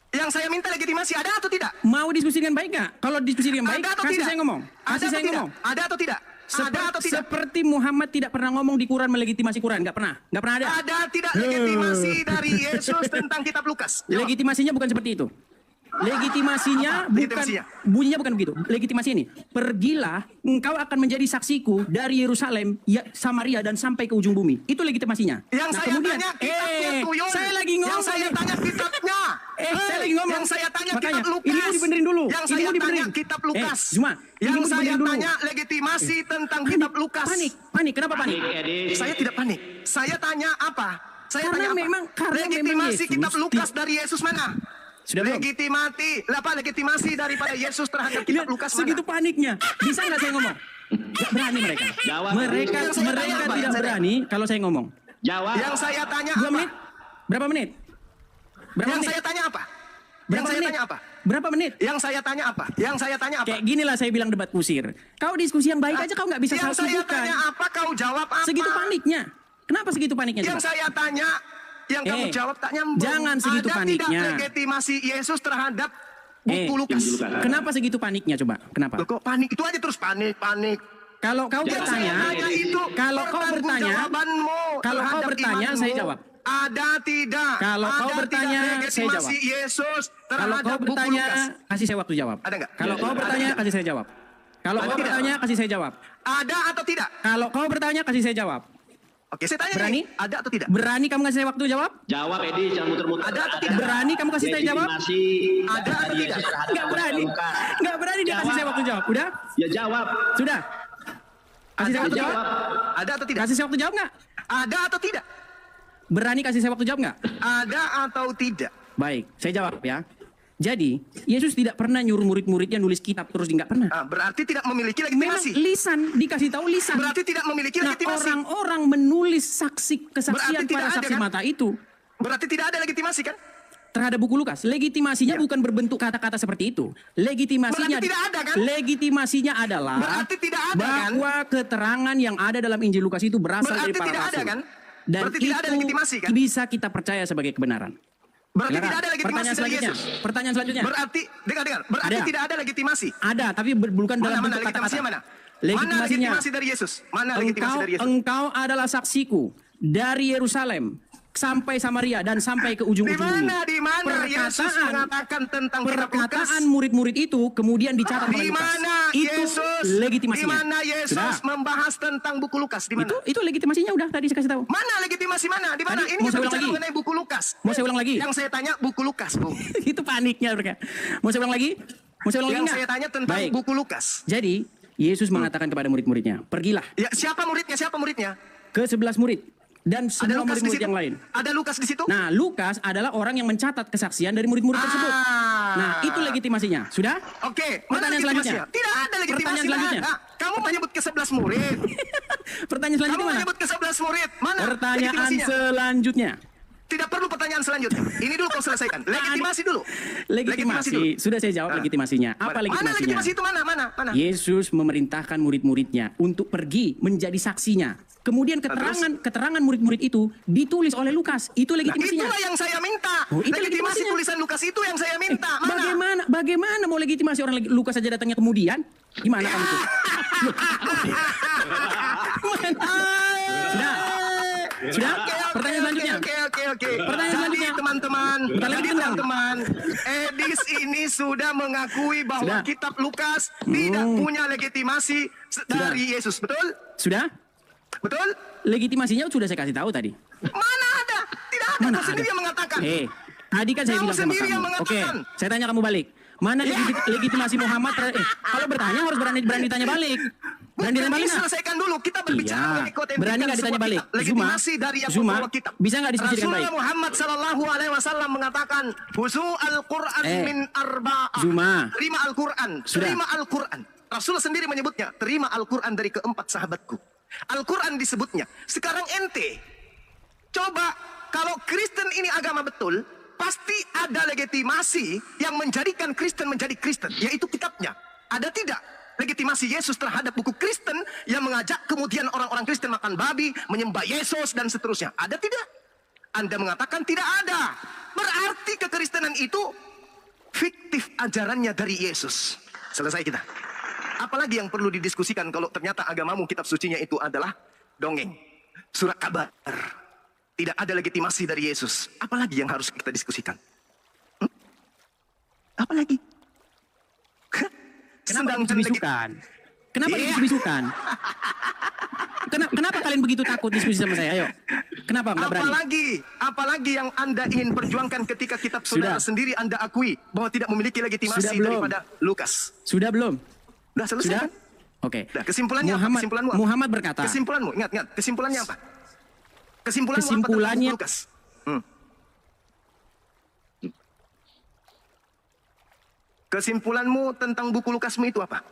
[SPEAKER 2] Yang saya minta legitimasi ada atau tidak?
[SPEAKER 4] Mau diskusi dengan baik nggak? Kalau diskusi dengan baik,
[SPEAKER 2] Ada atau
[SPEAKER 4] kasih
[SPEAKER 2] tidak?
[SPEAKER 4] saya ngomong.
[SPEAKER 2] Ada
[SPEAKER 4] Kasih
[SPEAKER 2] atau
[SPEAKER 4] saya
[SPEAKER 2] tidak?
[SPEAKER 4] ngomong.
[SPEAKER 2] Ada atau tidak? Ada atau tidak?
[SPEAKER 4] Seperti Muhammad tidak pernah ngomong di Quran melegitimasi Quran, nggak pernah ada.
[SPEAKER 2] Ada tidak legitimasi dari Yesus tentang kitab Lukas? Jawab.
[SPEAKER 4] Legitimasinya bukan seperti itu. Legitimasinya
[SPEAKER 2] Apa?
[SPEAKER 4] bukan
[SPEAKER 2] Legitimasinya?
[SPEAKER 4] bunyinya bukan begitu. Legitimasi ini, pergilah, engkau akan menjadi saksiku dari Yerusalem, Samaria dan sampai ke ujung bumi. Itu legitimasinya.
[SPEAKER 2] Yang saya tanya kitabnya Tuyul.
[SPEAKER 4] saya lagi ngomong.
[SPEAKER 2] Yang saya tanya kitabnya.
[SPEAKER 4] Saya lagi ngomong.
[SPEAKER 2] Yang saya tanya
[SPEAKER 4] Makanya,
[SPEAKER 2] kitab Lukas.
[SPEAKER 4] ini mau dibenerin dulu.
[SPEAKER 2] Yang
[SPEAKER 4] Ini
[SPEAKER 2] saya
[SPEAKER 4] mau
[SPEAKER 2] tanya
[SPEAKER 4] dibenerin.
[SPEAKER 2] kitab Lukas.
[SPEAKER 4] Zuma, ini
[SPEAKER 2] Yang
[SPEAKER 4] mau
[SPEAKER 2] saya
[SPEAKER 4] dibenerin dulu.
[SPEAKER 2] tanya legitimasi tentang kitab Lukas.
[SPEAKER 4] Panik. Kenapa panik?
[SPEAKER 2] Saya tidak panik. Saya tanya apa? Saya
[SPEAKER 4] Karena
[SPEAKER 2] tanya apa?
[SPEAKER 4] memang- karena
[SPEAKER 2] legitimasi
[SPEAKER 4] memang Yesus
[SPEAKER 2] kitab Lukas
[SPEAKER 4] ti-
[SPEAKER 2] dari Yesus mana?
[SPEAKER 4] Sudah belum?
[SPEAKER 2] Legitimasi daripada Yesus terhadap kitab
[SPEAKER 4] Lihat,
[SPEAKER 2] Lukas
[SPEAKER 4] segitu
[SPEAKER 2] mana?
[SPEAKER 4] paniknya. Bisa nggak saya ngomong? Nggak berani mereka. Mereka
[SPEAKER 2] Yang saya tanya apa?
[SPEAKER 4] tidak berani kalau saya ngomong.
[SPEAKER 2] Yang saya tanya
[SPEAKER 4] 2
[SPEAKER 2] apa?
[SPEAKER 4] menit? Berapa menit? Berapa
[SPEAKER 2] Yang
[SPEAKER 4] menit?
[SPEAKER 2] saya tanya apa? Yang
[SPEAKER 4] Berapa
[SPEAKER 2] saya
[SPEAKER 4] menit?
[SPEAKER 2] tanya apa?
[SPEAKER 4] Berapa menit?
[SPEAKER 2] Yang saya tanya apa? Yang saya tanya apa?
[SPEAKER 4] Kayak gini lah saya bilang debat kusir. Kau diskusi yang baik aja kau nggak bisa
[SPEAKER 2] Yang saya
[SPEAKER 4] sibukkan.
[SPEAKER 2] tanya apa? Kau jawab apa?
[SPEAKER 4] Segitu paniknya. Kenapa segitu paniknya?
[SPEAKER 2] Yang
[SPEAKER 4] coba?
[SPEAKER 2] saya tanya, yang kamu jawab tak nyambung.
[SPEAKER 4] Jangan segitu
[SPEAKER 2] Ada
[SPEAKER 4] paniknya.
[SPEAKER 2] tidak legitimasi Yesus terhadap buku Lukas?
[SPEAKER 4] Kenapa segitu paniknya coba? Kenapa?
[SPEAKER 2] Loh, kok panik? Itu aja terus panik.
[SPEAKER 4] Kalau kau
[SPEAKER 2] Yang saya
[SPEAKER 4] bertanya,
[SPEAKER 2] tanya itu
[SPEAKER 4] kalau kau bertanya,
[SPEAKER 2] pertanggungjawabanmu
[SPEAKER 4] kalau kau
[SPEAKER 2] terhadap
[SPEAKER 4] bertanya,
[SPEAKER 2] imanmu.
[SPEAKER 4] saya jawab.
[SPEAKER 2] Ada tidak?
[SPEAKER 4] Kalau kau
[SPEAKER 2] Ada
[SPEAKER 4] bertanya,
[SPEAKER 2] tidak
[SPEAKER 4] saya
[SPEAKER 2] legitimasi
[SPEAKER 4] jawab.
[SPEAKER 2] Yesus
[SPEAKER 4] Kalau
[SPEAKER 2] terhadap
[SPEAKER 4] kau
[SPEAKER 2] buku
[SPEAKER 4] bertanya,
[SPEAKER 2] Lukas?
[SPEAKER 4] kasih saya waktu jawab.
[SPEAKER 2] Ada nggak?
[SPEAKER 4] Kalau kau
[SPEAKER 2] Ada
[SPEAKER 4] bertanya,
[SPEAKER 2] nggak?
[SPEAKER 4] kasih saya jawab. Kalau
[SPEAKER 2] Ada
[SPEAKER 4] kau
[SPEAKER 2] tidak?
[SPEAKER 4] bertanya, kasih saya jawab.
[SPEAKER 2] Ada atau tidak?
[SPEAKER 4] Kalau kau bertanya, kasih saya jawab.
[SPEAKER 2] Oke, saya tanya
[SPEAKER 4] Berani?
[SPEAKER 2] nih, ada atau tidak?
[SPEAKER 4] Berani kamu kasih saya waktu jawab?
[SPEAKER 5] Jawab Edi, jangan muter-muter.
[SPEAKER 2] Ada atau tidak?
[SPEAKER 4] Berani kamu kasih saya jawab?
[SPEAKER 5] Legitimasi
[SPEAKER 2] Ada atau
[SPEAKER 5] dari
[SPEAKER 2] tidak?
[SPEAKER 5] Yesus terhadap
[SPEAKER 4] Nggak berani.
[SPEAKER 5] Lukas.
[SPEAKER 4] Nggak berani dia kasih saya waktu jawab. Udah?
[SPEAKER 5] Ya jawab.
[SPEAKER 4] Sudah? Kasih saya waktu jawab?
[SPEAKER 2] Ada atau tidak?
[SPEAKER 4] Kasih saya waktu jawab nggak?
[SPEAKER 2] Ada atau tidak?
[SPEAKER 4] Berani kasih saya waktu jawab nggak?
[SPEAKER 2] Ada atau tidak?
[SPEAKER 4] Baik, saya jawab ya. Jadi, Yesus tidak pernah nyuruh murid-muridnya nulis kitab terus nggak pernah.
[SPEAKER 2] Berarti tidak memiliki
[SPEAKER 4] Memang
[SPEAKER 2] legitimasi.
[SPEAKER 4] lisan, dikasih tahu lisan.
[SPEAKER 2] Berarti tidak memiliki
[SPEAKER 4] Nah,
[SPEAKER 2] legitimasi.
[SPEAKER 4] orang-orang menulis kesaksian
[SPEAKER 2] Berarti tidak
[SPEAKER 4] para
[SPEAKER 2] ada,
[SPEAKER 4] saksi
[SPEAKER 2] kan?
[SPEAKER 4] mata itu
[SPEAKER 2] Berarti tidak ada legitimasi kan?
[SPEAKER 4] terhadap buku Lukas. Legitimasinya
[SPEAKER 2] Ya.
[SPEAKER 4] bukan berbentuk kata-kata seperti itu. Legitimasinya
[SPEAKER 2] Berarti tidak ada, kan?
[SPEAKER 4] Legitimasinya adalah
[SPEAKER 2] Berarti tidak ada, kan?
[SPEAKER 4] bahwa keterangan yang ada dalam Injil Lukas itu berasal
[SPEAKER 2] Berarti
[SPEAKER 4] dari para
[SPEAKER 2] tidak ada,
[SPEAKER 4] rasul.
[SPEAKER 2] kan?
[SPEAKER 4] Dan
[SPEAKER 2] Berarti
[SPEAKER 4] itu
[SPEAKER 2] tidak ada legitimasi, kan?
[SPEAKER 4] bisa kita percaya sebagai kebenaran.
[SPEAKER 2] Berarti
[SPEAKER 4] Silakan.
[SPEAKER 2] tidak ada legitimasi
[SPEAKER 4] Pertanyaan
[SPEAKER 2] dari
[SPEAKER 4] selanjutnya.
[SPEAKER 2] Yesus.
[SPEAKER 4] Pertanyaan selanjutnya.
[SPEAKER 2] Berarti, dengar. Berarti
[SPEAKER 4] Ada.
[SPEAKER 2] tidak ada legitimasi.
[SPEAKER 4] Ada, tapi bukan dalam
[SPEAKER 2] Mana
[SPEAKER 4] bentuk kata-kata.
[SPEAKER 2] legitimasinya mana? Mana
[SPEAKER 4] Legitimasinya.
[SPEAKER 2] legitimasi dari Yesus? Mana legitimasi dari Yesus?
[SPEAKER 4] Engkau adalah saksiku dari Yerusalem sampai Samaria dan sampai ke ujung-ujung bumi.
[SPEAKER 2] Di mana Yesus mengatakan tentang kitab Lukas?
[SPEAKER 4] Perkataan murid-murid itu kemudian dicatat oleh
[SPEAKER 2] Di
[SPEAKER 4] Lukas.
[SPEAKER 2] mana
[SPEAKER 4] Itu
[SPEAKER 2] Yesus?
[SPEAKER 4] legitimasinya.
[SPEAKER 2] Di mana Yesus
[SPEAKER 4] Sudah.
[SPEAKER 2] membahas tentang buku Lukas? Di mana?
[SPEAKER 4] Itu legitimasinya udah tadi saya kasih tahu.
[SPEAKER 2] Mana legitimasi mana? Di mana?
[SPEAKER 4] Tadi,
[SPEAKER 2] Ini
[SPEAKER 4] mau
[SPEAKER 2] kita
[SPEAKER 4] saya ulang
[SPEAKER 2] bicara
[SPEAKER 4] lagi?
[SPEAKER 2] mengenai buku Lukas.
[SPEAKER 4] Mau saya ulang lagi?
[SPEAKER 2] Yang saya tanya buku Lukas, Bung.
[SPEAKER 4] Itu paniknya mereka. Mau saya ulang lagi? Mau saya ulang lagi
[SPEAKER 2] Yang
[SPEAKER 4] nggak?
[SPEAKER 2] saya tanya tentang
[SPEAKER 4] Baik.
[SPEAKER 2] buku Lukas.
[SPEAKER 4] Jadi Yesus mengatakan kepada murid-muridnya, pergilah
[SPEAKER 2] Ya, siapa muridnya? Siapa muridnya?
[SPEAKER 4] ke 11 murid dan
[SPEAKER 2] Ada
[SPEAKER 4] semua
[SPEAKER 2] Lukas di
[SPEAKER 4] murid-murid
[SPEAKER 2] situ.
[SPEAKER 4] yang lain.
[SPEAKER 2] Ada Lukas di situ?
[SPEAKER 4] Nah, Lukas adalah orang yang mencatat kesaksian dari murid-murid tersebut. Nah, itu legitimasinya. Sudah?
[SPEAKER 2] Oke, mana
[SPEAKER 4] Pertanyaan
[SPEAKER 2] legitimasinya?
[SPEAKER 4] selanjutnya.
[SPEAKER 2] Tidak ada legitimasi.
[SPEAKER 4] Pertanyaan
[SPEAKER 2] tidak
[SPEAKER 4] selanjutnya.
[SPEAKER 2] ada. Kamu menyebut ke 11 murid.
[SPEAKER 4] Pertanyaan
[SPEAKER 2] Kamu
[SPEAKER 4] selanjutnya mana?
[SPEAKER 2] menyebut ke 11 murid. Mana
[SPEAKER 4] Pertanyaan
[SPEAKER 2] legitimasinya?
[SPEAKER 4] selanjutnya.
[SPEAKER 2] Tidak perlu pertanyaan selanjutnya. Ini dulu kau selesaikan. Legitimasi dulu.
[SPEAKER 4] Legitimasi.
[SPEAKER 2] dulu.
[SPEAKER 4] Sudah saya jawab legitimasinya. Apa
[SPEAKER 2] Mana
[SPEAKER 4] legitimasinya?
[SPEAKER 2] legitimasi itu mana? Mana?
[SPEAKER 4] Yesus memerintahkan murid-muridnya untuk pergi menjadi saksinya. Kemudian keterangan murid-murid itu ditulis oleh Lukas. Itu
[SPEAKER 2] Nah,
[SPEAKER 4] legitimasinya.
[SPEAKER 2] itulah yang saya minta.
[SPEAKER 4] Oh, itu
[SPEAKER 2] legitimasi
[SPEAKER 4] legitimasinya.
[SPEAKER 2] tulisan Lukas itu yang saya minta. Mana?
[SPEAKER 4] Bagaimana mau legitimasi orang Lukas saja datangnya kemudian? Gimana kamu tuh? Sudah? Pertanyaan selanjutnya.
[SPEAKER 2] Oke.
[SPEAKER 4] Pertanyaan
[SPEAKER 2] Jadi
[SPEAKER 4] selanjutnya.
[SPEAKER 2] teman-teman,
[SPEAKER 4] Bentar lagi tendang.
[SPEAKER 2] Edis ini sudah mengakui bahwa
[SPEAKER 4] Sudah.
[SPEAKER 2] kitab Lukas tidak punya legitimasi dari Yesus. Betul?
[SPEAKER 4] Sudah?
[SPEAKER 2] Betul?
[SPEAKER 4] Legitimasinya sudah saya kasih tahu tadi.
[SPEAKER 2] Mana ada? Tidak ada.
[SPEAKER 4] Mana
[SPEAKER 2] Kau sendiri
[SPEAKER 4] ada?
[SPEAKER 2] yang mengatakan.
[SPEAKER 4] Tadi kan saya
[SPEAKER 2] Kamu
[SPEAKER 4] bilang sama
[SPEAKER 2] sendiri yang
[SPEAKER 4] kamu. Oke,
[SPEAKER 2] mengatakan.
[SPEAKER 4] saya tanya kamu balik. Mana legitimasi Muhammad? Kalau bertanya harus berani ditanya balik. Berani ditanya balik nggak?
[SPEAKER 2] Selesaikan dulu. Kita berbicara
[SPEAKER 4] Iya.
[SPEAKER 2] mengenai keautentikan
[SPEAKER 4] Berani nggak ditanya
[SPEAKER 2] sebuah
[SPEAKER 4] balik?
[SPEAKER 2] kitab. Legitimasi dari yang
[SPEAKER 4] Zuma,
[SPEAKER 2] membawa kitab.
[SPEAKER 4] bisa nggak diskusi dengan
[SPEAKER 2] Rasulullah
[SPEAKER 4] baik?
[SPEAKER 2] Muhammad Sallallahu Alaihi Wasallam mengatakan, "Huzu al-Quran min arba'ah."
[SPEAKER 4] Zuma.
[SPEAKER 2] Terima Al-Quran.
[SPEAKER 4] Sudah.
[SPEAKER 2] Terima Al-Quran. Rasulullah sendiri menyebutnya, terima Al-Quran dari keempat sahabatku. Al-Quran disebutnya. Sekarang ente, coba kalau Kristen ini agama betul, pasti ada legitimasi yang menjadikan Kristen menjadi Kristen, yaitu kitabnya. Ada tidak? legitimasi Yesus terhadap buku Kristen yang mengajak kemudian orang-orang Kristen makan babi, menyembah Yesus dan seterusnya? Ada tidak? Anda mengatakan tidak ada. Berarti kekristenan itu fiktif ajarannya dari Yesus. Selesai kita. Apalagi yang perlu didiskusikan kalau ternyata agamamu kitab sucinya itu adalah dongeng, surat kabar. Tidak ada legitimasi dari Yesus. Apalagi yang harus kita diskusikan? Apalagi?
[SPEAKER 4] Kenapa dibisu-bisukan? Kenapa dibisu-bisukan? Kenapa kalian begitu takut diskusi sama saya? Ayo. Kenapa nggak berani?
[SPEAKER 2] Apalagi yang Anda ingin perjuangkan ketika kitab saudara sendiri Anda akui bahwa tidak memiliki legitimasi daripada Lukas.
[SPEAKER 4] Sudah belum?
[SPEAKER 2] Sudah selesai
[SPEAKER 4] Sudah?
[SPEAKER 2] kan?
[SPEAKER 4] Oke.
[SPEAKER 2] Nah, kesimpulannya
[SPEAKER 4] Muhammad,
[SPEAKER 2] apa?
[SPEAKER 4] Muhammad berkata.
[SPEAKER 2] Kesimpulanmu, ingat. Kesimpulannya apa?
[SPEAKER 4] Kesimpulannya
[SPEAKER 2] apa Lukas? Kesimpulanmu tentang buku Lukasmu itu apa?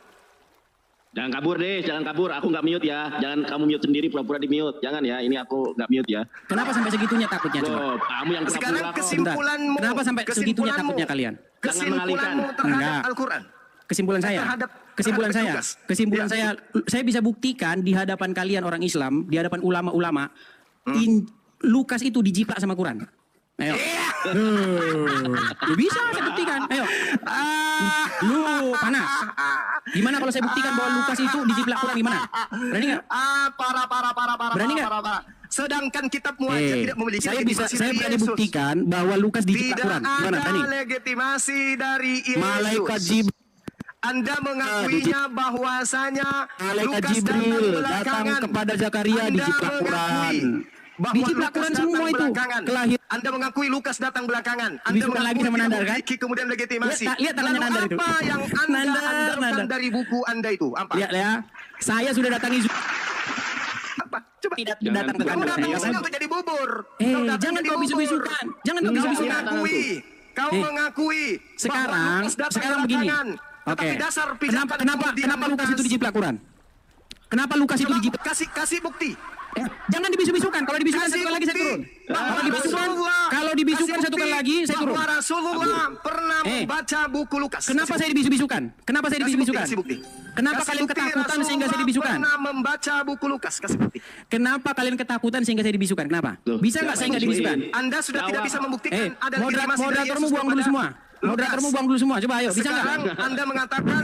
[SPEAKER 5] Jangan kabur deh, jangan kabur. Aku nggak mute ya. Jangan kamu mute sendiri, pura-pura di mute. Jangan ya, ini aku nggak mute ya.
[SPEAKER 4] Kenapa sampai segitunya takutnya?
[SPEAKER 5] Oh, kamu yang
[SPEAKER 2] Sekarang
[SPEAKER 5] pura-pura kok.
[SPEAKER 2] kesimpulanmu.
[SPEAKER 4] Kenapa sampai segitunya takutnya kalian?
[SPEAKER 2] Kesimpulanmu terhadap
[SPEAKER 4] Enggak.
[SPEAKER 2] Al-Quran.
[SPEAKER 4] Kesimpulan saya,
[SPEAKER 2] terhadap Lukas.
[SPEAKER 4] saya bisa buktikan di hadapan kalian orang Islam, di hadapan ulama-ulama, Lukas itu dijiplak sama Quran. Ayo. Lu bisa saya buktikan. Ayo. Lu panas. Gimana kalau saya buktikan bahwa Lukas itu dijiplak Quran gimana? Berani nggak?
[SPEAKER 2] Parah.
[SPEAKER 4] Berani nggak?
[SPEAKER 2] Sedangkan kitabmu aja tidak memiliki
[SPEAKER 4] saya
[SPEAKER 2] legitimasi
[SPEAKER 4] berani
[SPEAKER 2] dari Yesus.
[SPEAKER 4] buktikan bahwa Lukas dijiplak
[SPEAKER 2] Tidak
[SPEAKER 4] Quran. Gimana? Berani?
[SPEAKER 2] ada legitimasi dari Yesus.
[SPEAKER 4] Malaikat Jibril.
[SPEAKER 2] Anda mengakuinya bahwasanya
[SPEAKER 4] Malaikat
[SPEAKER 2] Lukas
[SPEAKER 4] Jibril datang kepada Zakaria dijiplak Quran. Dijiplak Quran semua itu. Kelahir.
[SPEAKER 2] Anda mengakui Lukas datang belakangan. Anda
[SPEAKER 4] Disuka lagi sama Nandar, kan?
[SPEAKER 2] memiliki kemudian legitimasi.
[SPEAKER 4] Lihat tangannya
[SPEAKER 2] Lalu
[SPEAKER 4] Nandar itu.
[SPEAKER 2] apa yang Anda andalkan
[SPEAKER 4] Nandar.
[SPEAKER 2] dari buku Anda itu? Apa?
[SPEAKER 4] Lihat ya. Saya sudah datangi
[SPEAKER 2] Apa? Coba.
[SPEAKER 4] tidak
[SPEAKER 5] Jangan
[SPEAKER 4] datang ke
[SPEAKER 5] pura-pura.
[SPEAKER 2] Kamu
[SPEAKER 4] kantor
[SPEAKER 2] datang
[SPEAKER 4] saya.
[SPEAKER 2] ke sini untuk jadi bubur.
[SPEAKER 4] Jangan kau bisu-bisukan. Jangan kau
[SPEAKER 2] Kau
[SPEAKER 4] bisu-bisukan.
[SPEAKER 2] mengakui. Kau mengakui.
[SPEAKER 4] Sekarang
[SPEAKER 2] bahwa Lukas datang
[SPEAKER 4] sekarang begini.
[SPEAKER 2] belakangan. Tetapi dasar pijakan
[SPEAKER 4] Kenapa Lukas itu dijiplak Quran? Kenapa Lukas itu dijiplak?
[SPEAKER 2] Kasih bukti.
[SPEAKER 4] Jangan dibisukan. Kalau dibisukan
[SPEAKER 2] Kasih
[SPEAKER 4] satu kali lagi saya
[SPEAKER 2] bukti
[SPEAKER 4] turun.
[SPEAKER 2] bahwa
[SPEAKER 4] Kalau dibisukan
[SPEAKER 2] kasih
[SPEAKER 4] satu kali
[SPEAKER 2] bukti
[SPEAKER 4] lagi saya turun.
[SPEAKER 2] bahwa Rasulullah pernah membaca buku Lukas.
[SPEAKER 4] Kenapa saya dibisukan? Kenapa saya dibisukan?
[SPEAKER 2] Kasih bukti.
[SPEAKER 4] Kenapa
[SPEAKER 2] Kasih
[SPEAKER 4] kalian
[SPEAKER 2] bukti
[SPEAKER 4] ketakutan sehingga saya
[SPEAKER 2] Rasulullah
[SPEAKER 4] dibisukan?
[SPEAKER 2] Pernah membaca buku Lukas. Kasih bukti.
[SPEAKER 4] Kenapa kalian ketakutan sehingga saya dibisukan? Kenapa?
[SPEAKER 5] Loh,
[SPEAKER 4] Bisa nggak saya nggak dibisukan?
[SPEAKER 2] Anda sudah tidak bisa membuktikan ada legitimasi dari
[SPEAKER 4] Moderatormu
[SPEAKER 2] Yesus
[SPEAKER 4] buang dulu
[SPEAKER 2] kepada
[SPEAKER 4] semua.
[SPEAKER 2] Lukas.
[SPEAKER 4] Moderatormu buang dulu semua. Coba ayo, bisa
[SPEAKER 2] Sekarang
[SPEAKER 4] nggak?
[SPEAKER 2] Anda mengatakan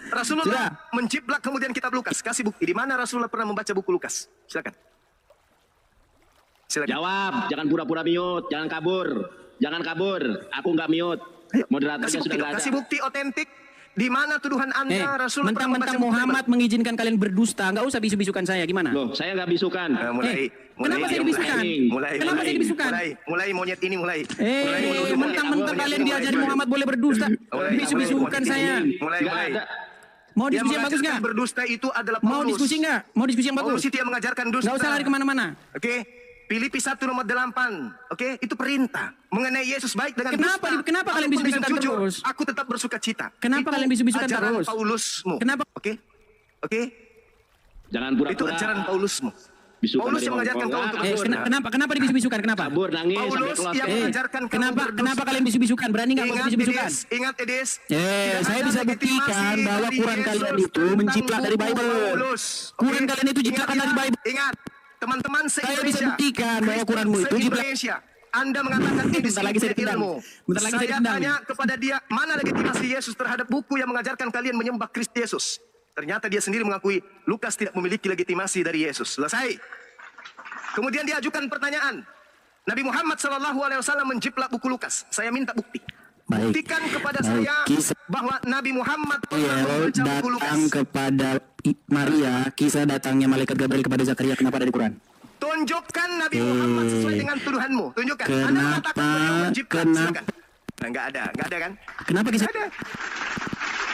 [SPEAKER 2] Rasulullah
[SPEAKER 4] Sudah.
[SPEAKER 2] menjiplak kemudian kitab Lukas. Kasih bukti di mana Rasulullah pernah membaca buku Lukas. Silakan.
[SPEAKER 5] Jawab, jangan pura-pura mute, jangan kabur. Jangan kabur. Aku nggak mute.
[SPEAKER 2] Ayo,
[SPEAKER 5] Moderatornya sudah nggak ada.
[SPEAKER 2] kasih bukti otentik di mana tuduhan Anda Rasulullah pernah membaca
[SPEAKER 4] mentang-mentang
[SPEAKER 2] buku
[SPEAKER 4] Muhammad mengizinkan kalian berdusta, nggak usah bisu-bisukan saya. Gimana?
[SPEAKER 5] Loh, saya nggak bisukan.
[SPEAKER 4] Kenapa saya dibisukan? Kenapa saya dibisukan?
[SPEAKER 2] Mulai monyet ini mulai.
[SPEAKER 4] Mentang-mentang kalian diajari Muhammad boleh berdusta, bisu-bisukan saya.
[SPEAKER 2] Mulai.
[SPEAKER 5] Nggak ada.
[SPEAKER 4] Mau diskusi yang bagus nggak?
[SPEAKER 2] Berdusta itu adalah
[SPEAKER 4] Mau
[SPEAKER 2] Paulus.
[SPEAKER 4] diskusi nggak? Mau diskusi yang
[SPEAKER 2] Paulus
[SPEAKER 4] bagus?
[SPEAKER 2] itu yang mengajarkan dusta.
[SPEAKER 4] Nggak usah lari kemana-mana.
[SPEAKER 2] Oke. Filipi 1 nomor 8. Oke, itu perintah mengenai Yesus baik dengan
[SPEAKER 4] Kenapa-
[SPEAKER 2] dusta.
[SPEAKER 4] kenapa kalian
[SPEAKER 2] Walaupun dengan
[SPEAKER 4] bisu-bisukan
[SPEAKER 2] jujur,
[SPEAKER 4] terus?
[SPEAKER 2] Aku tetap bersuka cita.
[SPEAKER 4] Kenapa
[SPEAKER 2] Itu
[SPEAKER 4] kalian bisu-bisukan
[SPEAKER 2] ajaran
[SPEAKER 4] terus?
[SPEAKER 2] Paulusmu.
[SPEAKER 4] Kenapa?
[SPEAKER 2] Oke.
[SPEAKER 5] Jangan
[SPEAKER 2] Itu
[SPEAKER 5] pura-pura.
[SPEAKER 2] ajaran Paulusmu.
[SPEAKER 5] Bisukan
[SPEAKER 2] Paulus
[SPEAKER 5] dari
[SPEAKER 2] yang mengajarkan
[SPEAKER 5] Hongkong.
[SPEAKER 2] kau untuk
[SPEAKER 5] Kabur.
[SPEAKER 2] berdoa.
[SPEAKER 4] Kenapa dibisukan? Kenapa?
[SPEAKER 5] Kabur, nangis sampai
[SPEAKER 2] Paulus
[SPEAKER 5] keluar.
[SPEAKER 2] yang mengajarkan kamu berdusta.
[SPEAKER 4] Kenapa kalian bisu-bisukan? Berani nggak
[SPEAKER 2] Ingat
[SPEAKER 4] bisu-bisukan?
[SPEAKER 2] Ingat Edis. Tidak
[SPEAKER 4] Saya
[SPEAKER 2] ada
[SPEAKER 4] bisa
[SPEAKER 2] legitimasi
[SPEAKER 4] buktikan bahwa
[SPEAKER 2] dari
[SPEAKER 4] Quran
[SPEAKER 2] Yesus
[SPEAKER 4] kalian itu
[SPEAKER 2] tentang
[SPEAKER 4] menjiplak dari
[SPEAKER 2] buku
[SPEAKER 4] Bible.
[SPEAKER 2] Paulus.
[SPEAKER 4] Quran
[SPEAKER 2] Oke?
[SPEAKER 4] kalian itu jiplakan
[SPEAKER 2] Ingat,
[SPEAKER 4] dari Bible.
[SPEAKER 2] Ingat, teman-teman
[SPEAKER 4] Saya bisa
[SPEAKER 2] se-Indonesia.
[SPEAKER 4] buktikan bahwa Quranmu itu jiplak.
[SPEAKER 2] Se-Indonesia. Anda mengatakan ini
[SPEAKER 4] Bentar lagi saya ditendang.
[SPEAKER 2] ilmu.
[SPEAKER 4] Bentar lagi saya
[SPEAKER 2] Saya
[SPEAKER 4] ditendang.
[SPEAKER 2] tanya kepada dia, mana legitimasi Yesus terhadap buku yang mengajarkan kalian menyembah Kristus Yesus? Ternyata dia sendiri mengakui Lukas tidak memiliki legitimasi dari Yesus. Selesai. Kemudian dia ajukan pertanyaan. Nabi Muhammad SAW menjiplak buku Lukas. Saya minta bukti.
[SPEAKER 4] Baik.
[SPEAKER 2] Buktikan kepada
[SPEAKER 4] Baik.
[SPEAKER 2] saya bahwa Nabi Muhammad pernah membaca buku Lukas.
[SPEAKER 4] datang kepada Maria, kisah datangnya malaikat Gabriel kepada Zakaria, kenapa ada di Quran?
[SPEAKER 2] Tunjukkan Nabi Muhammad sesuai dengan tuduhanmu. Tunjukkan. Anda
[SPEAKER 4] Kenapa?
[SPEAKER 2] mengatakan beliau menjiplak.
[SPEAKER 4] Kenapa?
[SPEAKER 2] Silakan. Nah, nggak ada kan?
[SPEAKER 4] Kenapa kisah?
[SPEAKER 2] Nggak ada.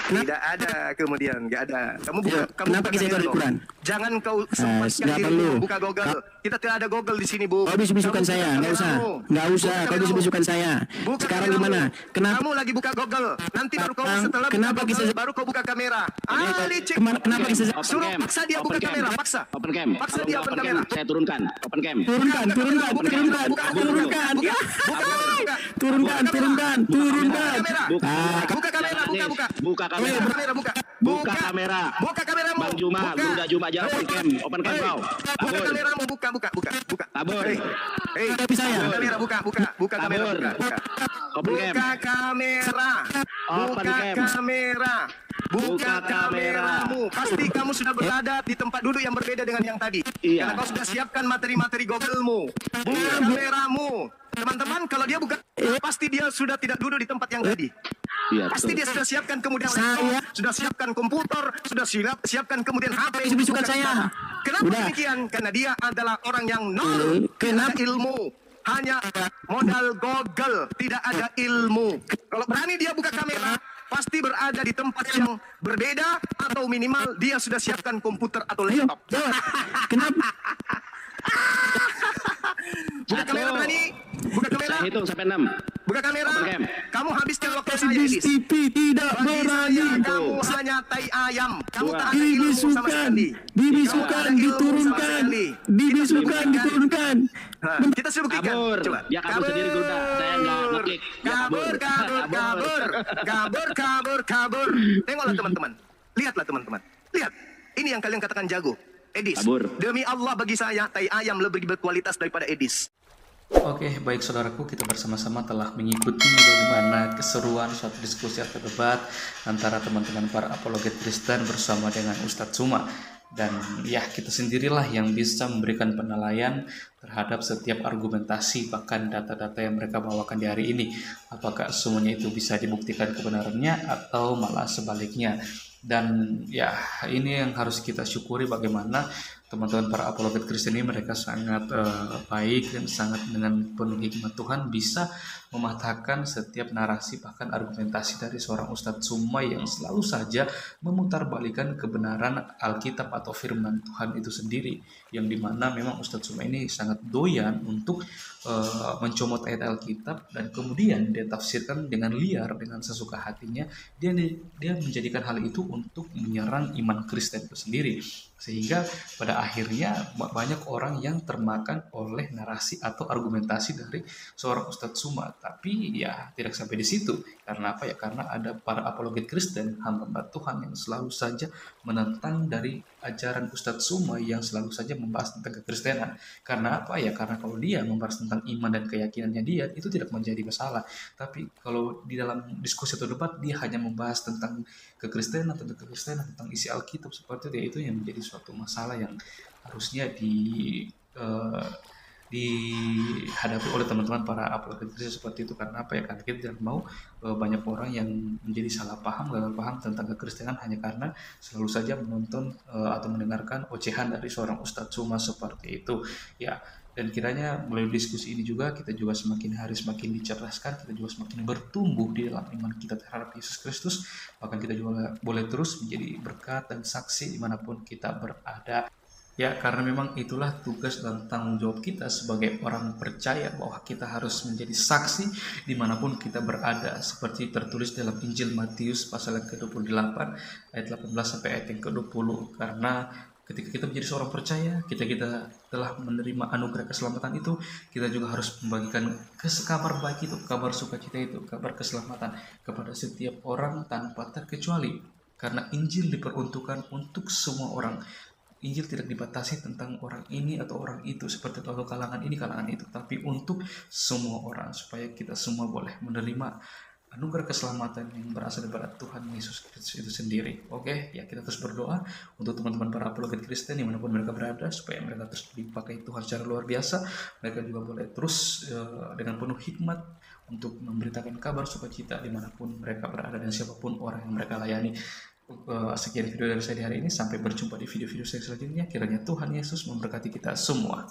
[SPEAKER 2] Tidak ada kemudian, nggak ada. Kamu
[SPEAKER 4] Ya, kenapa
[SPEAKER 2] buka
[SPEAKER 4] kisah itu ada di
[SPEAKER 2] kamera
[SPEAKER 4] Quran?
[SPEAKER 2] dong. Jangan kau sempatkan
[SPEAKER 4] nggak
[SPEAKER 2] dirimu
[SPEAKER 4] perlu.
[SPEAKER 2] buka Google. Kita tidak ada Google di sini, Bu.
[SPEAKER 4] Kau bisu-bisukan
[SPEAKER 2] Kamu
[SPEAKER 4] saya,
[SPEAKER 2] buka
[SPEAKER 4] nggak usah,
[SPEAKER 2] kameramu.
[SPEAKER 4] nggak usah.
[SPEAKER 2] Buka
[SPEAKER 4] Kau
[SPEAKER 2] kameramu.
[SPEAKER 4] bisu-bisukan saya.
[SPEAKER 2] Buka
[SPEAKER 4] Sekarang
[SPEAKER 2] kameramu.
[SPEAKER 4] gimana? Kenapa?
[SPEAKER 2] Kamu lagi buka Google. Nanti baru kau
[SPEAKER 4] Kenapa
[SPEAKER 2] setelah
[SPEAKER 4] kenapa
[SPEAKER 2] buka
[SPEAKER 4] kisah?
[SPEAKER 2] Google, baru kau buka kamera. Licik.
[SPEAKER 4] Kenapa kisah?
[SPEAKER 5] Open
[SPEAKER 2] Suruh
[SPEAKER 5] cam.
[SPEAKER 2] paksa dia
[SPEAKER 5] Open
[SPEAKER 2] buka
[SPEAKER 5] cam.
[SPEAKER 2] kamera, paksa.
[SPEAKER 5] Open cam.
[SPEAKER 2] Paksa
[SPEAKER 5] Kalau
[SPEAKER 2] dia
[SPEAKER 5] nggak
[SPEAKER 2] open
[SPEAKER 5] open cam,
[SPEAKER 2] kamera.
[SPEAKER 5] saya turunkan. Open cam.
[SPEAKER 4] Turunkan.
[SPEAKER 2] Buka
[SPEAKER 4] Turunkan.
[SPEAKER 2] kamera.
[SPEAKER 5] Buka
[SPEAKER 2] Buka kamera, buka.
[SPEAKER 5] Buka
[SPEAKER 2] Buka
[SPEAKER 5] kamera.
[SPEAKER 2] kamera, buka.
[SPEAKER 5] Buka kamera.
[SPEAKER 2] Buka kamera, buka.
[SPEAKER 5] Buka Buka kamera.
[SPEAKER 2] Buka kameramu.
[SPEAKER 5] Bang Juma,
[SPEAKER 2] Buka.
[SPEAKER 5] Guru Dak Juma aja open cam
[SPEAKER 2] Hei,
[SPEAKER 5] kau.
[SPEAKER 2] buka
[SPEAKER 5] Kabur.
[SPEAKER 2] kameramu, buka.
[SPEAKER 5] Kabur.
[SPEAKER 2] Hei,
[SPEAKER 4] Tapi saya.
[SPEAKER 2] buka kamera, buka kamera,
[SPEAKER 5] Kabur.
[SPEAKER 2] buka.
[SPEAKER 5] Open cam.
[SPEAKER 2] Buka kamera.
[SPEAKER 5] Open
[SPEAKER 2] Buka
[SPEAKER 5] cam.
[SPEAKER 2] kamera. Buka
[SPEAKER 5] Buka kamera.
[SPEAKER 2] kameramu. Pasti kamu sudah berada di tempat duduk yang berbeda dengan yang tadi.
[SPEAKER 5] Iya.
[SPEAKER 2] Karena kau sudah siapkan materi-materi Google-mu. Buka kameramu. Teman-teman, kalau dia buka, pasti dia sudah tidak duduk di tempat yang tadi.
[SPEAKER 5] Iya,
[SPEAKER 2] Pasti
[SPEAKER 5] betul.
[SPEAKER 2] dia sudah siapkan kemudian laptop, sudah siapkan komputer, sudah siapkan kemudian HP.
[SPEAKER 4] Bisukan saya.
[SPEAKER 2] Kenapa
[SPEAKER 4] Udah.
[SPEAKER 2] demikian? Karena dia adalah orang yang nol, tidak ada ilmu. Hanya modal Google, tidak ada ilmu. Kalau berani dia buka kamera, pasti berada di tempat yang berbeda atau minimal dia sudah siapkan komputer atau laptop.
[SPEAKER 4] Kenapa?
[SPEAKER 2] Buka kamera berani, buka kamera,
[SPEAKER 5] Saya hitung sampai 6.
[SPEAKER 2] buka kamera.
[SPEAKER 5] Open cam.
[SPEAKER 2] Kamu habiskan waktu saya, Edis.
[SPEAKER 4] TV tidak
[SPEAKER 2] Bagi
[SPEAKER 4] berani.
[SPEAKER 2] saya kamu hanya tai ayam. Kamu
[SPEAKER 5] Dua.
[SPEAKER 2] tak ada ilmu sama
[SPEAKER 4] Dibisukan,
[SPEAKER 2] sekali.
[SPEAKER 4] dibisukan,
[SPEAKER 2] Kamu tak ada ilmu sama
[SPEAKER 4] diturunkan,
[SPEAKER 2] sekali.
[SPEAKER 4] dibisukan,
[SPEAKER 2] Kita
[SPEAKER 4] diturunkan.
[SPEAKER 2] Nah, kita sudah buktikan.
[SPEAKER 5] Kabur.
[SPEAKER 2] Coba.
[SPEAKER 5] Dia kabur sendiri, Guru Dak. Saya nggak ngeklik. Dia
[SPEAKER 2] Kabur,
[SPEAKER 5] kabur.
[SPEAKER 2] kabur. Tengoklah teman-teman. Lihatlah teman-teman. Lihat. Ini yang kalian katakan jago. Edis.
[SPEAKER 5] Kabur.
[SPEAKER 2] Demi Allah bagi saya tai ayam lebih berkualitas daripada Edis.
[SPEAKER 1] Oke, baik saudaraku, kita bersama-sama telah mengikuti bagaimana keseruan suatu diskusi atau debat antara teman-teman para apologet Kristen bersama dengan Ustadz Suma. Dan ya, kita sendirilah yang bisa memberikan penilaian terhadap setiap argumentasi, bahkan data-data yang mereka bawakan di hari ini. Apakah semuanya itu bisa dibuktikan kebenarannya atau malah sebaliknya. Dan ya, ini yang harus kita syukuri, bagaimana teman-teman para apologet Kristen ini mereka sangat baik dan sangat dengan penuh hikmat Tuhan bisa mematahkan setiap narasi bahkan argumentasi dari seorang Ustadz Suma yang selalu saja memutarbalikan kebenaran Alkitab atau firman Tuhan itu sendiri, yang dimana memang Ustadz Suma ini sangat doyan untuk mencomot ayat Alkitab dan kemudian dia tafsirkan dengan liar, dengan sesuka hatinya. Dia menjadikan hal itu untuk menyerang iman Kristen itu sendiri, sehingga pada akhirnya banyak orang yang termakan oleh narasi atau argumentasi dari seorang Ustadz Suma. Tapi ya tidak sampai di situ. Karena apa ya? Karena ada para apologet Kristen, hamba Tuhan yang selalu saja menentang dari ajaran Ustadz Suma yang selalu saja membahas tentang kekristenan. Karena apa ya? Karena kalau dia membahas tentang iman dan keyakinannya dia, itu tidak menjadi masalah. Tapi kalau di dalam diskusi atau debat dia hanya membahas tentang kekristenan, tentang isi Alkitab seperti itu yang menjadi suatu masalah yang harusnya dihadapi oleh teman-teman para apologet Kristen seperti itu. Karena apa ya? Karena kita tidak mau banyak orang yang menjadi salah paham, gagal paham tentang kekristenan hanya karena selalu saja menonton atau mendengarkan ocehan dari seorang Ustadz Suma seperti itu ya. Dan kiranya melalui diskusi ini juga kita juga semakin hari semakin dicerdaskan, kita juga semakin bertumbuh di dalam iman kita terhadap Yesus Kristus. Bahkan kita juga boleh terus menjadi berkat dan saksi dimanapun kita berada. Ya, karena memang itulah tugas dan tanggung jawab kita sebagai orang percaya, bahwa kita harus menjadi saksi dimanapun kita berada. Seperti tertulis dalam Injil Matius pasal yang ke-28 ayat 18 sampai ayat yang ke-20. Karena ketika kita menjadi seorang percaya, kita telah menerima anugerah keselamatan itu, kita juga harus membagikan kabar baik itu, kabar sukacita itu, kabar keselamatan kepada setiap orang tanpa terkecuali. Karena Injil diperuntukkan untuk semua orang. Injil tidak dibatasi tentang orang ini atau orang itu, seperti atau kalangan ini, kalangan itu, tapi untuk semua orang, supaya kita semua boleh menerima anugerah keselamatan yang berasal dari Tuhan Yesus Kristus itu sendiri. Oke, ya kita terus berdoa untuk teman-teman para apologet Kristen dimanapun mereka berada, supaya mereka terus dipakai Tuhan secara luar biasa. Mereka juga boleh terus dengan penuh hikmat untuk memberitakan kabar sukacita dimanapun mereka berada dan siapapun orang yang mereka layani. Sekian video dari saya di hari ini. Sampai berjumpa di video-video saya selanjutnya. Kiranya Tuhan Yesus memberkati kita semua.